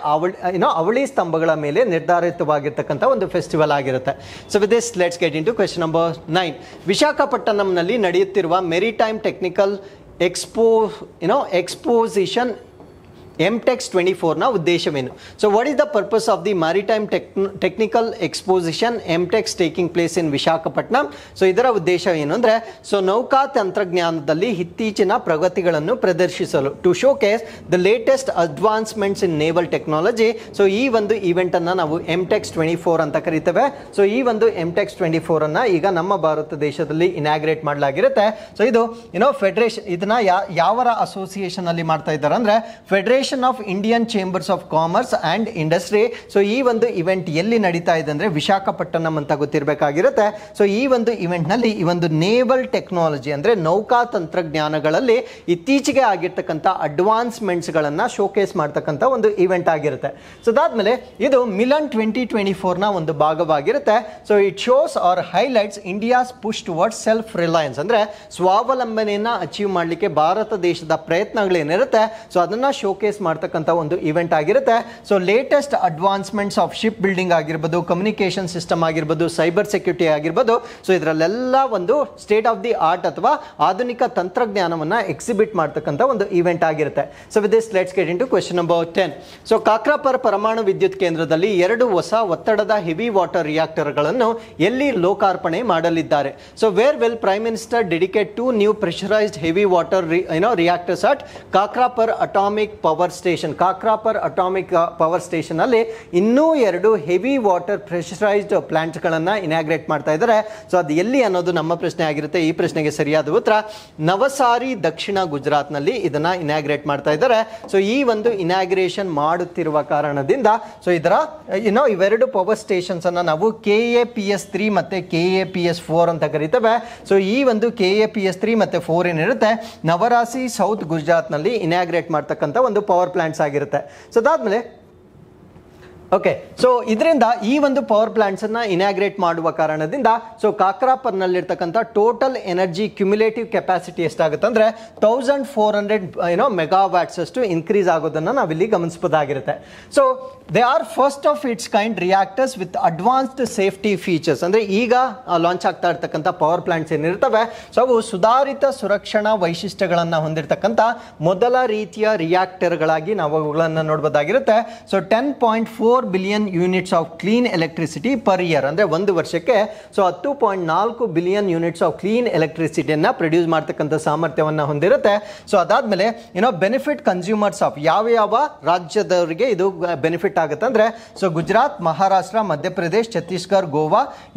ಅವಳಿ ಸ್ತಂಭಗಳ ಮೇಲೆ ನಿರ್ಧಾರಿತವಾಗಿರ್ತಕ್ಕಂಥ ಒಂದು ಫೆಸ್ಟಿವಲ್ ಆಗಿರುತ್ತೆ. So with this let's get into question number 9. ವಿಶಾಖಪಟ್ಟಣಂನಲ್ಲಿ ನಡೆಯುತ್ತಿರುವ ಮೆರಿಟೈಮ್ ಟೆಕ್ನಿಕಲ್ ಎಕ್ಸ್ಪೋಸಿಷನ್ MTEX 24 ನ ಉದ್ದೇಶವೇನು? So what is the purpose of the maritime technical exposition MTEX taking place in Visakhapatnam? So ಇದರ ಉದ್ದೇಶ ಏನು ಅಂದ್ರೆ ಸೊ ನೌಕಾ ತಂತ್ರಜ್ಞಾನದಲ್ಲಿ ಇತ್ತೀಚಿನ ಪ್ರಗತಿಗಳನ್ನು ಪ್ರದರ್ಶಿಸಲು, to showcase the latest advancements in naval technology. So ಈ ಒಂದು ಈವೆಂಟ್ ಅನ್ನ ನಾವು MTEX 24 ಅಂತ ಕರಿತೇವೆ. ಸೊ ಈ ಒಂದು MTEX 24 ಅನ್ನ ಈಗ ನಮ್ಮ ಭಾರತ ದೇಶದಲ್ಲಿ ಇನಾಗ್ರೇಟ್ ಮಾಡಲಾಗಿರುತ್ತೆ. ಸೊ ಇದು ಫೆಡರೇಷನ್, ಇದನ್ನ ಯಾವರ ಅಸೋಸಿಯೇಷನ್ ಅಲ್ಲಿ ಮಾಡ್ತಾ ಇದ್ದಾರೆ ಅಂದ್ರೆ federation federation of Indian chambers of commerce and industry. So ಈ ಒಂದು ಇವೆಂಟ್ ಎಲ್ಲಿ ನಡೀತಾ ಇದೆ ಅಂದ್ರೆ ವಿಶಾಖಪಟ್ಟಣಂ ಅಂತ ಗೊತ್ತಿರಬೇಕಾಗಿರುತ್ತೆ. ಸೊ ಈ ಒಂದು ಇವೆಂಟ್ ನಲ್ಲಿ ಈ ಒಂದು ನೇವಲ್ ಟೆಕ್ನಾಲಜಿ ಅಂದ್ರೆ ನೌಕಾ ತಂತ್ರಜ್ಞಾನಗಳಲ್ಲಿ ಇತ್ತೀಚೆಗೆ ಆಗಿರ್ತಕ್ಕಂಥ ಅಡ್ವಾನ್ಸ್ಮೆಂಟ್ಸ್ ಗಳನ್ನ ಶೋಕೇಸ್ ಮಾಡ್ತಕ್ಕಂಥ ಒಂದು ಇವೆಂಟ್ ಆಗಿರುತ್ತೆ. ಸೊ ಅದಾದ್ಮೇಲೆ ಇದು ಮಿಲನ್ 2024 ನ ಒಂದು ಭಾಗವಾಗಿರುತ್ತೆ. So it shows are highlights India's push towards self reliance ಅಂದ್ರೆ ಸ್ವಾವಲಂಬನೆಯನ್ನ ಅಚೀವ್ ಮಾಡಲಿಕ್ಕೆ ಭಾರತ ದೇಶದ ಪ್ರಯತ್ನಗಳೇನಿರುತ್ತೆ ಸೊ ಅದನ್ನ ಶೋಕೇಸ್ ಮಾಡ್ತಕ್ಕಂಥ ಒಂದು ಇವೆಂಟ್ ಆಗಿರುತ್ತೆ. So latest advancements of ship building ಆಗಿರ್ಬೋದು, ಕಮ್ಯುನಿಕೇಶನ್ ಸಿಸ್ಟಮ್ ಆಗಿರ್ಬೋದು, ಸೈಬರ್ ಸೆಕ್ಯೂರಿಟಿ ಆಗಿರ್ಬೋದು. ಸೊ ಇದರಲ್ಲೆಲ್ಲ ಒಂದು ಸ್ಟೇಟ್ ಆಫ್ ದಿ ಆರ್ಟ್ ಅಥವಾ ಆಧುನಿಕ ತಂತ್ರಜ್ಞಾನವನ್ನ ಎಕ್ಸಿಬಿಟ್ ಮಾಡ್ತಕ್ಕಂಥ ಒಂದು ಇವೆಂಟ್ ಆಗಿರುತ್ತೆ. So with this let's get into question number 10. So Kakrapar ಪರಮಾಣು ವಿದ್ಯುತ್ ಕೇಂದ್ರದಲ್ಲಿ 2 ಹೊಸ ಒತ್ತಡದ ಹೆವಿ ವಾಟರ್ ರಿಯಾಕ್ಟರ್ಗಳನ್ನು ಎಲ್ಲಿ ಲೋಕಾರ್ಪಣೆ ಮಾಡಲಿದ್ದಾರೆ? So where will prime minister dedicate 2 new pressurised heavy water reactors at Kakrapar atomic power station. Kakrapar atomic power station ಅಲ್ಲಿ ಇನ್ನೂ 2 ಹೆವಿ ವಾಟರ್ ಪ್ರೆಷರೈಸ್ಡ್ ಪ್ಲಾಂಟ್ಸ್ ಗಳನ್ನ ಇನಾಗ್ರೇಟ್ ಮಾಡ್ತಾ ಇದ್ದಾರೆ. ಸೊ ಅದು ಎಲ್ಲಿ ಅನ್ನೋದು ನಮ್ಮ ಪ್ರಶ್ನೆ ಆಗಿರುತ್ತೆ. ಈ ಪ್ರಶ್ನೆಗೆ ಸರಿಯಾದ ಉತ್ತರ ನವಸಾರಿ, ದಕ್ಷಿಣ ಗುಜರಾತ್ ನಲ್ಲಿ ಇದನ್ನ ಇನಾಗ್ರೇಟ್ ಮಾಡ್ತಾ ಇದ್ದಾರೆ. ಸೊ ಈ ಒಂದು ಇನಾಗ್ರೇಷನ್ ಮಾಡುತ್ತಿರುವ ಕಾರಣದಿಂದ ಸೊ ಇದರ ಇವೆರಡು ಪವರ್ ಸ್ಟೇಷನ್ಸ್ ಅನ್ನ ನಾವು KAPS3 ಮತ್ತೆ KAPS4 ಅಂತ ಕರೀತೇವೆ. ಸೊ ಈ ಒಂದು KAPS3 ಮತ್ತೆ 4 ಏನಿರುತ್ತೆ ನವರಾಸಿ ಸೌತ್ ಗುಜರಾತ್ ನಲ್ಲಿ ಇನಾಗ್ರೇಟ್ ಮಾಡ್ತಕ್ಕಂಥ ಒಂದು ಪವರ್ ಪ್ಲಾಂಟ್ಸ್ ಆಗಿರುತ್ತೆ. ಸೊ ಅದಾದ್ಮೇಲೆ ಓಕೆ, ಸೊ ಇದರಿಂದ ಈ ಒಂದು ಪವರ್ ಪ್ಲಾಂಟ್ಸ್ ಅನ್ನ ಇನಾಗ್ರೇಟ್ ಮಾಡುವ ಕಾರಣದಿಂದ ಸೊ ಕಾಕ್ರಾಪರ್ ನಲ್ಲಿರ್ತಕ್ಕಂಥ ಟೋಟಲ್ ಎನರ್ಜಿ ಕ್ಯುಮ್ಯುಲೇಟಿವ್ ಕೆಪಾಸಿಟಿ ಎಷ್ಟಾಗುತ್ತೆ ಅಂದ್ರೆ 1400 ಮೆಗಾವ್ಯಾಟ್ಸ್ ಅಷ್ಟು ಇನ್ಕ್ರೀಸ್ ಆಗೋದನ್ನ ನಾವಿಲ್ಲಿ ಗಮನಿಸಬಹುದಾಗಿರುತ್ತೆ. So they are first of its kind reactors with advanced safety features. ಅಂದ್ರೆ ಈಗ ಲಾಂಚ್ ಆಗ್ತಾ ಇರ್ತಕ್ಕಂಥ ಪವರ್ ಪ್ಲಾಂಟ್ಸ್ ಏನಿರ್ತವೆ ಸೊ ಅವು ಸುಧಾರಿತ ಸುರಕ್ಷಣಾ ವೈಶಿಷ್ಟ್ಯಗಳನ್ನ ಹೊಂದಿರತಕ್ಕಂಥ ಮೊದಲ ರೀತಿಯ ರಿಯಾಕ್ಟರ್ಗಳಾಗಿ ನಾವು ಅವುಗಳನ್ನು ನೋಡಬಹುದಾಗಿರುತ್ತೆ. So 10.4 billion units of clean electricity per year ಅಂದ್ರೆ ಒಂದು ವರ್ಷಕ್ಕೆ so 10.4 billion units of clean ಎಲೆಕ್ಟ್ರಿಸಿಟಿಯನ್ನ ಪ್ರೊಡ್ಯೂಸ್ ಮಾಡ್ತಕ್ಕಂಥ ಸಾಮರ್ಥ್ಯವನ್ನ ಹೊಂದಿರುತ್ತೆ. ಸೊ ಅದಾದ್ಮೇಲೆ ಬೆನಿಫಿಟ್ ಕನ್ಸ್ಯೂಮರ್ಸ್ ಆಫ್ ಯಾವ ರಾಜ್ಯದವರಿಗೆ ಇದು ಬೆನಿಫಿಟ್ ಆಗುತ್ತೆ ಅಂದ್ರೆ ಸೊ ಗುಜರಾತ್, ಮಹಾರಾಷ್ಟ್ರ, ಮಧ್ಯಪ್ರದೇಶ್, ಛತ್ತೀಸ್ಗಢ, ಗೋವಾ,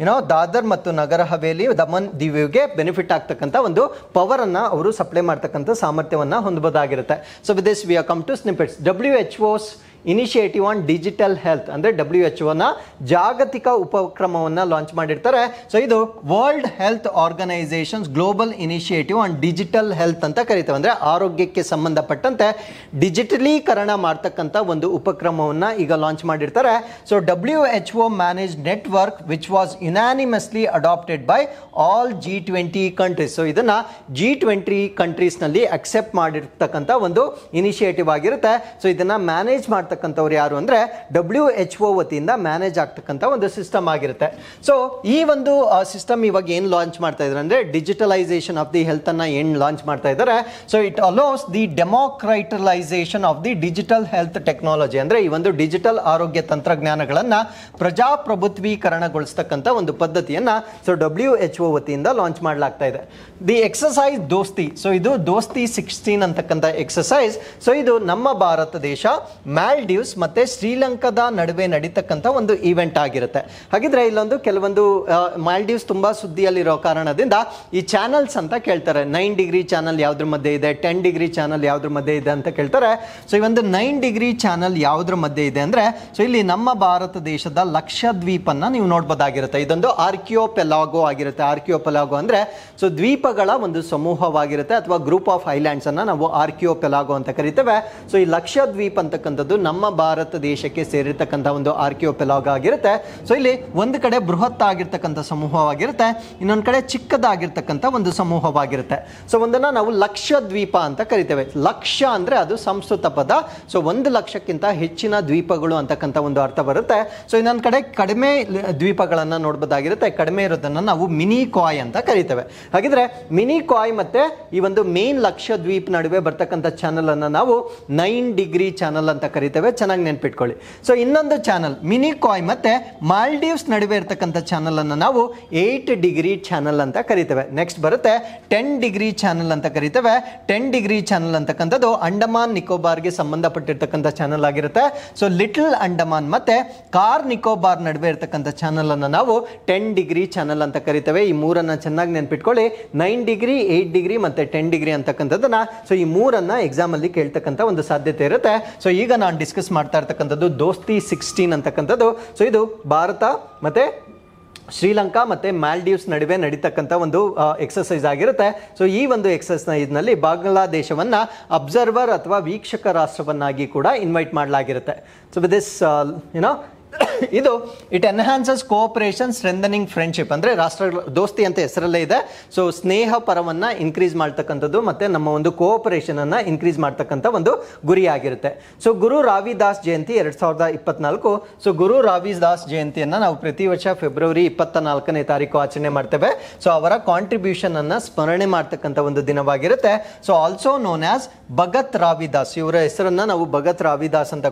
ದಾದರ್ ಮತ್ತು ನಗರ ಹವೇಲಿ, ದಮನ್ ದಿವ್ಗೆ ಬೆನಿಫಿಟ್ ಆಗ್ತಕ್ಕಂಥ ಒಂದು ಪವರ್ ಅನ್ನ ಅವರು ಸಪ್ಲೈ ಮಾಡ್ತಕ್ಕಂಥ ಸಾಮರ್ಥ್ಯವನ್ನ ಹೊಂದಬಹುದಾಗಿರುತ್ತೆ. So with this we are come to snippets. WHO's initiative on digital health ಅಂದ್ರೆ WHO ನ ಜಾಗತಿಕ ಉಪಕ್ರಮವನ್ನು ಲಾಂಚ್ ಮಾಡಿರ್ತಾರೆ. ಸೊ ಇದು world health organisations global initiative on digital health ಅಂತ ಕರೀತೇವೆ. ಅಂದ್ರೆ ಆರೋಗ್ಯಕ್ಕೆ ಸಂಬಂಧಪಟ್ಟಂತೆ ಡಿಜಿಟಲೀಕರಣ ಮಾಡ್ತಕ್ಕಂಥ ಒಂದು ಉಪಕ್ರಮವನ್ನು ಈಗ ಲಾಂಚ್ ಮಾಡಿರ್ತಾರೆ. So WHO manage network which was unanimously adopted by all G20 countries. So ಇದನ್ನ G20 ಕಂಟ್ರೀಸ್ ನಲ್ಲಿ ಅಕ್ಸೆಪ್ಟ್ ಮಾಡಿರ್ತಕ್ಕಂಥ ಒಂದು ಇನಿಷಿಯೇಟಿವ್ ಆಗಿರುತ್ತೆ. ಸೊ ಇದನ್ನ ಮ್ಯಾನೇಜ್ ಮಾಡ್ತಕ್ಕಂಥವ್ರು ಯಾರು ಅಂದ್ರೆ WHO ವತಿಯಿಂದ ಮ್ಯಾನೇಜ್ ಆಗ್ತಕ್ಕಂಥ ಒಂದು ಸಿಸ್ಟಮ್ ಆಗಿರುತ್ತೆ. ಸೊ ಈ ಒಂದು ಸಿಸ್ಟಮ್ ಇವಾಗ ಏನು ಲಾಂಚ್ ಮಾಡ್ತಾ ಇದ್ದಾರೆ ಅಂದ್ರೆ ಡಿಜಿಟಲೈಸೇಷನ್ ಆಫ್ ದಿ ಹೆಲ್ತ್ ಅನ್ನ ಏನು ಲಾಂಚ್ ಮಾಡ್ತಾ ಇದ್ದಾರೆ. So it allows the democratisation of the digital health technology ಅಂದ್ರೆ ಈ ಒಂದು ಡಿಜಿಟಲ್ ಆರೋಗ್ಯ ತಂತ್ರಜ್ಞಾನಗಳನ್ನ ಪ್ರಜಾಪ್ರಭುತ್ವೀಕರಣಗೊಳಿಸ್ತಕ್ಕಂಥ ಒಂದು ಪದ್ಧತಿಯನ್ನ ಸೊ WHO ವತಿಯಿಂದ ಲಾಂಚ್ ಮಾಡಲಾಗ್ತಾ ಇದೆ. ದಿ ಎಕ್ಸಸೈಸ್ ದೋಸ್ತಿ. ಸೊ ಇದು ದೋಸ್ತಿ 16 ಅಂತಕ್ಕಂಥ ಎಕ್ಸಸೈಸ್. ಸೊ ಇದು ನಮ್ಮ ಭಾರತ ದೇಶ, ಮಾಲ್ಡೀವ್ಸ್ ಮತ್ತೆ ಶ್ರೀಲಂಕಾದ ನಡುವೆ ನಡೀತಕ್ಕಂಥ ಒಂದು ಇವೆಂಟ್ ಆಗಿರುತ್ತೆ. ಹಾಗಿದ್ರೆ ಇಲ್ಲೊಂದು ಕೆಲವೊಂದು ಮಾಲ್ಡೀವ್ಸ್ ತುಂಬಾ ಸುದ್ದಿಯಲ್ಲಿರೋ ಕಾರಣದಿಂದ ಈ ಚಾನಲ್ಸ್ ಅಂತ ಕೇಳ್ತಾರೆ. 9 ಡಿಗ್ರಿ ಚಾನಲ್ ಯಾವ್ದ್ರ ಮಧ್ಯೆ ಇದೆ, 10 ಡಿಗ್ರಿ ಚಾನಲ್ ಯಾವ್ದ್ರ ಮಧ್ಯೆ ಇದೆ ಅಂತ ಕೇಳ್ತಾರೆ. ಸೊ ಈ ಒಂದು 9 ಡಿಗ್ರಿ ಚಾನಲ್ ಯಾವ್ದ್ರ ಮಧ್ಯೆ ಇದೆ ಅಂದ್ರೆ ಸೊ ಇಲ್ಲಿ ನಮ್ಮ ಭಾರತ ದೇಶದ ಲಕ್ಷದ್ವೀಪನ್ನ ನೀವು ನೋಡ್ಬೋದಾಗಿರುತ್ತೆ. ಇದೊಂದು ಆರ್ಕಿಯೋಪೆಲಾಗೋ ಆಗಿರುತ್ತೆ. ಆರ್ಕಿಯೋಪೆಲಾಗೋ ಅಂದ್ರೆ ಸೊ ದ್ವೀಪಗಳ ಒಂದು ಸಮೂಹವಾಗಿರುತ್ತೆ ಅಥವಾ ಗ್ರೂಪ್ ಆಫ್ ಐಲ್ಯಾಂಡ್ಸ್ ಅನ್ನ ನಾವು ಆರ್ಕಿಯೋಪೆಲಾಗೋ ಅಂತ ಕರಿತೇವೆ. ಸೊ ಈ ಲಕ್ಷದ್ವೀಪ ಅಂತಕ್ಕಂಥದ್ದು ನಮ್ಮ ಭಾರತ ದೇಶಕ್ಕೆ ಸೇರಿರ್ತಕ್ಕಂಥ ಒಂದು ಆರ್ಕಿಯೋಪೆಲಾಗೋ ಆಗಿರುತ್ತೆ. ಸೊ ಇಲ್ಲಿ ಒಂದು ಕಡೆ ಬೃಹತ್ ಆಗಿರ್ತಕ್ಕಂಥ ಸಮೂಹವಾಗಿರುತ್ತೆ, ಇನ್ನೊಂದು ಕಡೆ ಚಿಕ್ಕದಾಗಿರ್ತಕ್ಕಂಥ ಒಂದು ಸಮೂಹವಾಗಿರುತ್ತೆ. ಸೊ ಒಂದನ್ನ ನಾವು ಲಕ್ಷದ್ವೀಪ ಅಂತ ಕರಿತೇವೆ. ಲಕ್ಷ ಅಂದ್ರೆ ಅದು ಸಂಸ್ಕೃತ ಪದ. ಸೊ 1 ಲಕ್ಷಕ್ಕಿಂತ ಹೆಚ್ಚಿನ ದ್ವೀಪಗಳು ಅಂತಕ್ಕಂಥ ಒಂದು ಅರ್ಥ ಬರುತ್ತೆ. ಸೊ ಇನ್ನೊಂದು ಕಡೆ ಕಡಿಮೆ ದ್ವೀಪಗಳನ್ನ ನೋಡಬಹುದಾಗಿರುತ್ತೆ. ಕಡಿಮೆ ಇರೋದನ್ನ ನಾವು ಮಿನಿ ಕಾಯ್ ಅಂತ ಕರಿತೇವೆ. ಹಾಗಿದ್ರೆ ಮಿನಿ ಕಾಯ್ ಮತ್ತೆ ಈ ಒಂದು ಮೇನ್ ಲಕ್ಷದ್ವೀಪ್ ನಡುವೆ ಬರ್ತಕ್ಕಂಥ ಚಾನಲ್ ಅನ್ನ ನಾವು 9 ಡಿಗ್ರಿ ಚಾನಲ್ ಅಂತ ಕರಿತೇವೆ. ಮಾಡ್ತೇವೆ, ಚೆನ್ನಾಗಿ ನೆನ್ಪಿಟ್ಕೊಳ್ಳಿ. ಸೊ ಇನ್ನೊಂದು ಚಾನಲ್ ಮಿನಿಕಾಯ್ ಮತ್ತೆ ಮಾಲ್ಡೀವ್ಸ್ ನಡುವೆ ಇರತಕ್ಕಂಥ ಚಾನಲ್ ಅನ್ನು ನಾವು 8 ಡಿಗ್ರಿ ಚಾನಲ್ ಅಂತ ಕರಿತೇವೆ. ನೆಕ್ಸ್ಟ್ ಬರುತ್ತೆ 10 ಡಿಗ್ರಿ ಚಾನಲ್ ಅಂತ ಕರಿತೇವೆ. 10 ಡಿಗ್ರಿ ಚಾನಲ್ ಅಂತಕ್ಕಂಥದ್ದು ಅಂಡಮಾನ್ ನಿಕೋಬಾರ್ಗೆ ಸಂಬಂಧಪಟ್ಟಿರ್ತಕ್ಕಂಥ ಚಾನಲ್ ಆಗಿರುತ್ತೆ. ಸೊ ಲಿಟಲ್ ಅಂಡಮಾನ್ ಮತ್ತೆ ಕಾರ್ ನಿಕೋಬಾರ್ ನಡುವೆ ಇರತಕ್ಕಂಥ ಚಾನಲ್ ಅನ್ನು ನಾವು 10 ಡಿಗ್ರಿ ಚಾನಲ್ ಅಂತ ಕರಿತೇವೆ. ಈ ಮೂರನ್ನ ಚೆನ್ನಾಗಿ ನೆನ್ಪಿಟ್ಕೊಳ್ಳಿ. 9 ಡಿಗ್ರಿ, 8 ಡಿಗ್ರಿ ಮತ್ತೆ 10 ಡಿಗ್ರಿ ಅಂತಕ್ಕಂಥದ್ದನ್ನ, ಸೊ ಈ ಮೂರನ್ನ ಎಕ್ಸಾಮ್ ಅಲ್ಲಿ ಕೇಳ್ತಕ್ಕಂಥ ಒಂದು ಸಾಧ್ಯತೆ ಇರುತ್ತೆ. ಸೊ ಈಗ ನಾನು ಡಿಸ್ಕಸ್ ಮಾಡ್ತಾ ಇರ್ತಕ್ಕಂಥದ್ದು ದೋಸ್ತಿ 16 ಅಂತಕ್ಕಂಥದ್ದು. ಸೊ ಇದು ಭಾರತ ಮತ್ತೆ ಶ್ರೀಲಂಕಾ ಮತ್ತೆ ಮಾಲ್ಡೀವ್ಸ್ ನಡುವೆ ನಡೀತಕ್ಕಂಥ ಒಂದು ಎಕ್ಸಸೈಸ್ ಆಗಿರುತ್ತೆ. ಸೊ ಈ ಒಂದು ಎಕ್ಸಸೈಸ್ನಲ್ಲಿ ಬಾಂಗ್ಲಾದೇಶವನ್ನ ಅಬ್ಸರ್ವರ್ ಅಥವಾ ವೀಕ್ಷಕ ರಾಷ್ಟ್ರವನ್ನಾಗಿ ಕೂಡ ಇನ್ವೈಟ್ ಮಾಡಲಾಗಿರುತ್ತೆ. ಸೊ ವಿತ್ ದಿಸ್ ಇದು it enhances cooperation strengthening friendship, ಅಂದರೆ ರಾಷ್ಟ್ರಗಳ ದೋಸ್ತಿ ಅಂತ ಹೆಸರಲ್ಲೇ ಇದೆ. ಸೊ ಸ್ನೇಹ ಪರವನ್ನು ಇನ್ಕ್ರೀಸ್ ಮಾಡ್ತಕ್ಕಂಥದ್ದು ಮತ್ತು ನಮ್ಮ ಒಂದು ಕೋಆಪರೇಷನನ್ನು ಇನ್ಕ್ರೀಸ್ ಮಾಡ್ತಕ್ಕಂಥ ಒಂದು ಗುರಿ ಆಗಿರುತ್ತೆ. ಸೊ ಗುರು ರಾವಿದಾಸ್ ಜಯಂತಿ 2024. ಸೊ ಗುರು ರಾವಿದಾಸ್ ಜಯಂತಿಯನ್ನು ನಾವು ಪ್ರತಿ ವರ್ಷ ಫೆಬ್ರವರಿ 24ನೇ ತಾರೀಕು ಆಚರಣೆ ಮಾಡ್ತೇವೆ. ಸೊ ಅವರ ಕಾಂಟ್ರಿಬ್ಯೂಷನ್ ಅನ್ನು ಸ್ಮರಣೆ ಮಾಡ್ತಕ್ಕಂಥ ಒಂದು ದಿನವಾಗಿರುತ್ತೆ. So also known as Bhagat Ravidas, ಇವರ ಹೆಸರನ್ನ ನಾವು ಭಗತ್ ರಾವಿದಾಸ್ ಅಂತ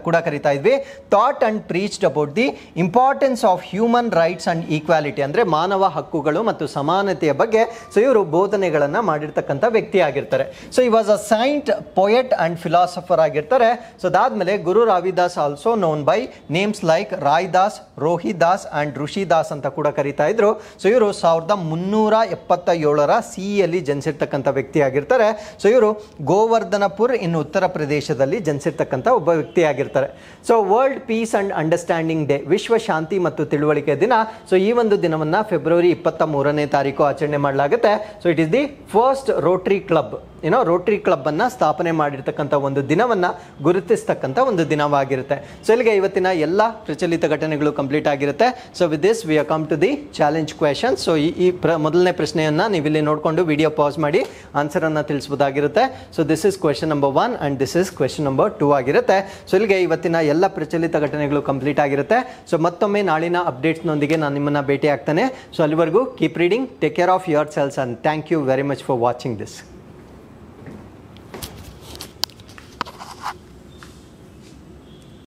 ಕೂಡ ಕರಿತಾ ಇದ್ವಿ. Thought and preached about the importance of human rights and equality, ಅಂದ್ರೆ ಮಾನವ ಹಕ್ಕುಗಳು ಮತ್ತು ಸಮಾನತೆಯ ಬಗ್ಗೆ ಸೊ ಇವರು ಬೋಧನೆಗಳನ್ನ ಮಾಡಿರ್ತಕ್ಕಂಥ ವ್ಯಕ್ತಿ ಆಗಿರ್ತಾರೆ. ಸೊ ಈ was a saint, poet and philosopher ಆಗಿರ್ತಾರೆ. ಸೊ ಅದಾದ್ಮೇಲೆ Guru Ravidas also known by names like Raidas, Rohidas and Rishidas ಅಂತ ಕೂಡ ಕರೀತಾ ಇದ್ರು. ಸೊ ಇವರು 1377 ಸಿಯಲ್ಲಿ ಜನಿಸಿರ್ತಕ್ಕಂಥ ವ್ಯಕ್ತಿ ಆಗಿರ್ತಾರೆ. ಸೊ ಇವರು ಗೋವರ್ಧನಪುರ್ ಇನ್ನು ಉತ್ತರ ಪ್ರದೇಶದಲ್ಲಿ ಜನಿಸಿರ್ತಕ್ಕಂಥ ಒಬ್ಬ ವ್ಯಕ್ತಿ ಆಗಿರ್ತಾರೆ. So world piece and understanding day, ವಿಶ್ವ ಶಾಂತಿ ಮತ್ತು ತಿಳುವಳಿಕೆ ದಿನ. ಸೊ ಈ ಒಂದು ದಿನವನ್ನ ಫೆಬ್ರವರಿ 23ನೇ ತಾರೀಕು ಆಚರಣೆ ಮಾಡಲಾಗುತ್ತೆ. So it is the first Rotary club, Rotary club ಅನ್ನ ಸ್ಥಾಪನೆ ಮಾಡಿರ್ತಕ್ಕಂಥ ಒಂದು ದಿನವನ್ನ ಗುರುತಿಸ್ತಕ್ಕಂಥ ಒಂದು ದಿನವಾಗಿರುತ್ತೆ. ಸೊ ಇಲ್ಲಿಗೆ ಇವತ್ತಿನ ಎಲ್ಲ ಪ್ರಚಲಿತ ಘಟನೆಗಳು ಕಂಪ್ಲೀಟ್ ಆಗಿರುತ್ತೆ. So with this we are come to the challenge question. So ಈ ಮೊದಲನೇ ಪ್ರಶ್ನೆಯನ್ನ ನೀವು ಇಲ್ಲಿ ನೋಡಿಕೊಂಡು ವಿಡಿಯೋ ಪಾಸ್ ಮಾಡಿ ಆನ್ಸರ್ ಅನ್ನ ತಿಳಿಸಬಹುದಾಗಿರುತ್ತೆ. So this is question number 1 and this is question number 2 ಆಗಿರುತ್ತೆ. ಸೊ ಇಲ್ಲಿಗೆ ಇವತ್ತಿನ ಎಲ್ಲ ಪ್ರಚಲಿತ ಘಟನೆಗಳು ಕಂಪ್ಲೀಟ್ ಆಗಿರುತ್ತೆ. ಸೊ ಮತ್ತೊಮ್ಮೆ ನಾಳಿನ ಅಪ್ಡೇಟ್ಸ್ನೊಂದಿಗೆ ನಾನು ನಿಮ್ಮನ್ನ ಭೇಟಿ ಆಗ್ತಾನೆ. ಸೊ ಅಲ್ಲಿವರೆಗೂ keep reading, take care of your selves and thank you very much for watching this.